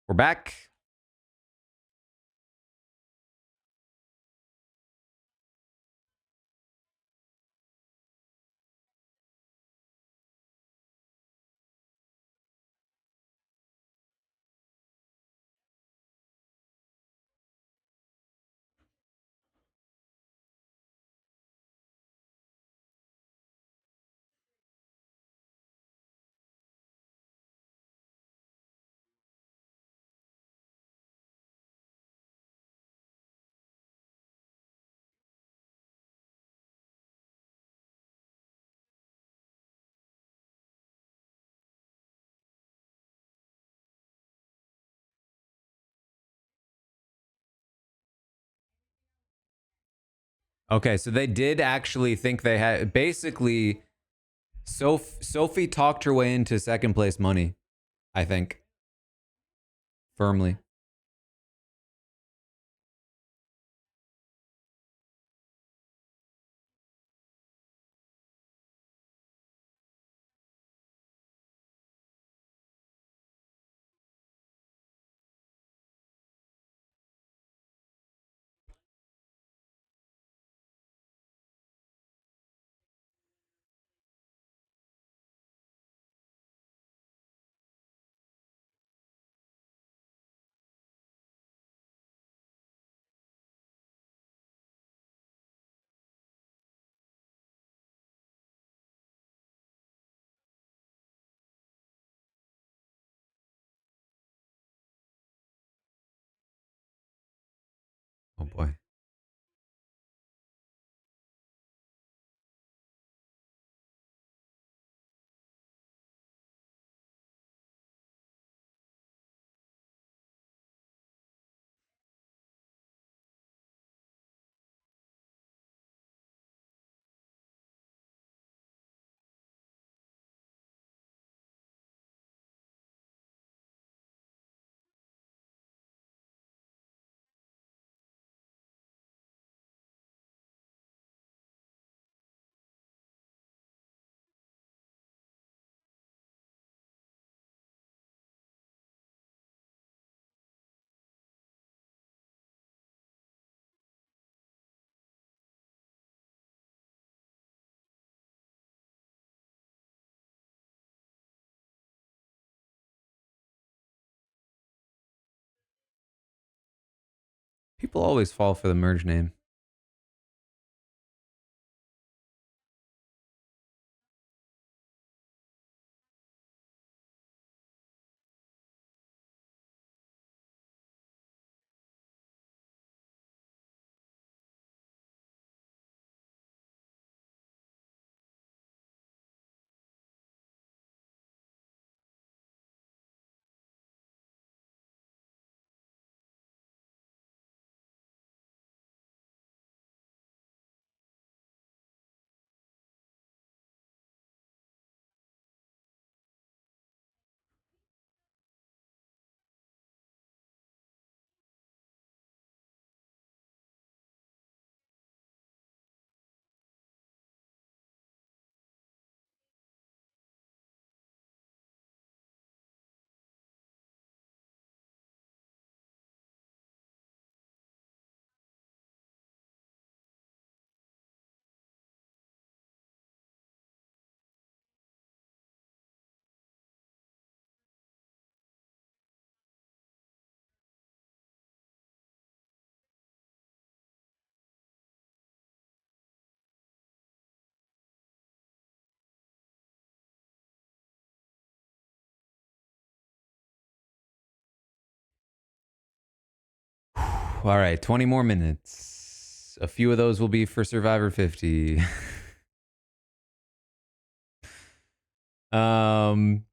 Speaker 1: We're back. Okay, so they did actually think they had basically Sophie talked her way into second place money, I think. Firmly. Oh boy. People always fall for the merge name. All right, 20 more minutes. A few of those will be for Survivor 50. um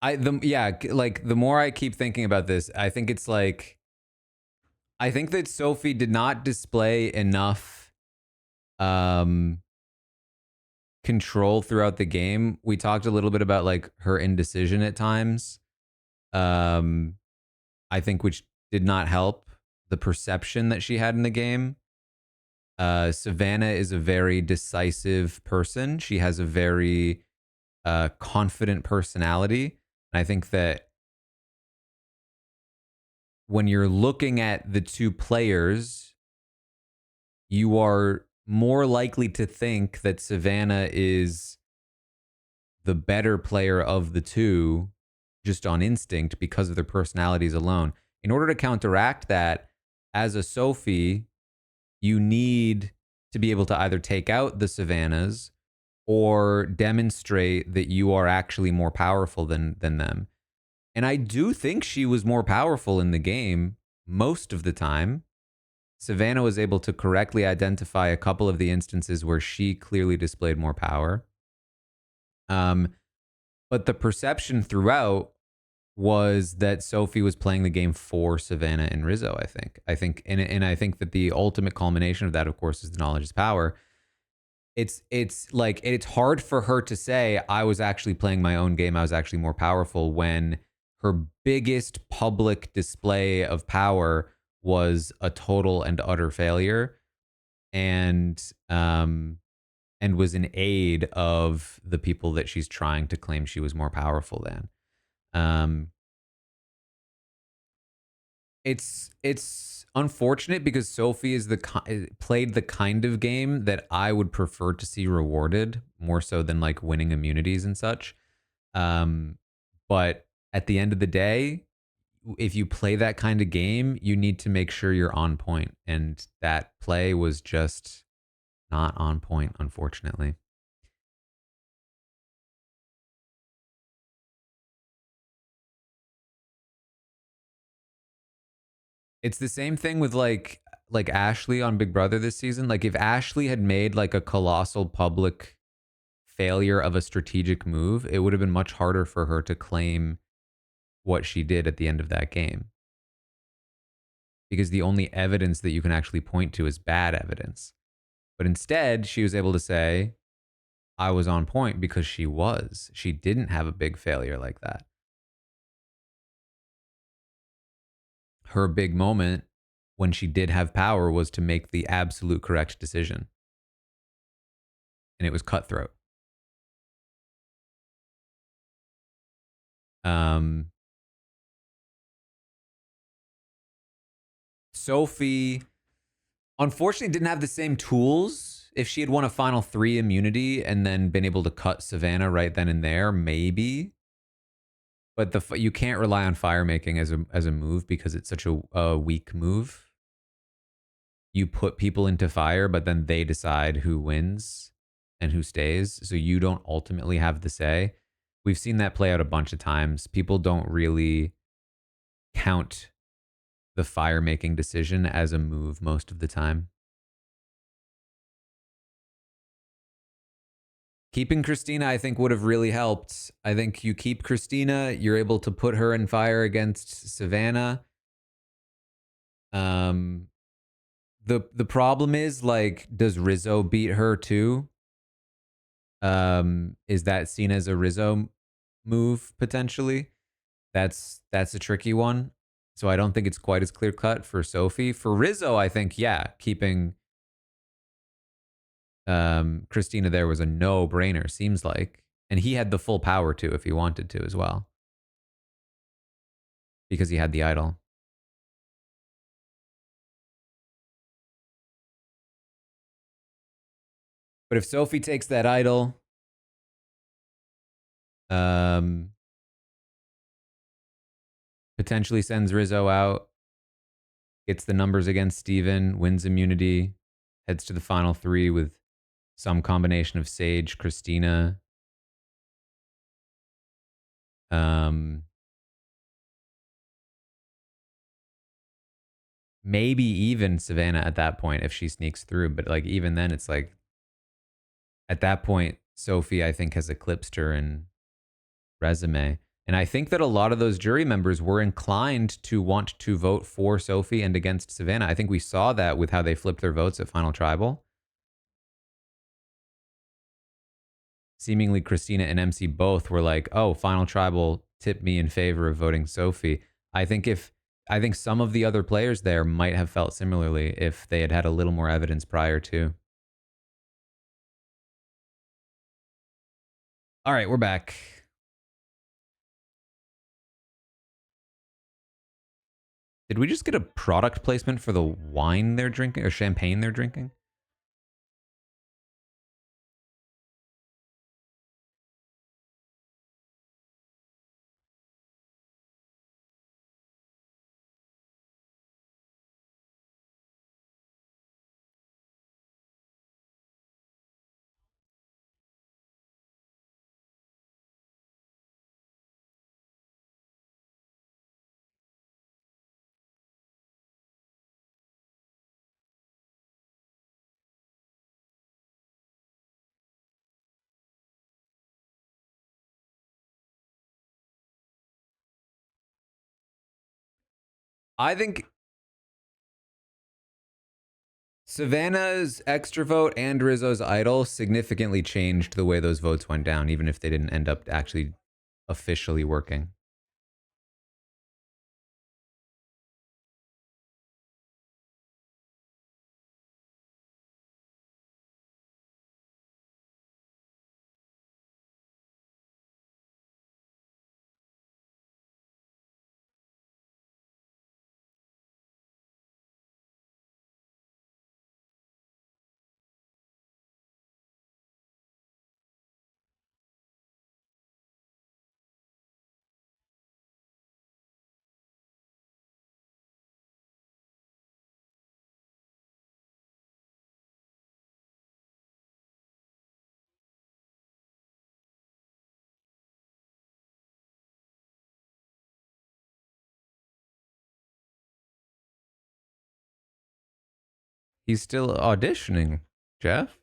Speaker 1: like the more I keep thinking about this, I think it's like I think that Sophie did not display enough um control throughout the game. We talked a little bit about like her indecision at times. Um I think which did not help the perception that she had in the game. Savannah is a very decisive person. She has a very confident personality. And I think that when you're looking at the two players, you are more likely to think that Savannah is the better player of the two just on instinct because of their personalities alone. In order to counteract that, as a Sophie, you need to be able to either take out the Savannahs or demonstrate that you are actually more powerful than them. And I do think she was more powerful in the game most of the time. Savannah was able to correctly identify a couple of the instances where she clearly displayed more power. Um, but the perception throughout was that Sophie was playing the game for Savannah and Rizzo. And I think that the ultimate culmination of that, of course, is the knowledge is power. It's like it's hard for her to say I was actually playing my own game. I was actually more powerful when her biggest public display of power was a total and utter failure, and um and was in aid of the people that she's trying to claim she was more powerful than. Um, it's unfortunate because Sophie is played the kind of game that I would prefer to see rewarded more so than like winning immunities and such. Um, but at the end of the day, if you play that kind of game, you need to make sure you're on point, and that play was just not on point, unfortunately. It's the same thing with like Ashley on Big Brother this season. Like if Ashley had made like a colossal public failure of a strategic move, it would have been much harder for her to claim what she did at the end of that game. Because the only evidence that you can actually point to is bad evidence. But instead, she was able to say, I was on point because she was. She didn't have a big failure like that. Her big moment when she did have power was to make the absolute correct decision. And it was cutthroat. Um, Sophie, unfortunately, didn't have the same tools. If she had won a final three immunity and then been able to cut Savannah right then and there, maybe. But you can't rely on fire making as a move because it's such a weak move. You put people into fire, but then they decide who wins and who stays. So you don't ultimately have the say. We've seen that play out a bunch of times. People don't really count the fire making decision as a move most of the time. Keeping Christina, I think, would have really helped. I think you keep Christina, you're able to put her in fire against Savannah. Um, the problem is like, does Rizzo beat her too? Is that seen as a Rizzo move potentially? That's a tricky one. So I don't think it's quite as clear cut for Sophie. For Rizzo, I think yeah, keeping Christina there was a no brainer. Seems like, and he had the full power to if he wanted to as well because he had the idol. But if Sophie takes that idol, um, potentially sends Rizzo out, gets the numbers against Steven, wins immunity, heads to the final three with some combination of Sage, Christina. Um, maybe even Savannah at that point if she sneaks through. But like even then, it's like at that point, Sophie I think has eclipsed her in resume. And I think that a lot of those jury members were inclined to want to vote for Sophie and against Savannah. I think we saw that with how they flipped their votes at Final Tribal. Seemingly, Christina and MC both were like, "Oh, Final Tribal tipped me in favor of voting Sophie." I think if I think some of the other players there might have felt similarly if they had had a little more evidence prior to. All right, we're back. Did we just get a product placement for the wine they're drinking or champagne they're drinking? I think Savannah's extra vote and Rizzo's idol significantly changed the way those votes went down, even if they didn't end up actually officially working. He's still auditioning, Jeff.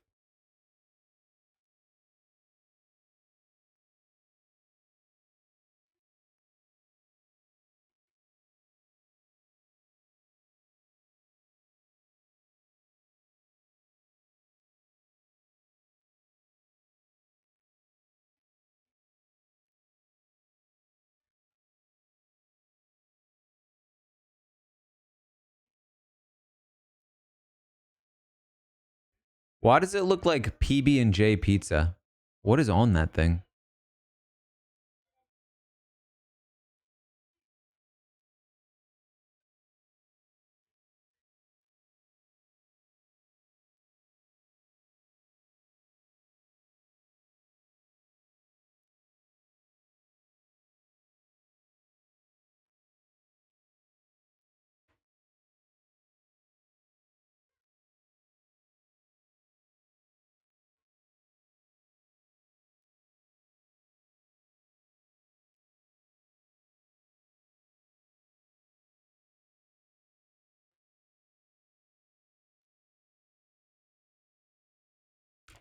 Speaker 1: Why does it look like PB&J pizza? What is on that thing?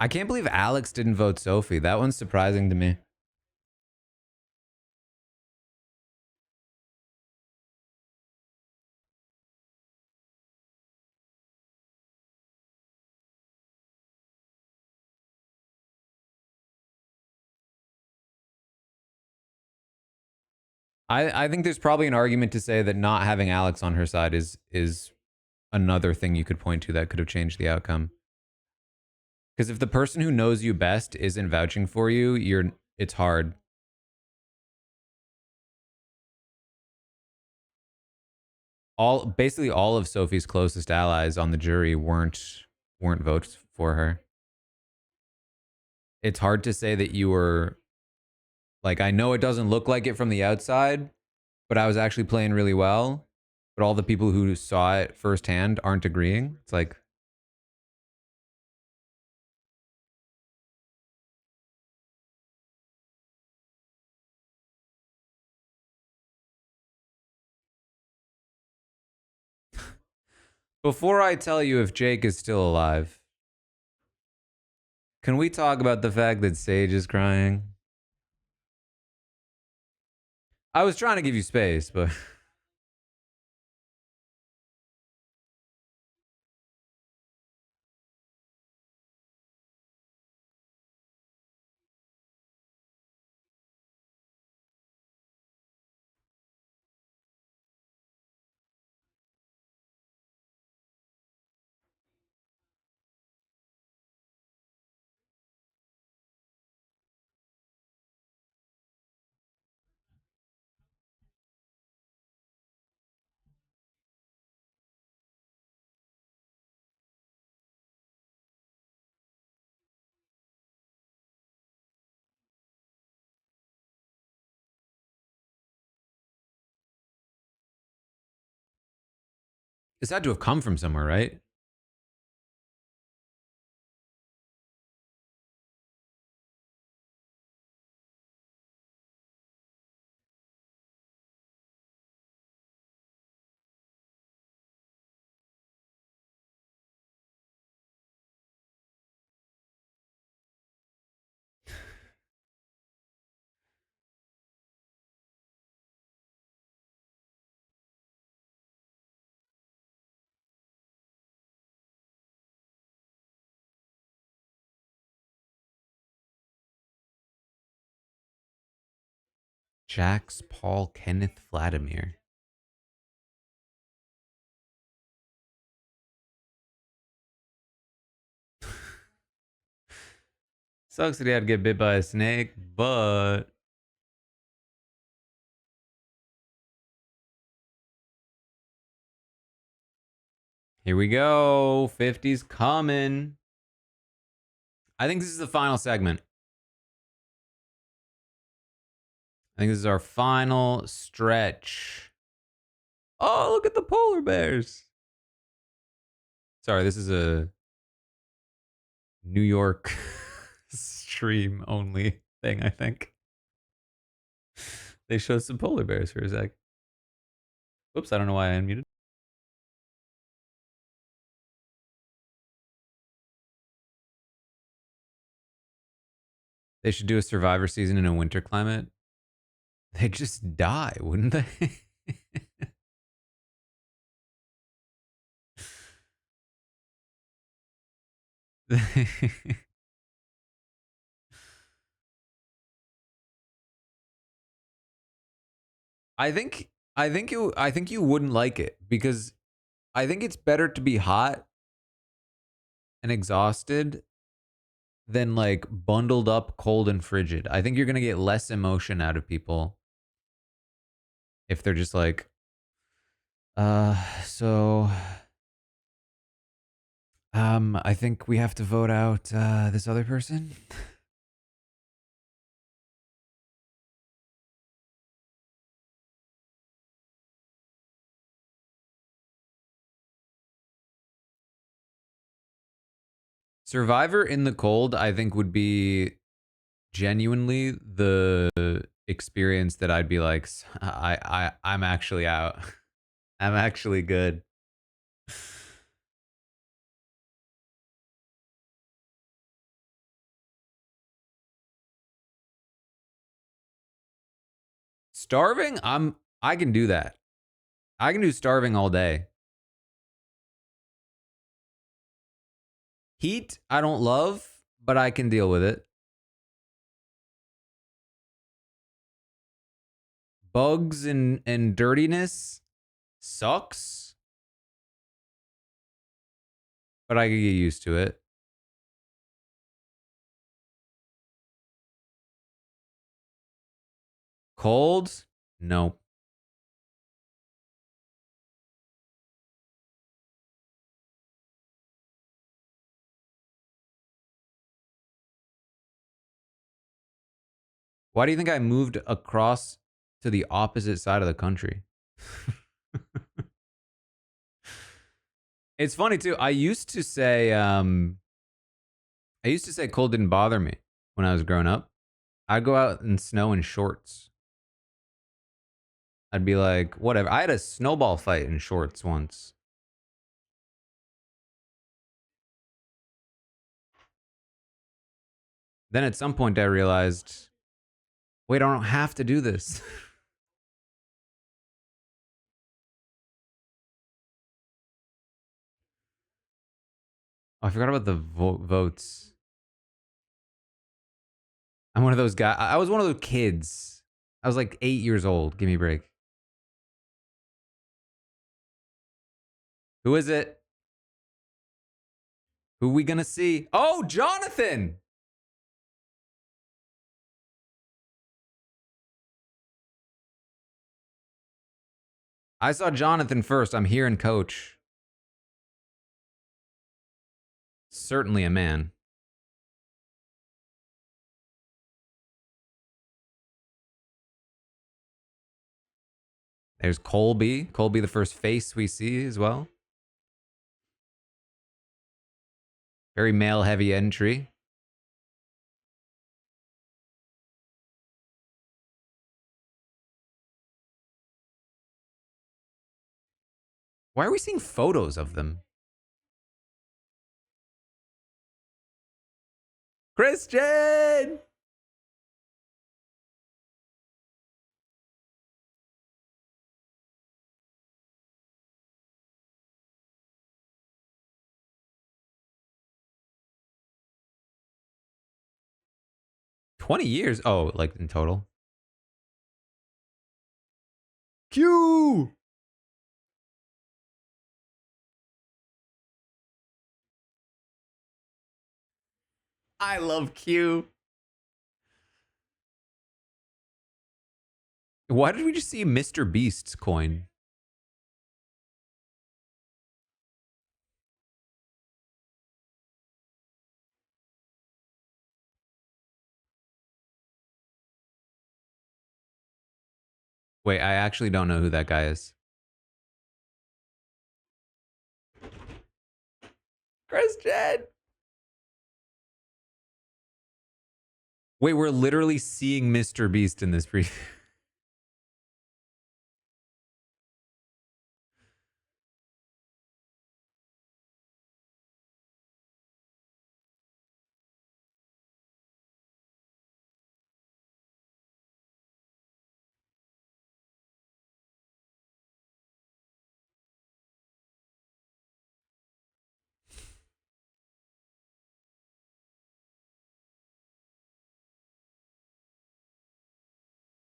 Speaker 1: I can't believe Alex didn't vote Sophie. That one's surprising to me. I think there's probably an argument to say that not having Alex on her side is another thing you could point to that could have changed the outcome. Because if the person who knows you best isn't vouching for you, it's hard. Basically all of Sophie's closest allies on the jury weren't votes for her. It's hard to say that you were like, I know it doesn't look like it from the outside, but I was actually playing really well. But all the people who saw it firsthand aren't agreeing. It's like, Before I tell you if Jake is still alive, can we talk about the fact that Sage is crying? I was trying to give you space, but this had to have come from somewhere, right? Jax Paul Kenneth Vladimir. Sucks that he had to get bit by a snake, but here we go. 50's coming. I think this is the final segment. I think this is our final stretch. Oh, look at the polar bears. Sorry, this is a New York stream only thing, I think. They showed some polar bears for a sec. Oops, I don't know why I unmuted. They should do a Survivor season in a winter climate. They'd just die, wouldn't they? I think you wouldn't like it because I think it's better to be hot and exhausted than like bundled up, cold and frigid. I think you're gonna get less emotion out of people if they're just like, so I think we have to vote out this other person. Survivor in the cold, I think, would be genuinely the experience that I'd be like, I'm actually out. I'm actually good. Starving, I can do that. I can do starving all day. Heat, I don't love, but I can deal with it. Bugs and dirtiness sucks, but I can get used to it. Cold? No. Why do you think I moved across to the opposite side of the country? It's funny too. I used to say cold didn't bother me when I was growing up. I'd go out in snow in shorts. I'd be like, whatever. I had a snowball fight in shorts once. Then at some point I realized, wait, I don't have to do this. Oh, I forgot about the votes. I'm one of those guys. I was one of those kids. I was like 8 years old. Give me a break. Who is it? Who we gonna see? Oh, Jonathan! I saw Jonathan first. I'm hearing Coach. Certainly a man. There's Colby. Colby, the first face we see as well. Very male heavy entry. Why are we seeing photos of them? Christian! 20 years? Oh, like in total? Q! I love Q. Why did we just see Mr. Beast's coin? Wait, I actually don't know who that guy is. Christian! Wait, we're literally seeing Mr. Beast in this preview.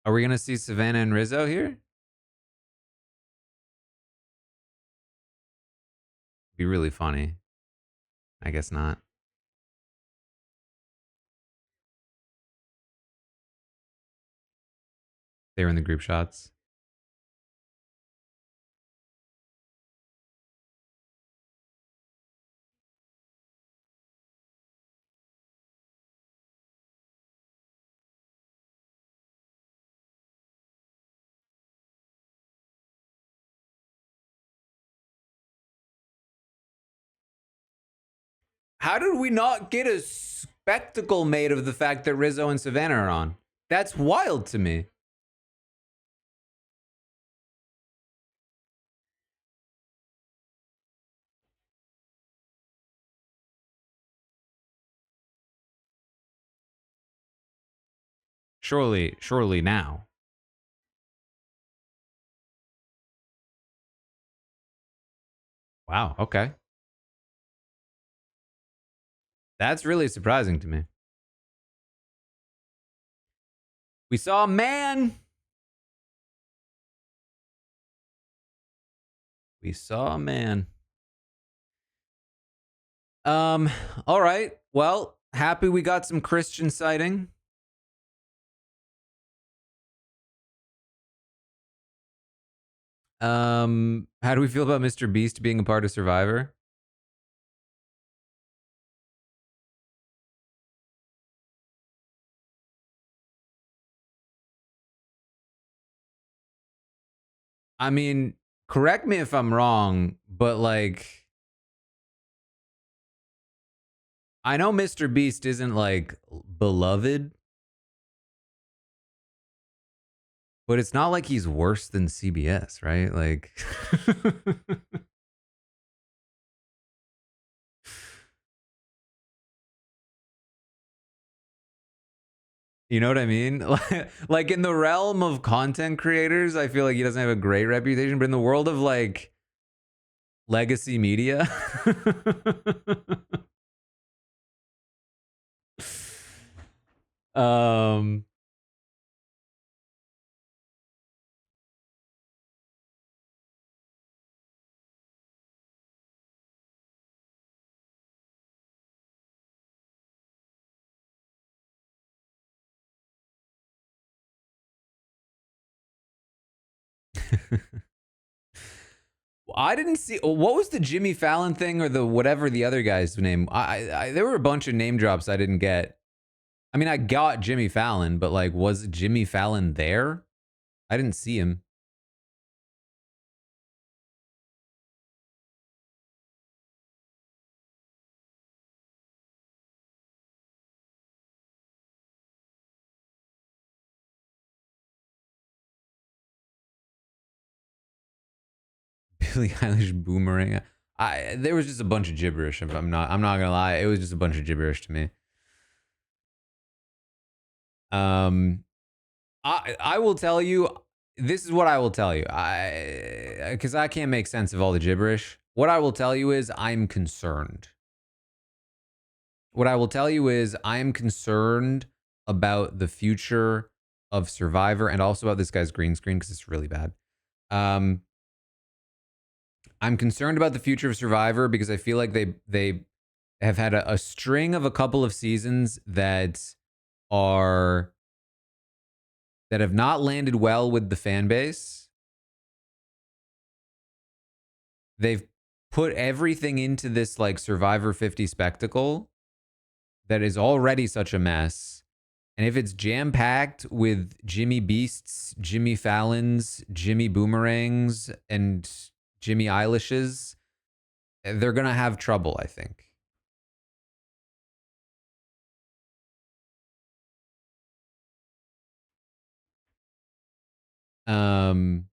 Speaker 1: Are we gonna see Savannah and Rizzo here? Be really funny. I guess not. They were in the group shots. How did we not get a spectacle made of the fact that Rizzo and Savannah are on? That's wild to me. Surely now. Wow, okay. That's really surprising to me. We saw a man. We saw a man. All right. Well, happy we got some Christian sighting. How do we feel about Mr. Beast being a part of Survivor? I mean, correct me if I'm wrong, but like, I know Mr. Beast isn't like beloved, but it's not like he's worse than CBS, right? Like, You know what I mean? Like in the realm of content creators, I feel like he doesn't have a great reputation, but in the world of like legacy media, um, I didn't see what was the Jimmy Fallon thing or the whatever the other guy's name. There were a bunch of name drops I didn't get. I mean, I got Jimmy Fallon, but like, was Jimmy Fallon there? I didn't see him. Billie Eilish boomerang. There was just a bunch of gibberish. I'm not gonna lie. It was just a bunch of gibberish to me. Um, I will tell you. This is what I will tell you. Because I can't make sense of all the gibberish. What I will tell you is I'm concerned. What I will tell you is I'm concerned about the future of Survivor and also about this guy's green screen because it's really bad. Um, I'm concerned about the future of Survivor because I feel like they have had a string of a couple of seasons are that have not landed well with the fan base. They've put everything into this like Survivor 50 spectacle that is already such a mess. And if it's jam packed with Jimmy Beasts, Jimmy Fallons, Jimmy Boomerangs, and Jimmy Eilishes, they're going to have trouble, I think. Um,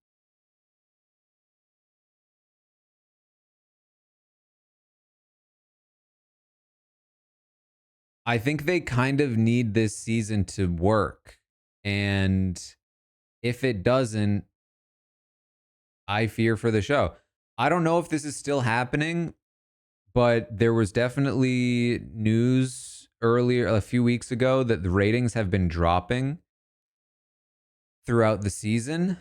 Speaker 1: I think they kind of need this season to work. And if it doesn't, I fear for the show. I don't know if this is still happening, but there was definitely news earlier, a few weeks ago, that the ratings have been dropping throughout the season.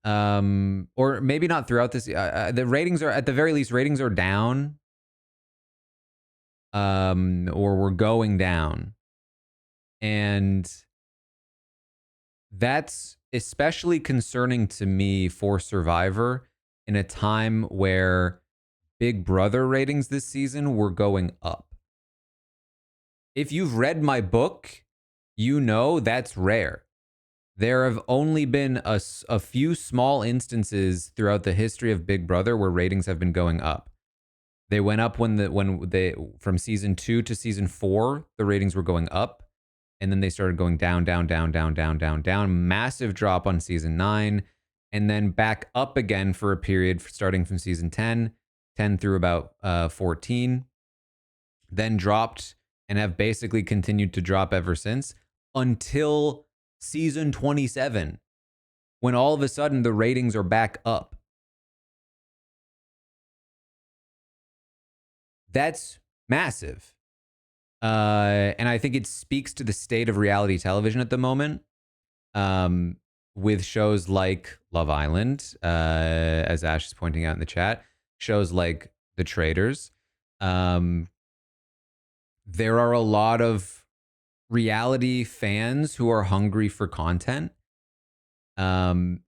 Speaker 1: Or maybe not throughout this. The ratings are, at the very least, ratings are down. Or we're going down. And that's especially concerning to me for Survivor in a time where Big Brother ratings this season were going up. If you've read my book, you know that's rare. There have only been a few small instances throughout the history of Big Brother where ratings have been going up. They went up when they from season 2 to season 4, the ratings were going up. And then they started going down, down, down, down, down, down, down. Massive drop on season 9. And then back up again for a period starting from season 10, 10 through about 14. Then dropped and have basically continued to drop ever since until season 27, when all of a sudden the ratings are back up. That's massive. And I think it speaks to the state of reality television at the moment, with shows like Love Island, as Ash is pointing out in the chat, shows like The Traitors. There are a lot of reality fans who are hungry for content. And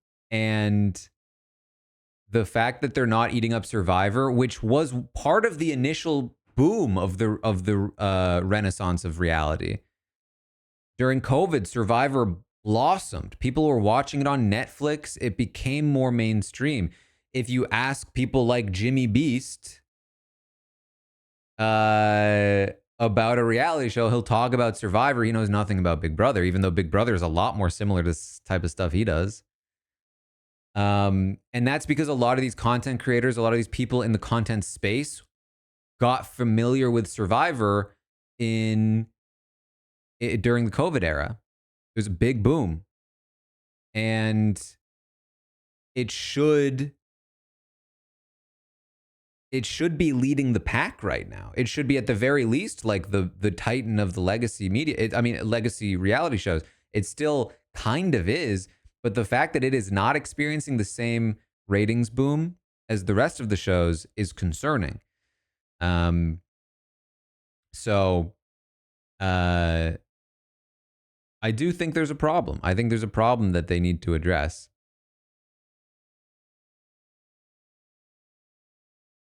Speaker 1: the fact that they're not eating up Survivor, which was part of the initial boom of the renaissance of reality. During COVID, Survivor blossomed. People were watching it on Netflix. It became more mainstream. If you ask people like Jimmy Beast about a reality show, he'll talk about Survivor. He knows nothing about Big Brother, even though Big Brother is a lot more similar to this type of stuff he does. And that's because a lot of these content creators, a lot of these people in the content space got familiar with Survivor during the COVID era. It was a big boom. And it should be leading the pack right now. It should be at the very least like the titan of the legacy media. Legacy reality shows. It still kind of is, but the fact that it is not experiencing the same ratings boom as the rest of the shows is concerning. Um, so I do think there's a problem. I think there's a problem that they need to address.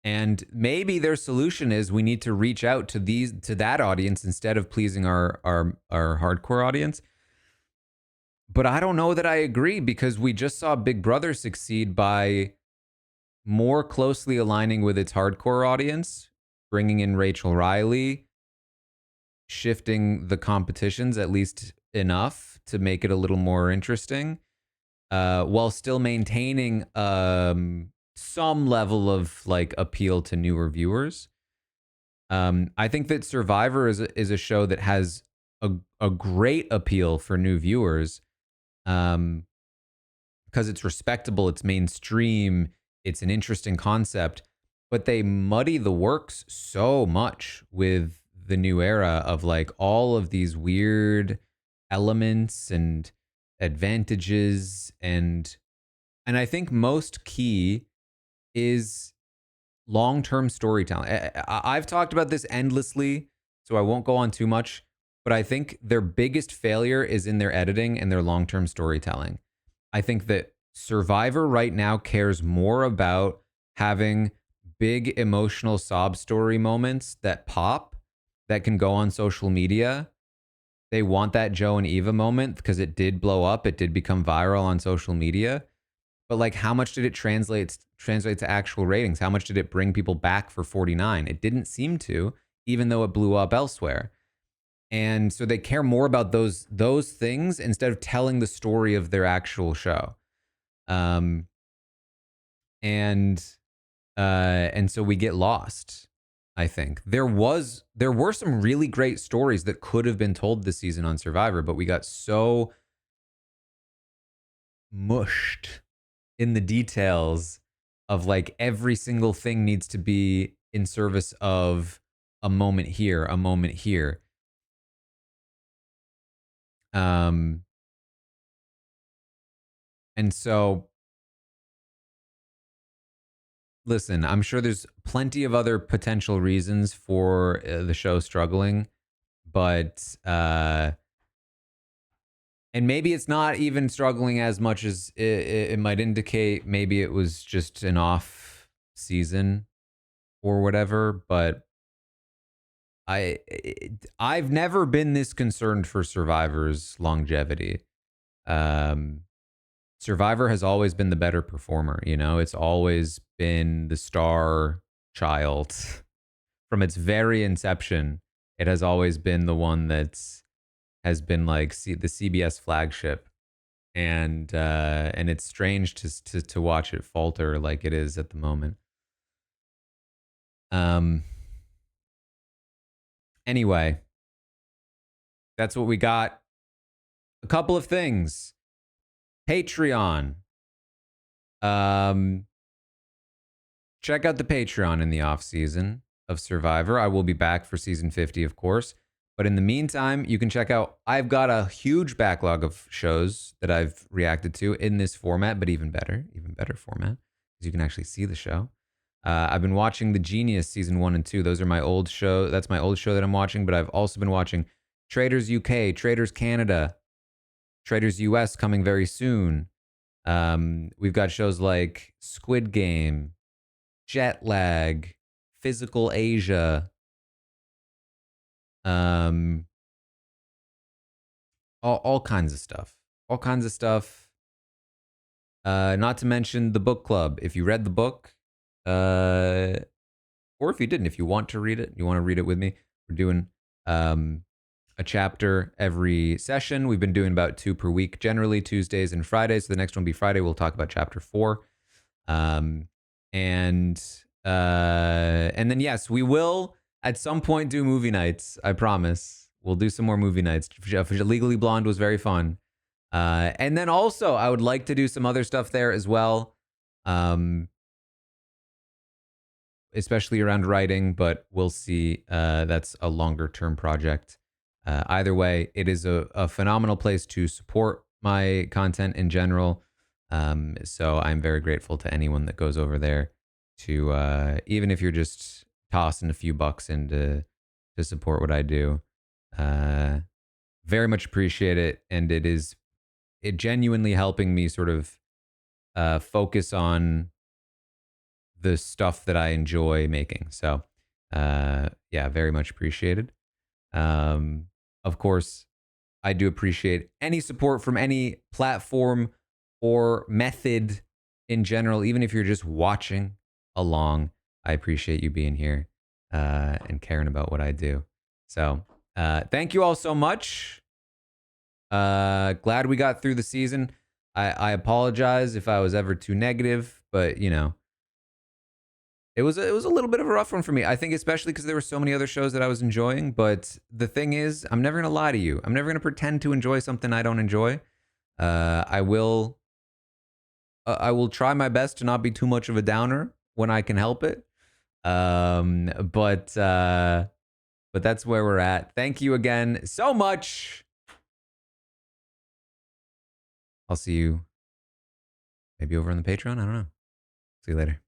Speaker 1: And maybe their solution is we need to reach out to that audience instead of pleasing our hardcore audience. But I don't know that I agree, because we just saw Big Brother succeed by more closely aligning with its hardcore audience, bringing in Rachel Riley, shifting the competitions at least enough to make it a little more interesting, while still maintaining some level of like appeal to newer viewers. I think that Survivor is a show that has a great appeal for new viewers, because it's respectable, it's mainstream, it's an interesting concept, but they muddy the works so much with the new era of like all of these weird elements and advantages, and I think most key is long-term storytelling. I've talked about this endlessly, so I won't go on too much, but I think their biggest failure is in their editing and their long-term storytelling. I think that Survivor right now cares more about having big emotional sob story moments that pop, that can go on social media. They want that Joe and Eva moment because it did blow up, it did become viral on social media. But like, how much did it translate to actual ratings? How much did it bring people back for 49? It didn't seem to, even though it blew up elsewhere. And so they care more about those things instead of telling the story of their actual show. Um, and and so we get lost. I think there were some really great stories that could have been told this season on Survivor, but we got so mushed in the details of like every single thing needs to be in service of a moment here, a moment here. Um, and so, listen, I'm sure there's plenty of other potential reasons for the show struggling, but and maybe it's not even struggling as much as it might indicate. Maybe it was just an off season or whatever, but I I've never been this concerned for Survivor's longevity. Um, Survivor has always been the better performer. You know, it's always been the star child from its very inception. It has always been the one that's has been like the CBS flagship, and it's strange to watch it falter like it is at the moment. Um. Anyway, that's what we got. A couple of things. Patreon. Um, check out the Patreon in the off season of Survivor. I will be back for season 50, of course. But in the meantime, you can check out, I've got a huge backlog of shows that I've reacted to in this format, but even better format, because you can actually see the show. I've been watching The Genius season 1 and 2. Those are my old show. That's my old show that I'm watching, but I've also been watching Traders UK, Traders Canada, Traders US coming very soon. We've got shows like Squid Game, Jet Lag, Physical Asia, um, all kinds of stuff. All kinds of stuff. Not to mention the book club. If you read the book, or if you didn't, if you want to read it, you want to read it with me, we're doing a chapter every session. We've been doing about 2 per week, generally Tuesdays and Fridays. So the next one will be Friday. We'll talk about chapter 4. And then yes, we will at some point do movie nights. I promise. We'll do some more movie nights. Legally Blonde was very fun. And then also, I would like to do some other stuff there as well, especially around writing, but we'll see. That's a longer term project. Either way, it is a phenomenal place to support my content in general. So I'm very grateful to anyone that goes over there to, even if you're just tossing a few bucks in to support what I do. Very much appreciate it. And it genuinely helping me sort of focus on the stuff that I enjoy making. So, yeah, very much appreciated. Of course, I do appreciate any support from any platform or method in general, even if you're just watching along. I appreciate you being here and caring about what I do. So, thank you all so much. Glad we got through the season. I apologize if I was ever too negative, but you know, it was a little bit of a rough one for me. I think especially because there were so many other shows that I was enjoying. But the thing is, I'm never gonna lie to you. I'm never gonna pretend to enjoy something I don't enjoy. I will. I will try my best to not be too much of a downer when I can help it. But that's where we're at. Thank you again so much. I'll see you maybe over on the Patreon. I don't know. See you later.